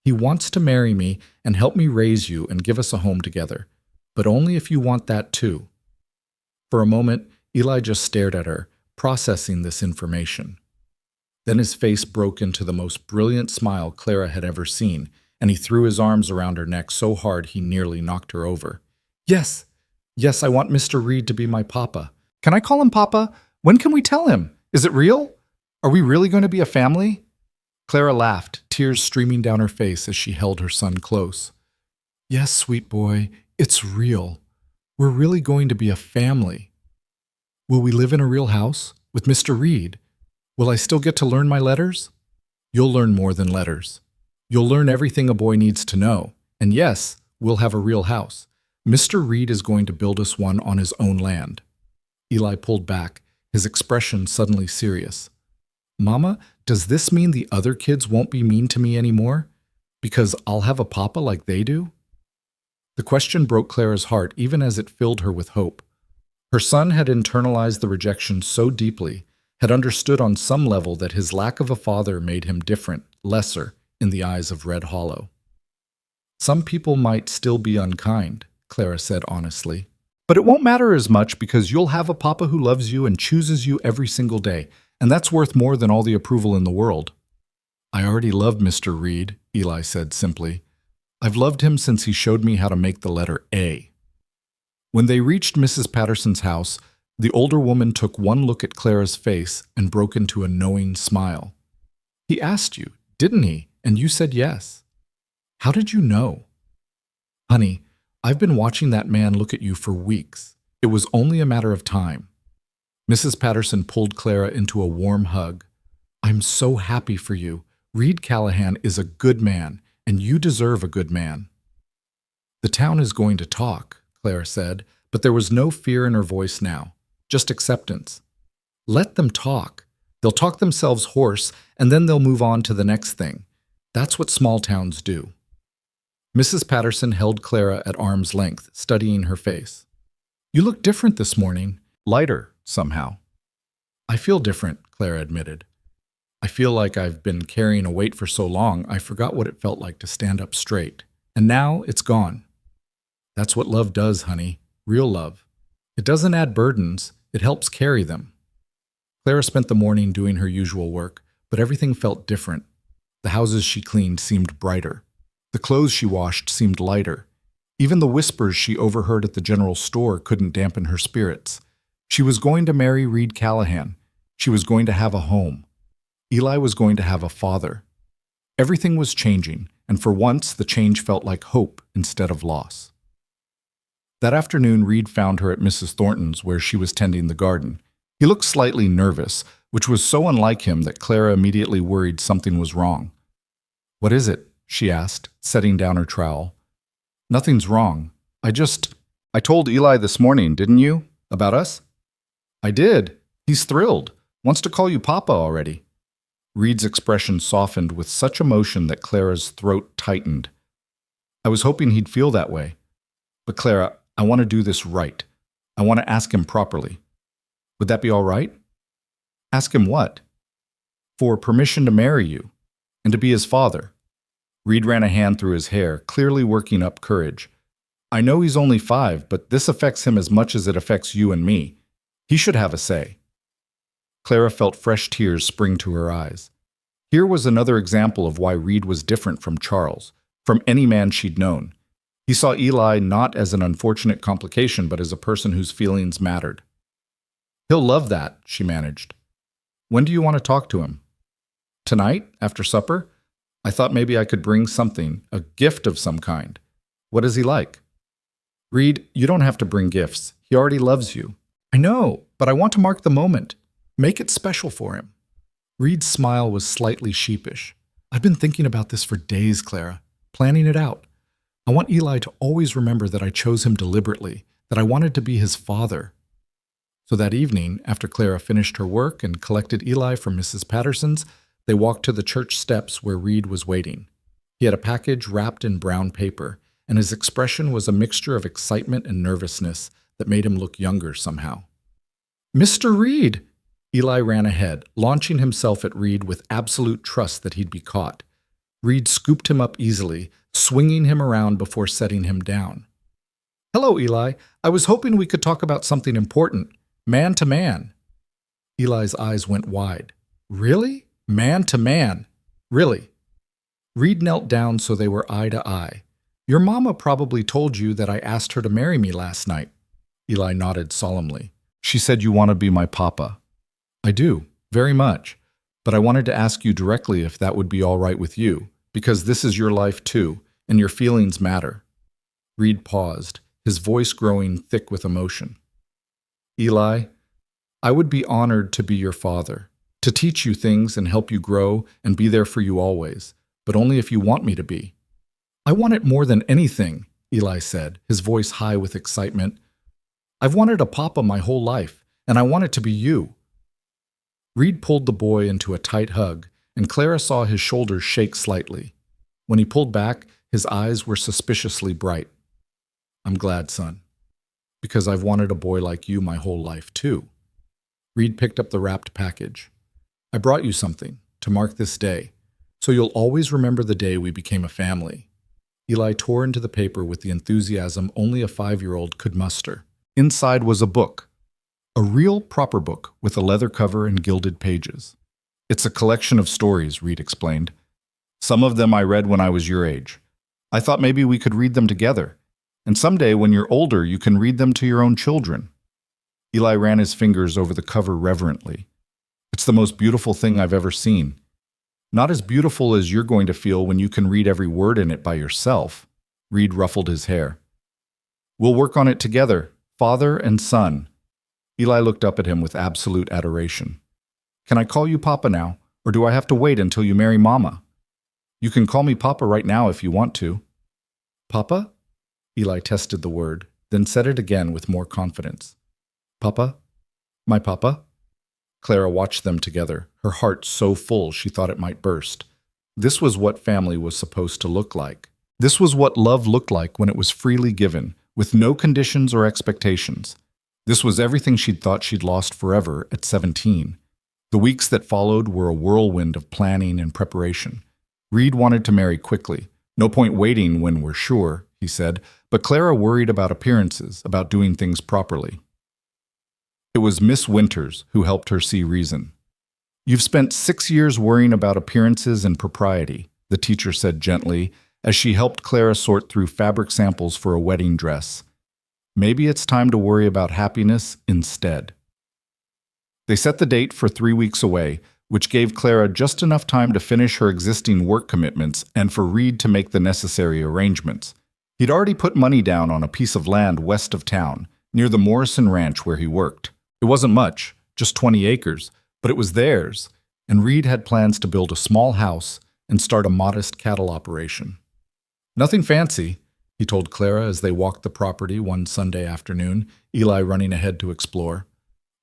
Speaker 1: He wants to marry me and help me raise you and give us a home together, but only if you want that too." For a moment, Eli just stared at her, processing this information. Then his face broke into the most brilliant smile Clara had ever seen, and he threw his arms around her neck so hard he nearly knocked her over. "Yes, yes, I want Mr. Reed to be my papa. Can I call him Papa? When can we tell him? Is it real? Are we really going to be a family?" Clara laughed, tears streaming down her face as she held her son close. "Yes, sweet boy, it's real. We're really going to be a family. Will we live in a real house with Mr. Reed? Will I still get to learn my letters?" "You'll learn more than letters. You'll learn everything a boy needs to know. And yes, we'll have a real house. Mr. Reed is going to build us one on his own land." Eli pulled back, his expression suddenly serious. "Mama, does this mean the other kids won't be mean to me anymore? Because I'll have a papa like they do?" The question broke Clara's heart even as it filled her with hope. Her son had internalized the rejection so deeply, had understood on some level that his lack of a father made him different, lesser, in the eyes of Red Hollow. "Some people might still be unkind," Clara said honestly. "But it won't matter as much because you'll have a papa who loves you and chooses you every single day. And that's worth more than all the approval in the world." "I already love Mr. Reed," Eli said simply. "I've loved him since he showed me how to make the letter A." When they reached Mrs. Patterson's house, the older woman took one look at Clara's face and broke into a knowing smile. "He asked you, didn't he? And you said yes. How did you know?" "Honey, I've been watching that man look at you for weeks. It was only a matter of time." Mrs. Patterson pulled Clara into a warm hug. "I'm so happy for you. Reed Callahan is a good man, and you deserve a good man." "The town is going to talk," Clara said, but there was no fear in her voice now, just acceptance. "Let them talk. They'll talk themselves hoarse, and then they'll move on to the next thing. That's what small towns do." Mrs. Patterson held Clara at arm's length, studying her face. "You look different this morning. Lighter, somehow." "I feel different," Clara admitted. "I feel like I've been carrying a weight for so long I forgot what it felt like to stand up straight. And now it's gone." "That's what love does, honey. Real love. It doesn't add burdens, it helps carry them." Clara spent the morning doing her usual work, but everything felt different. The houses she cleaned seemed brighter. The clothes she washed seemed lighter. Even the whispers she overheard at the general store couldn't dampen her spirits. She was going to marry Reed Callahan. She was going to have a home. Eli was going to have a father. Everything was changing, and for once the change felt like hope instead of loss. That afternoon, Reed found her at Mrs. Thornton's where she was tending the garden. He looked slightly nervous, which was so unlike him that Clara immediately worried something was wrong. "What is it?" she asked, setting down her trowel. "Nothing's wrong. I told Eli this morning, didn't you? About us?" "I did. He's thrilled. Wants to call you Papa already." Reed's expression softened with such emotion that Clara's throat tightened. I was hoping he'd feel that way. But Clara, I want to do this right. I want to ask him properly. Would that be all right? Ask him what? For permission to marry you and to be his father. Reed ran a hand through his hair, clearly working up courage. I know he's only 5, but this affects him as much as it affects you and me. He should have a say. Clara felt fresh tears spring to her eyes. Here was another example of why Reed was different from Charles, from any man she'd known. He saw Eli not as an unfortunate complication, but as a person whose feelings mattered. He'll love that, she managed. When do you want to talk to him? Tonight, after supper? I thought maybe I could bring something, a gift of some kind. What is he like? Reed, you don't have to bring gifts. He already loves you. I know, but I want to mark the moment. Make it special for him. Reed's smile was slightly sheepish. I've been thinking about this for days, Clara, planning it out. I want Eli to always remember that I chose him deliberately, that I wanted to be his father. So that evening, after Clara finished her work and collected Eli from Mrs. Patterson's, they walked to the church steps where Reed was waiting. He had a package wrapped in brown paper, and his expression was a mixture of excitement and nervousness that made him look younger somehow. Mr. Reed! Eli ran ahead, launching himself at Reed with absolute trust that he'd be caught. Reed scooped him up easily, swinging him around before setting him down. Hello, Eli. I was hoping we could talk about something important. Man to man. Eli's eyes went wide. Really? Man to man? Really? Reed knelt down so they were eye to eye. Your mama probably told you that I asked her to marry me last night. Eli nodded solemnly. She said you want to be my papa. I do, very much. But I wanted to ask you directly if that would be all right with you, because this is your life too, and your feelings matter. Reed paused, his voice growing thick with emotion. Eli, I would be honored to be your father, to teach you things and help you grow and be there for you always, but only if you want me to be. I want it more than anything, Eli said, his voice high with excitement. I've wanted a papa my whole life, and I want it to be you. Reed pulled the boy into a tight hug, and Clara saw his shoulders shake slightly. When he pulled back, his eyes were suspiciously bright. I'm glad, son, because I've wanted a boy like you my whole life, too. Reed picked up the wrapped package. I brought you something to mark this day, so you'll always remember the day we became a family. Eli tore into the paper with the enthusiasm only a 5-year-old could muster. Inside was a book. A real proper book with a leather cover and gilded pages. It's a collection of stories, Reed explained. Some of them I read when I was your age. I thought maybe we could read them together. And someday when you're older, you can read them to your own children. Eli ran his fingers over the cover reverently. It's the most beautiful thing I've ever seen. Not as beautiful as you're going to feel when you can read every word in it by yourself. Reed ruffled his hair. We'll work on it together, father and son. Eli looked up at him with absolute adoration. Can I call you Papa now, or do I have to wait until you marry Mama? You can call me Papa right now if you want to. Papa? Eli tested the word, then said it again with more confidence. Papa? My Papa? Clara watched them together, her heart so full she thought it might burst. This was what family was supposed to look like. This was what love looked like when it was freely given, with no conditions or expectations. This was everything she'd thought she'd lost forever at 17. The weeks that followed were a whirlwind of planning and preparation. Reed wanted to marry quickly. No point waiting when we're sure, he said, but Clara worried about appearances, about doing things properly. It was Miss Winters who helped her see reason. You've spent 6 years worrying about appearances and propriety, the teacher said gently, as she helped Clara sort through fabric samples for a wedding dress. Maybe it's time to worry about happiness instead. They set the date for 3 weeks away, which gave Clara just enough time to finish her existing work commitments and for Reed to make the necessary arrangements. He'd already put money down on a piece of land west of town, near the Morrison Ranch where he worked. It wasn't much, just 20 acres, but it was theirs, and Reed had plans to build a small house and start a modest cattle operation. Nothing fancy, he told Clara as they walked the property one Sunday afternoon, Eli running ahead to explore.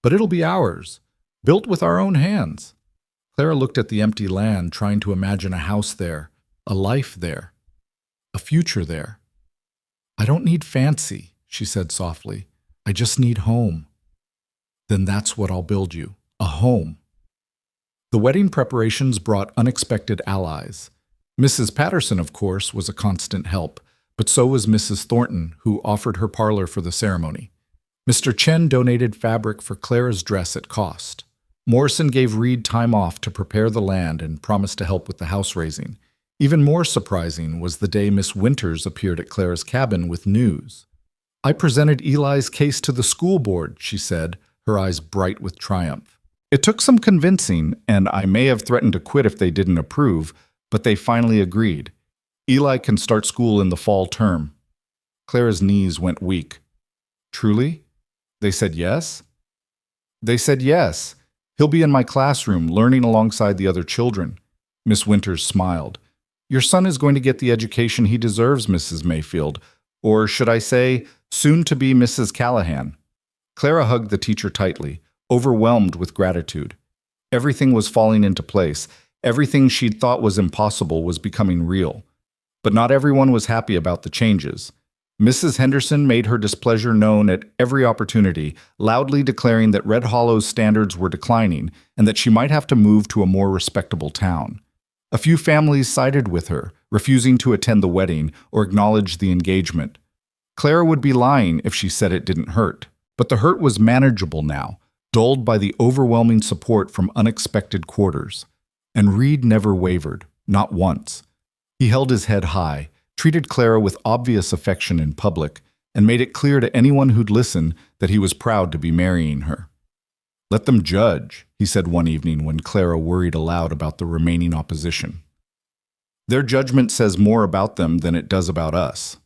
Speaker 1: But it'll be ours, built with our own hands. Clara looked at the empty land, trying to imagine a house there, a life there, a future there. "I don't need fancy," she said softly. "I just need home." "Then that's what I'll build you, a home." The wedding preparations brought unexpected allies. Mrs. Patterson, of course, was a constant help, but so was Mrs. Thornton, who offered her parlor for the ceremony. Mr. Chen donated fabric for Clara's dress at cost. Morrison gave Reed time off to prepare the land and promised to help with the house raising. Even more surprising was the day Miss Winters appeared at Clara's cabin with news. "I presented Eli's case to the school board," she said, her eyes bright with triumph. "It took some convincing, and I may have threatened to quit if they didn't approve, but they finally agreed. Eli can start school in the fall term." Clara's knees went weak. "Truly? They said yes?" "They said yes. He'll be in my classroom, learning alongside the other children." Miss Winters smiled. "Your son is going to get the education he deserves, Mrs. Mayfield, or should I say, soon to be Mrs. Callahan." Clara hugged the teacher tightly, overwhelmed with gratitude. Everything was falling into place. Everything she'd thought was impossible was becoming real. But not everyone was happy about the changes. Mrs. Henderson made her displeasure known at every opportunity, loudly declaring that Red Hollow's standards were declining and that she might have to move to a more respectable town. A few families sided with her, refusing to attend the wedding or acknowledge the engagement. Clara would be lying if she said it didn't hurt. But the hurt was manageable now, dulled by the overwhelming support from unexpected quarters. And Reed never wavered, not once. He held his head high, treated Clara with obvious affection in public, and made it clear to anyone who'd listen that he was proud to be marrying her. "Let them judge," he said one evening when Clara worried aloud about the remaining opposition. "Their judgment says more about them than it does about us."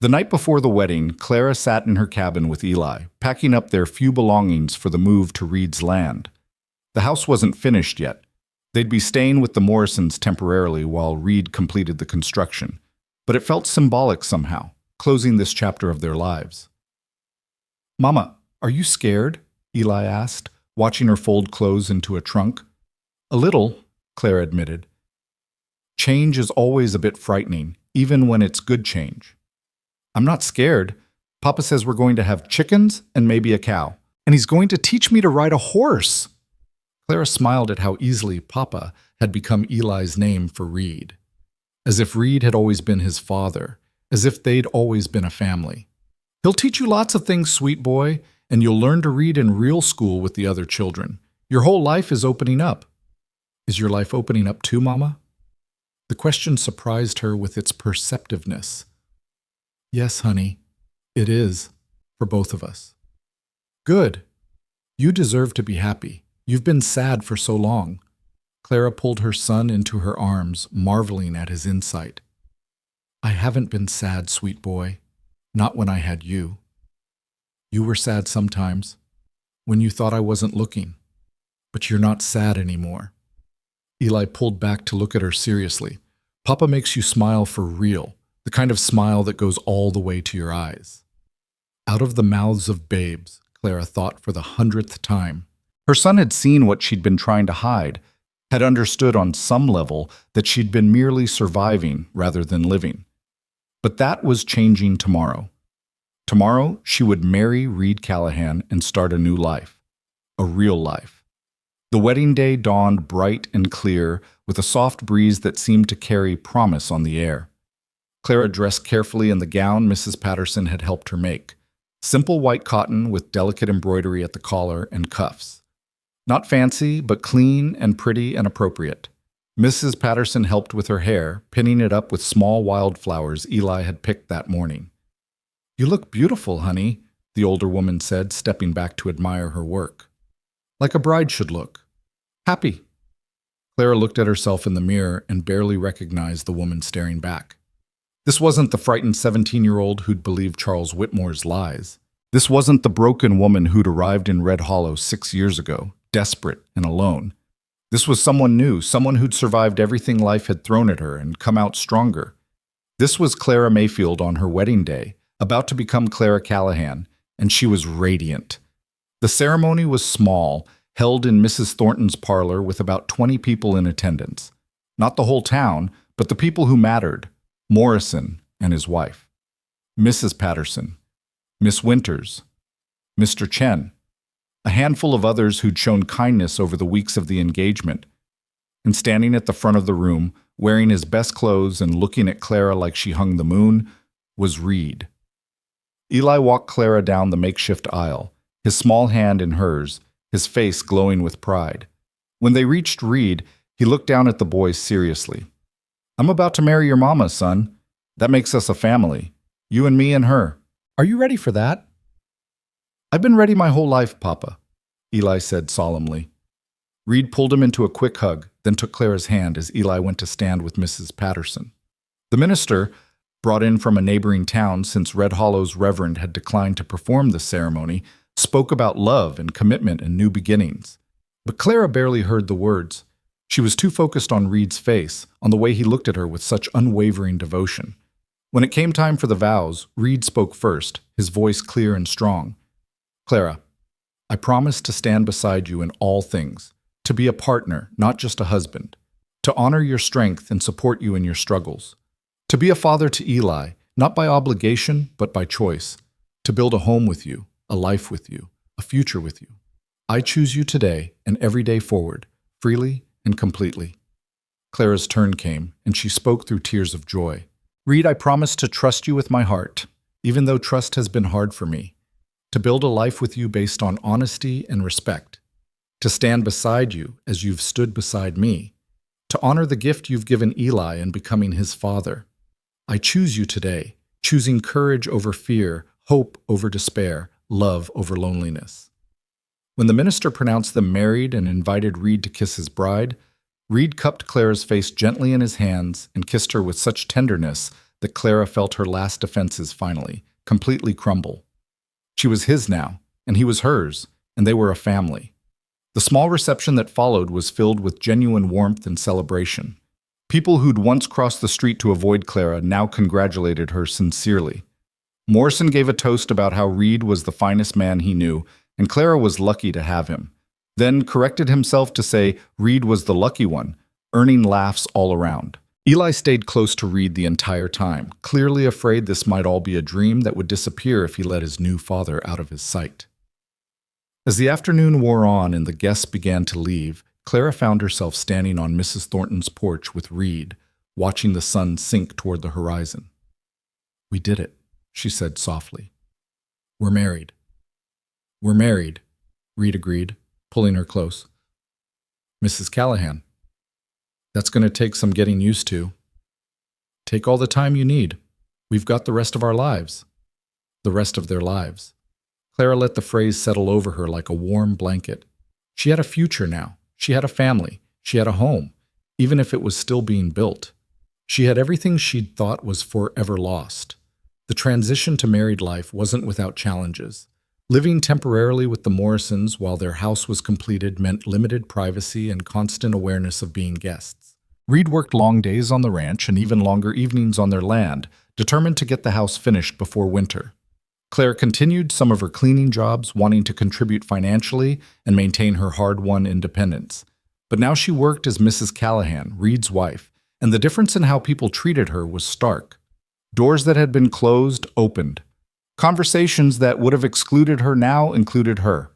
Speaker 1: The night before the wedding, Clara sat in her cabin with Eli, packing up their few belongings for the move to Reed's land. The house wasn't finished yet. They'd be staying with the Morrisons temporarily while Reed completed the construction. But it felt symbolic somehow, closing this chapter of their lives. "Mama, are you scared?" Eli asked, watching her fold clothes into a trunk. "A little," Clara admitted. "Change is always a bit frightening, even when it's good change." "I'm not scared. Papa says we're going to have chickens and maybe a cow. And he's going to teach me to ride a horse." Clara smiled at how easily Papa had become Eli's name for Reed. As if Reed had always been his father, as if they'd always been a family. "He'll teach you lots of things, sweet boy, and you'll learn to read in real school with the other children. Your whole life is opening up." "Is your life opening up too, Mama?" The question surprised her with its perceptiveness. "Yes, honey, it is, for both of us." "Good. You deserve to be happy. You've been sad for so long." Clara pulled her son into her arms, marveling at his insight. "I haven't been sad, sweet boy. Not when I had you. You were sad sometimes, when you thought I wasn't looking. But you're not sad anymore." Eli pulled back to look at her seriously. "Papa makes you smile for real, the kind of smile that goes all the way to your eyes." Out of the mouths of babes, Clara thought for the 100th time. Her son had seen what she'd been trying to hide, had understood on some level that she'd been merely surviving rather than living. But that was changing tomorrow. Tomorrow, she would marry Reed Callahan and start a new life. A real life. The wedding day dawned bright and clear, with a soft breeze that seemed to carry promise on the air. Clara dressed carefully in the gown Mrs. Patterson had helped her make. Simple white cotton with delicate embroidery at the collar and cuffs. Not fancy, but clean and pretty and appropriate. Mrs. Patterson helped with her hair, pinning it up with small wildflowers Eli had picked that morning. "You look beautiful, honey," the older woman said, stepping back to admire her work. "Like a bride should look. Happy." Clara looked at herself in the mirror and barely recognized the woman staring back. This wasn't the frightened 17-year-old who'd believed Charles Whitmore's lies. This wasn't the broken woman who'd arrived in Red Hollow 6 years ago, desperate and alone. This was someone new, someone who'd survived everything life had thrown at her and come out stronger. This was Clara Mayfield on her wedding day, about to become Clara Callahan, and she was radiant. The ceremony was small, held in Mrs. Thornton's parlor with about 20 people in attendance. Not the whole town, but the people who mattered, Morrison and his wife, Mrs. Patterson, Miss Winters, Mr. Chen, a handful of others who'd shown kindness over the weeks of the engagement, and standing at the front of the room, wearing his best clothes and looking at Clara like she hung the moon, was Reed. Eli walked Clara down the makeshift aisle, his small hand in hers, his face glowing with pride. When they reached Reed, he looked down at the boys seriously. "I'm about to marry your mama, son. That makes us a family. You and me and her. Are you ready for that?" "I've been ready my whole life, Papa," Eli said solemnly. Reed pulled him into a quick hug, then took Clara's hand as Eli went to stand with Mrs. Patterson. The minister, brought in from a neighboring town since Red Hollow's reverend had declined to perform the ceremony, spoke about love and commitment and new beginnings. But Clara barely heard the words. She was too focused on Reed's face, on the way he looked at her with such unwavering devotion. When it came time for the vows, Reed spoke first, his voice clear and strong. "Clara, I promise to stand beside you in all things, to be a partner, not just a husband, to honor your strength and support you in your struggles, to be a father to Eli, not by obligation, but by choice, to build a home with you, a life with you, a future with you. I choose you today and every day forward, freely and completely." Clara's turn came, and she spoke through tears of joy. "Reed, I promise to trust you with my heart, even though trust has been hard for me, to build a life with you based on honesty and respect, to stand beside you as you've stood beside me, to honor the gift you've given Eli in becoming his father. I choose you today, choosing courage over fear, hope over despair, love over loneliness." When the minister pronounced them married and invited Reed to kiss his bride, Reed cupped Clara's face gently in his hands and kissed her with such tenderness that Clara felt her last defenses finally, completely crumble. She was his now, and he was hers, and they were a family. The small reception that followed was filled with genuine warmth and celebration. People who'd once crossed the street to avoid Clara now congratulated her sincerely. Morrison gave a toast about how Reed was the finest man he knew, and Clara was lucky to have him, then corrected himself to say Reed was the lucky one, earning laughs all around. Eli stayed close to Reed the entire time, clearly afraid this might all be a dream that would disappear if he let his new father out of his sight. As the afternoon wore on and the guests began to leave, Clara found herself standing on Mrs. Thornton's porch with Reed, watching the sun sink toward the horizon. "We did it," she said softly. "We're married." "We're married," Reed agreed, pulling her close. "Mrs. Callahan, that's going to take some getting used to. Take all the time you need. We've got the rest of our lives." The rest of their lives. Clara let the phrase settle over her like a warm blanket. She had a future now. She had a family. She had a home, even if it was still being built. She had everything she'd thought was forever lost. The transition to married life wasn't without challenges. Living temporarily with the Morrisons while their house was completed meant limited privacy and constant awareness of being guests. Reed worked long days on the ranch and even longer evenings on their land, determined to get the house finished before winter. Claire continued some of her cleaning jobs, wanting to contribute financially and maintain her hard-won independence. But now she worked as Mrs. Callahan, Reed's wife, and the difference in how people treated her was stark. Doors that had been closed opened. Conversations that would have excluded her now included her.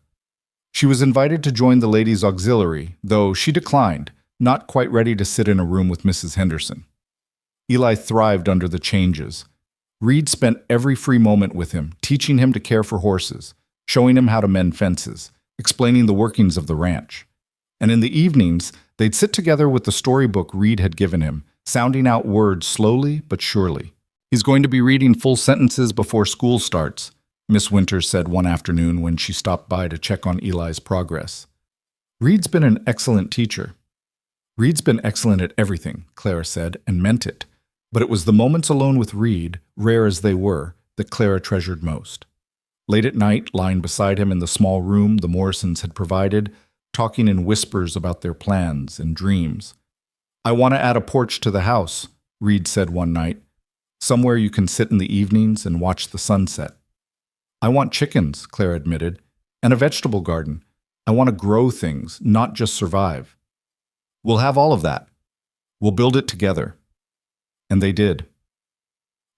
Speaker 1: She was invited to join the ladies' auxiliary, though she declined, not quite ready to sit in a room with Mrs. Henderson. Eli thrived under the changes. Reed spent every free moment with him, teaching him to care for horses, showing him how to mend fences, explaining the workings of the ranch. And in the evenings, they'd sit together with the storybook Reed had given him, sounding out words slowly but surely. "He's going to be reading full sentences before school starts," Miss Winters said one afternoon when she stopped by to check on Eli's progress. "Reed's been an excellent teacher." "Reed's been excellent at everything," Clara said, and meant it. But it was the moments alone with Reed, rare as they were, that Clara treasured most. Late at night, lying beside him in the small room the Morrisons had provided, talking in whispers about their plans and dreams. "I want to add a porch to the house," Reed said one night. "Somewhere you can sit in the evenings and watch the sunset." "I want chickens," Clara admitted, "and a vegetable garden. I want to grow things, not just survive. We'll have all of that. We'll build it together. And they did.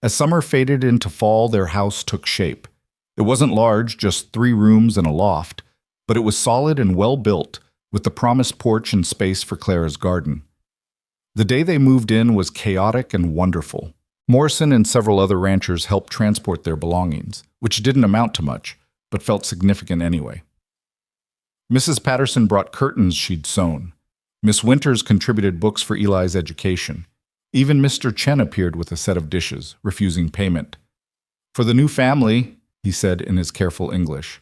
Speaker 1: As summer faded into fall, their house took shape. It wasn't large, just 3 rooms and a loft, but it was solid and well built, with the promised porch and space for Clara's garden. The day they moved in was chaotic and wonderful. Morrison and several other ranchers helped transport their belongings, which didn't amount to much, but felt significant anyway. Mrs. Patterson brought curtains she'd sewn. Miss Winters contributed books for Eli's education. Even Mr. Chen appeared with a set of dishes, refusing payment. "For the new family," he said in his careful English,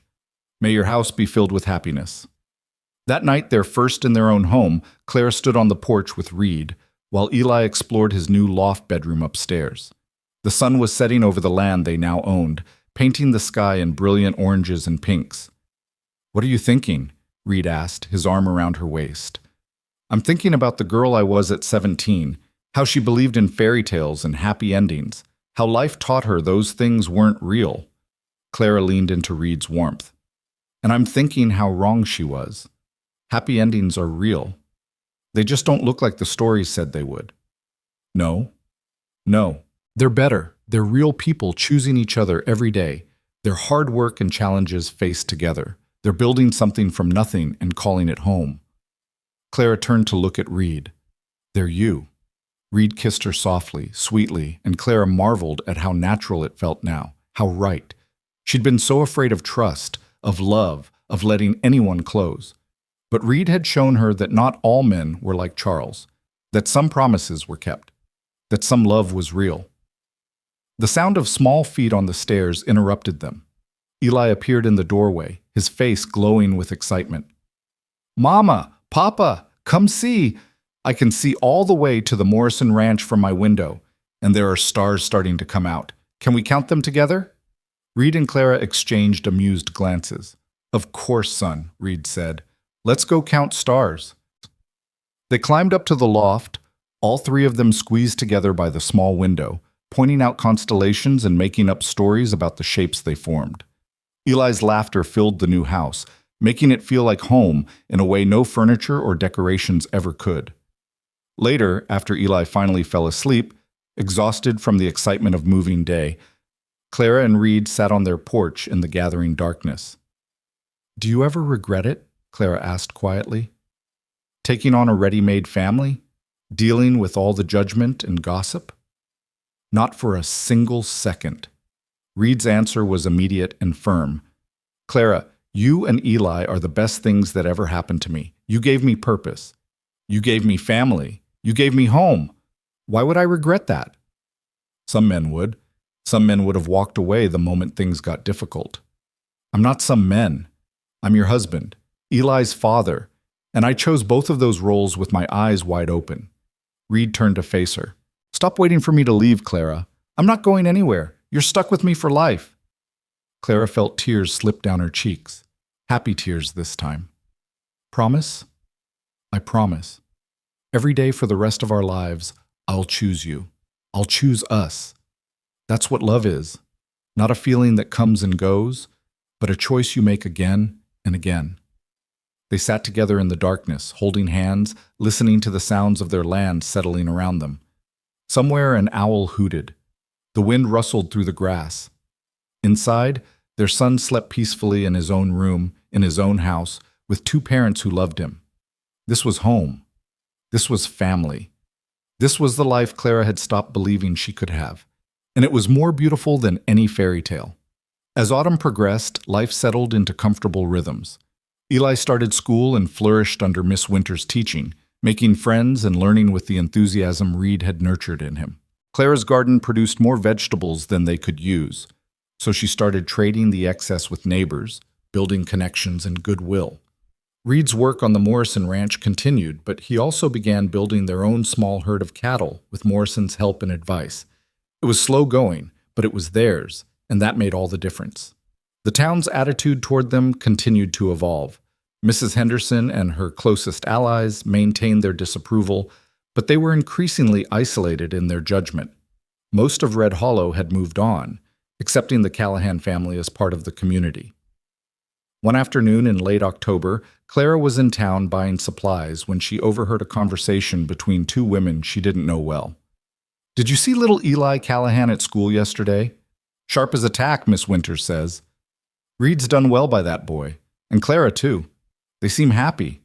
Speaker 1: "may your house be filled with happiness." That night, their first in their own home, Clara stood on the porch with Reed, while Eli explored his new loft bedroom upstairs. The sun was setting over the land they now owned, painting the sky in brilliant oranges and pinks. "What are you thinking?" Reed asked, his arm around her waist. "I'm thinking about the girl I was at 17, how she believed in fairy tales and happy endings, how life taught her those things weren't real." Clara leaned into Reed's warmth. "And I'm thinking how wrong she was. Happy endings are real. They just don't look like the stories said they would." No. They're better. They're real people choosing each other every day. Their hard work and challenges faced together. They're building something from nothing and calling it home. Clara turned to look at Reed. "They're you." Reed kissed her softly, sweetly, and Clara marveled at how natural it felt now, how right. She'd been so afraid of trust, of love, of letting anyone close. But Reed had shown her that not all men were like Charles, that some promises were kept, that some love was real. The sound of small feet on the stairs interrupted them. Eli appeared in the doorway, his face glowing with excitement. "Mama! Papa! Come see! I can see all the way to the Morrison Ranch from my window, and there are stars starting to come out. Can we count them together?" Reed and Clara exchanged amused glances. "Of course, son," Reed said. "Let's go count stars." They climbed up to the loft, all 3 of them squeezed together by the small window, pointing out constellations and making up stories about the shapes they formed. Eli's laughter filled the new house, making it feel like home in a way no furniture or decorations ever could. Later, after Eli finally fell asleep, exhausted from the excitement of moving day, Clara and Reed sat on their porch in the gathering darkness. "Do you ever regret it?" Clara asked quietly. "Taking on a ready-made family? Dealing with all the judgment and gossip?" "Not for a single second." Reed's answer was immediate and firm. "Clara, you and Eli are the best things that ever happened to me. You gave me purpose. You gave me family. You gave me home. Why would I regret that?" Some men would. Some men would have walked away the moment things got difficult. "I'm not some men. I'm your husband, Eli's father, and I chose both of those roles with my eyes wide open." Reed turned to face her. "Stop waiting for me to leave, Clara. I'm not going anywhere. You're stuck with me for life." Clara felt tears slip down her cheeks. Happy tears this time. "Promise?" "I promise. Every day for the rest of our lives, I'll choose you. I'll choose us. That's what love is. Not a feeling that comes and goes, but a choice you make again and again." They sat together in the darkness, holding hands, listening to the sounds of their land settling around them. Somewhere an owl hooted. The wind rustled through the grass. Inside, their son slept peacefully in his own room, in his own house, with 2 parents who loved him. This was home. This was family. This was the life Clara had stopped believing she could have. And it was more beautiful than any fairy tale. As autumn progressed, life settled into comfortable rhythms. Eli started school and flourished under Miss Winter's teaching, making friends and learning with the enthusiasm Reed had nurtured in him. Clara's garden produced more vegetables than they could use, so she started trading the excess with neighbors, building connections and goodwill. Reed's work on the Morrison Ranch continued, but he also began building their own small herd of cattle with Morrison's help and advice. It was slow going, but it was theirs, and that made all the difference. The town's attitude toward them continued to evolve. Mrs. Henderson and her closest allies maintained their disapproval, but they were increasingly isolated in their judgment. Most of Red Hollow had moved on, accepting the Callahan family as part of the community. One afternoon in late October, Clara was in town buying supplies when she overheard a conversation between two women she didn't know well. "Did you see little Eli Callahan at school yesterday? Sharp as a tack, Miss Winters says. Reed's done well by that boy, and Clara too. They seem happy.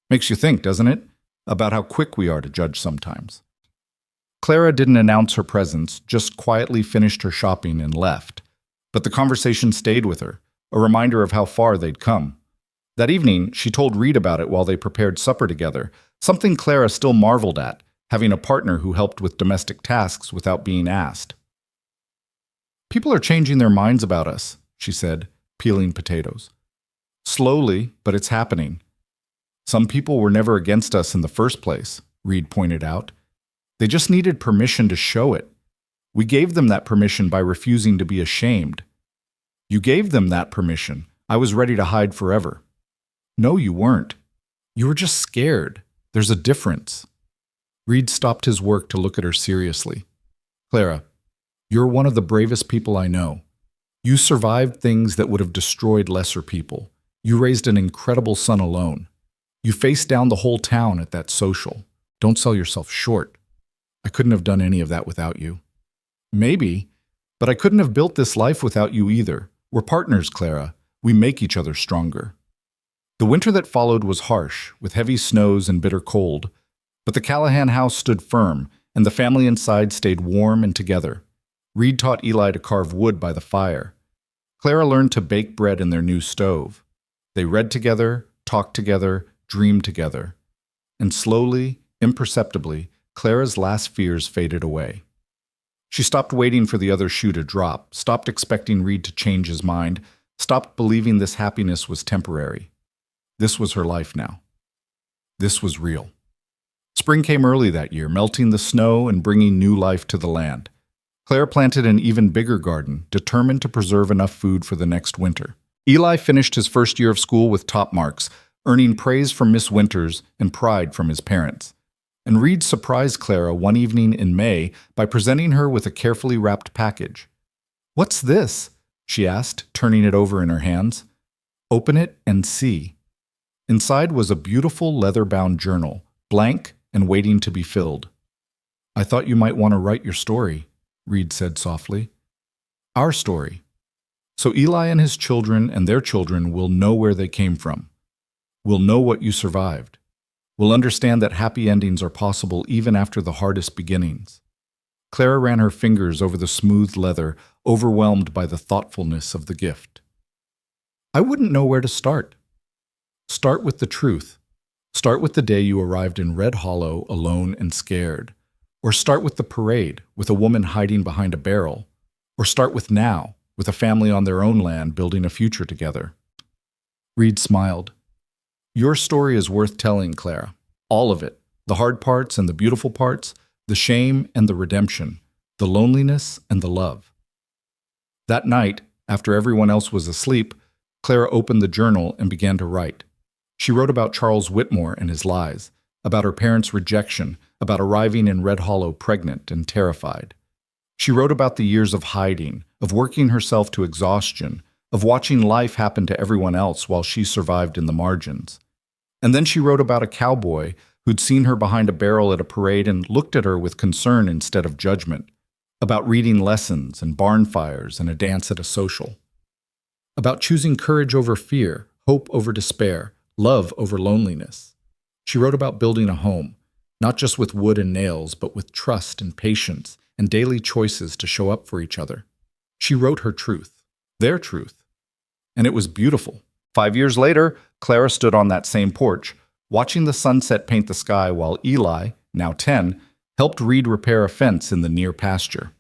Speaker 1: Makes you think, doesn't it, about how quick we are to judge sometimes." Clara didn't announce her presence, just quietly finished her shopping and left. But the conversation stayed with her, a reminder of how far they'd come. That evening, she told Reed about it while they prepared supper together, something Clara still marveled at, having a partner who helped with domestic tasks without being asked. "People are changing their minds about us," she said, peeling potatoes. "Slowly, but it's happening. Some people were never against us in the first place," Reed pointed out. "They just needed permission to show it. We gave them that permission by refusing to be ashamed." "You gave them that permission. I was ready to hide forever." "No, you weren't. You were just scared. There's a difference." Reed stopped his work to look at her seriously. "Clara, you're one of the bravest people I know. You survived things that would have destroyed lesser people. You raised an incredible son alone. You faced down the whole town at that social. Don't sell yourself short. I couldn't have done any of that without you." "Maybe, but I couldn't have built this life without you either. We're partners, Clara. We make each other stronger." The winter that followed was harsh, with heavy snows and bitter cold. But the Callahan house stood firm, and the family inside stayed warm and together. Reed taught Eli to carve wood by the fire. Clara learned to bake bread in their new stove. They read together, talked together, dreamed together. And slowly, imperceptibly, Clara's last fears faded away. She stopped waiting for the other shoe to drop, stopped expecting Reed to change his mind, stopped believing this happiness was temporary. This was her life now. This was real. Spring came early that year, melting the snow and bringing new life to the land. Clara planted an even bigger garden, determined to preserve enough food for the next winter. Eli finished his first year of school with top marks, earning praise from Miss Winters and pride from his parents. And Reed surprised Clara one evening in May by presenting her with a carefully wrapped package. "What's this?" she asked, turning it over in her hands. "Open it and see." Inside was a beautiful leather-bound journal, blank and waiting to be filled. "I thought you might want to write your story," Reed said softly. "Our story. So Eli and his children and their children will know where they came from. We'll know what you survived. We'll understand that happy endings are possible even after the hardest beginnings." Clara ran her fingers over the smooth leather, overwhelmed by the thoughtfulness of the gift. "I wouldn't know where to start." "Start with the truth. Start with the day you arrived in Red Hollow alone and scared. Or start with the parade, with a woman hiding behind a barrel. Or start with now, with a family on their own land building a future together." Reed smiled. "Your story is worth telling, Clara. All of it. The hard parts and the beautiful parts, the shame and the redemption, the loneliness and the love." That night, after everyone else was asleep, Clara opened the journal and began to write. She wrote about Charles Whitmore and his lies, about her parents' rejection, about arriving in Red Hollow pregnant and terrified. She wrote about the years of hiding, of working herself to exhaustion, of watching life happen to everyone else while she survived in the margins. And then she wrote about a cowboy who'd seen her behind a barrel at a parade and looked at her with concern instead of judgment, about reading lessons and barn fires and a dance at a social, about choosing courage over fear, hope over despair, love over loneliness. She wrote about building a home, not just with wood and nails, but with trust and patience and daily choices to show up for each other. She wrote her truth, their truth, and it was beautiful. 5 years later, Clara stood on that same porch, watching the sunset paint the sky while Eli, now 10, helped Reed repair a fence in the near pasture.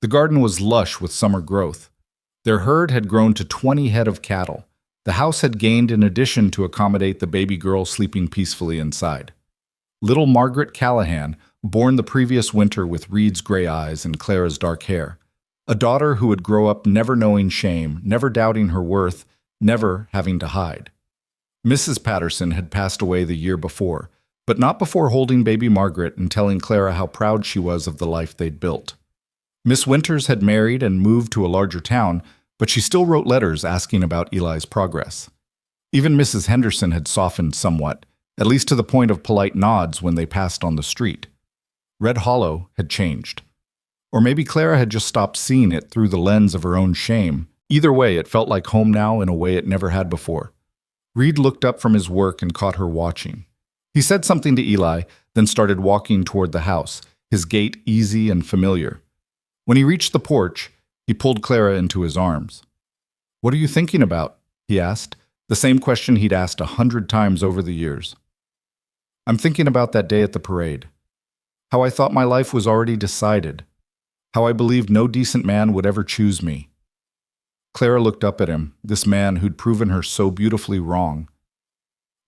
Speaker 1: The garden was lush with summer growth. Their herd had grown to 20 head of cattle. The house had gained an addition to accommodate the baby girl sleeping peacefully inside. Little Margaret Callahan, born the previous winter with Reed's gray eyes and Clara's dark hair. A daughter who would grow up never knowing shame, never doubting her worth, never having to hide. Mrs. Patterson had passed away the year before, but not before holding baby Margaret and telling Clara how proud she was of the life they'd built. Miss Winters had married and moved to a larger town, but she still wrote letters asking about Eli's progress. Even Mrs. Henderson had softened somewhat, at least to the point of polite nods when they passed on the street. Red Hollow had changed. Or maybe Clara had just stopped seeing it through the lens of her own shame. Either way, it felt like home now in a way it never had before. Reed looked up from his work and caught her watching. He said something to Eli, then started walking toward the house, his gait easy and familiar. When he reached the porch, he pulled Clara into his arms. "What are you thinking about?" he asked, the same question he'd asked 100 times over the years. "I'm thinking about that day at the parade. How I thought my life was already decided. How I believed no decent man would ever choose me." Clara looked up at him, this man who'd proven her so beautifully wrong.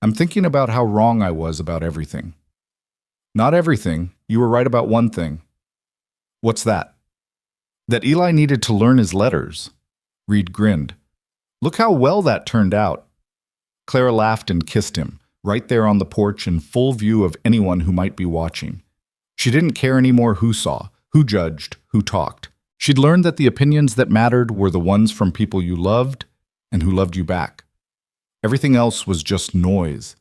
Speaker 1: "I'm thinking about how wrong I was about everything." "Not everything. You were right about one thing." "What's that?" "That Eli needed to learn his letters." Reed grinned. "Look how well that turned out." Clara laughed and kissed him, right there on the porch in full view of anyone who might be watching. She didn't care anymore who saw, who judged, who talked. She'd learned that the opinions that mattered were the ones from people you loved and who loved you back. Everything else was just noise.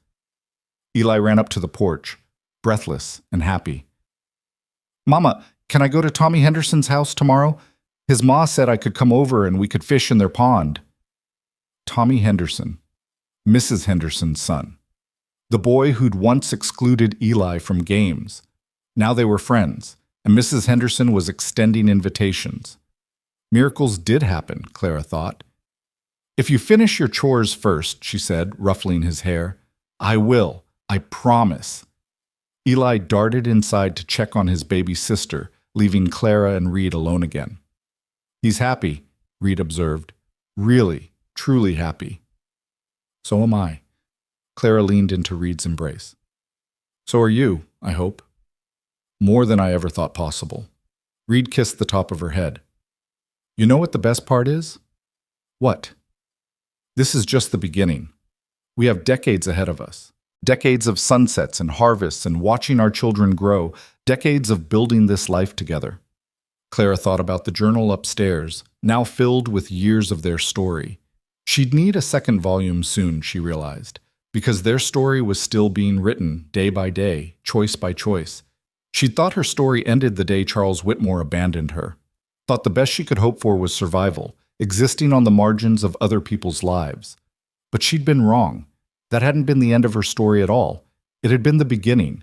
Speaker 1: Eli ran up to the porch, breathless and happy. "Mama, can I go to Tommy Henderson's house tomorrow? His ma said I could come over and we could fish in their pond." Tommy Henderson, Mrs. Henderson's son. The boy who'd once excluded Eli from games. Now they were friends, and Mrs. Henderson was extending invitations. Miracles did happen, Clara thought. "If you finish your chores first," she said, ruffling his hair. "I will. I promise." Eli darted inside to check on his baby sister, leaving Clara and Reed alone again. "He's happy," Reed observed. "Really, truly happy." "So am I." Clara leaned into Reed's embrace. "So are you, I hope." "More than I ever thought possible." Reed kissed the top of her head. "You know what the best part is?" "What?" "This is just the beginning. We have decades ahead of us. Decades of sunsets and harvests and watching our children grow. Decades of building this life together." Clara thought about the journal upstairs, now filled with years of their story. She'd need a second volume soon, she realized, because their story was still being written day by day, choice by choice. She'd thought her story ended the day Charles Whitmore abandoned her. Thought the best she could hope for was survival, existing on the margins of other people's lives. But she'd been wrong. That hadn't been the end of her story at all. It had been the beginning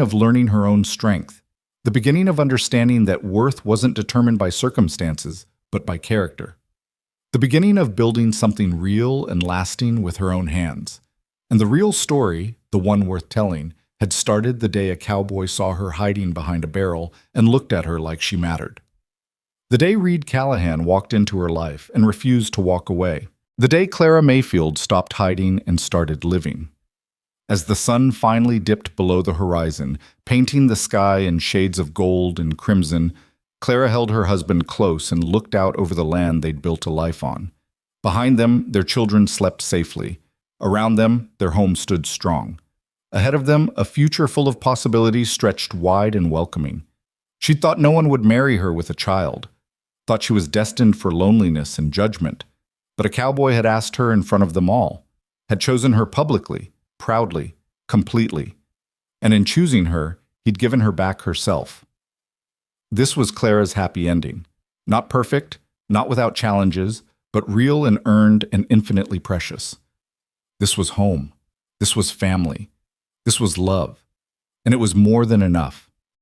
Speaker 1: of learning her own strength, the beginning of understanding that worth wasn't determined by circumstances, but by character. The beginning of building something real and lasting with her own hands. And the real story, the one worth telling, had started the day a cowboy saw her hiding behind a barrel and looked at her like she mattered. The day Reed Callahan walked into her life and refused to walk away. The day Clara Mayfield stopped hiding and started living. As the sun finally dipped below the horizon, painting the sky in shades of gold and crimson, Clara held her husband close and looked out over the land they'd built a life on. Behind them, their children slept safely. Around them, their home stood strong. Ahead of them, a future full of possibilities stretched wide and welcoming. She thought no one would marry her with a child. Thought she was destined for loneliness and judgment. But a cowboy had asked her in front of them all, had chosen her publicly, proudly, completely. And in choosing her, he'd given her back herself. This was Clara's happy ending. Not perfect, not without challenges, but real and earned and infinitely precious. This was home. This was family. This was love. And it was more than enough.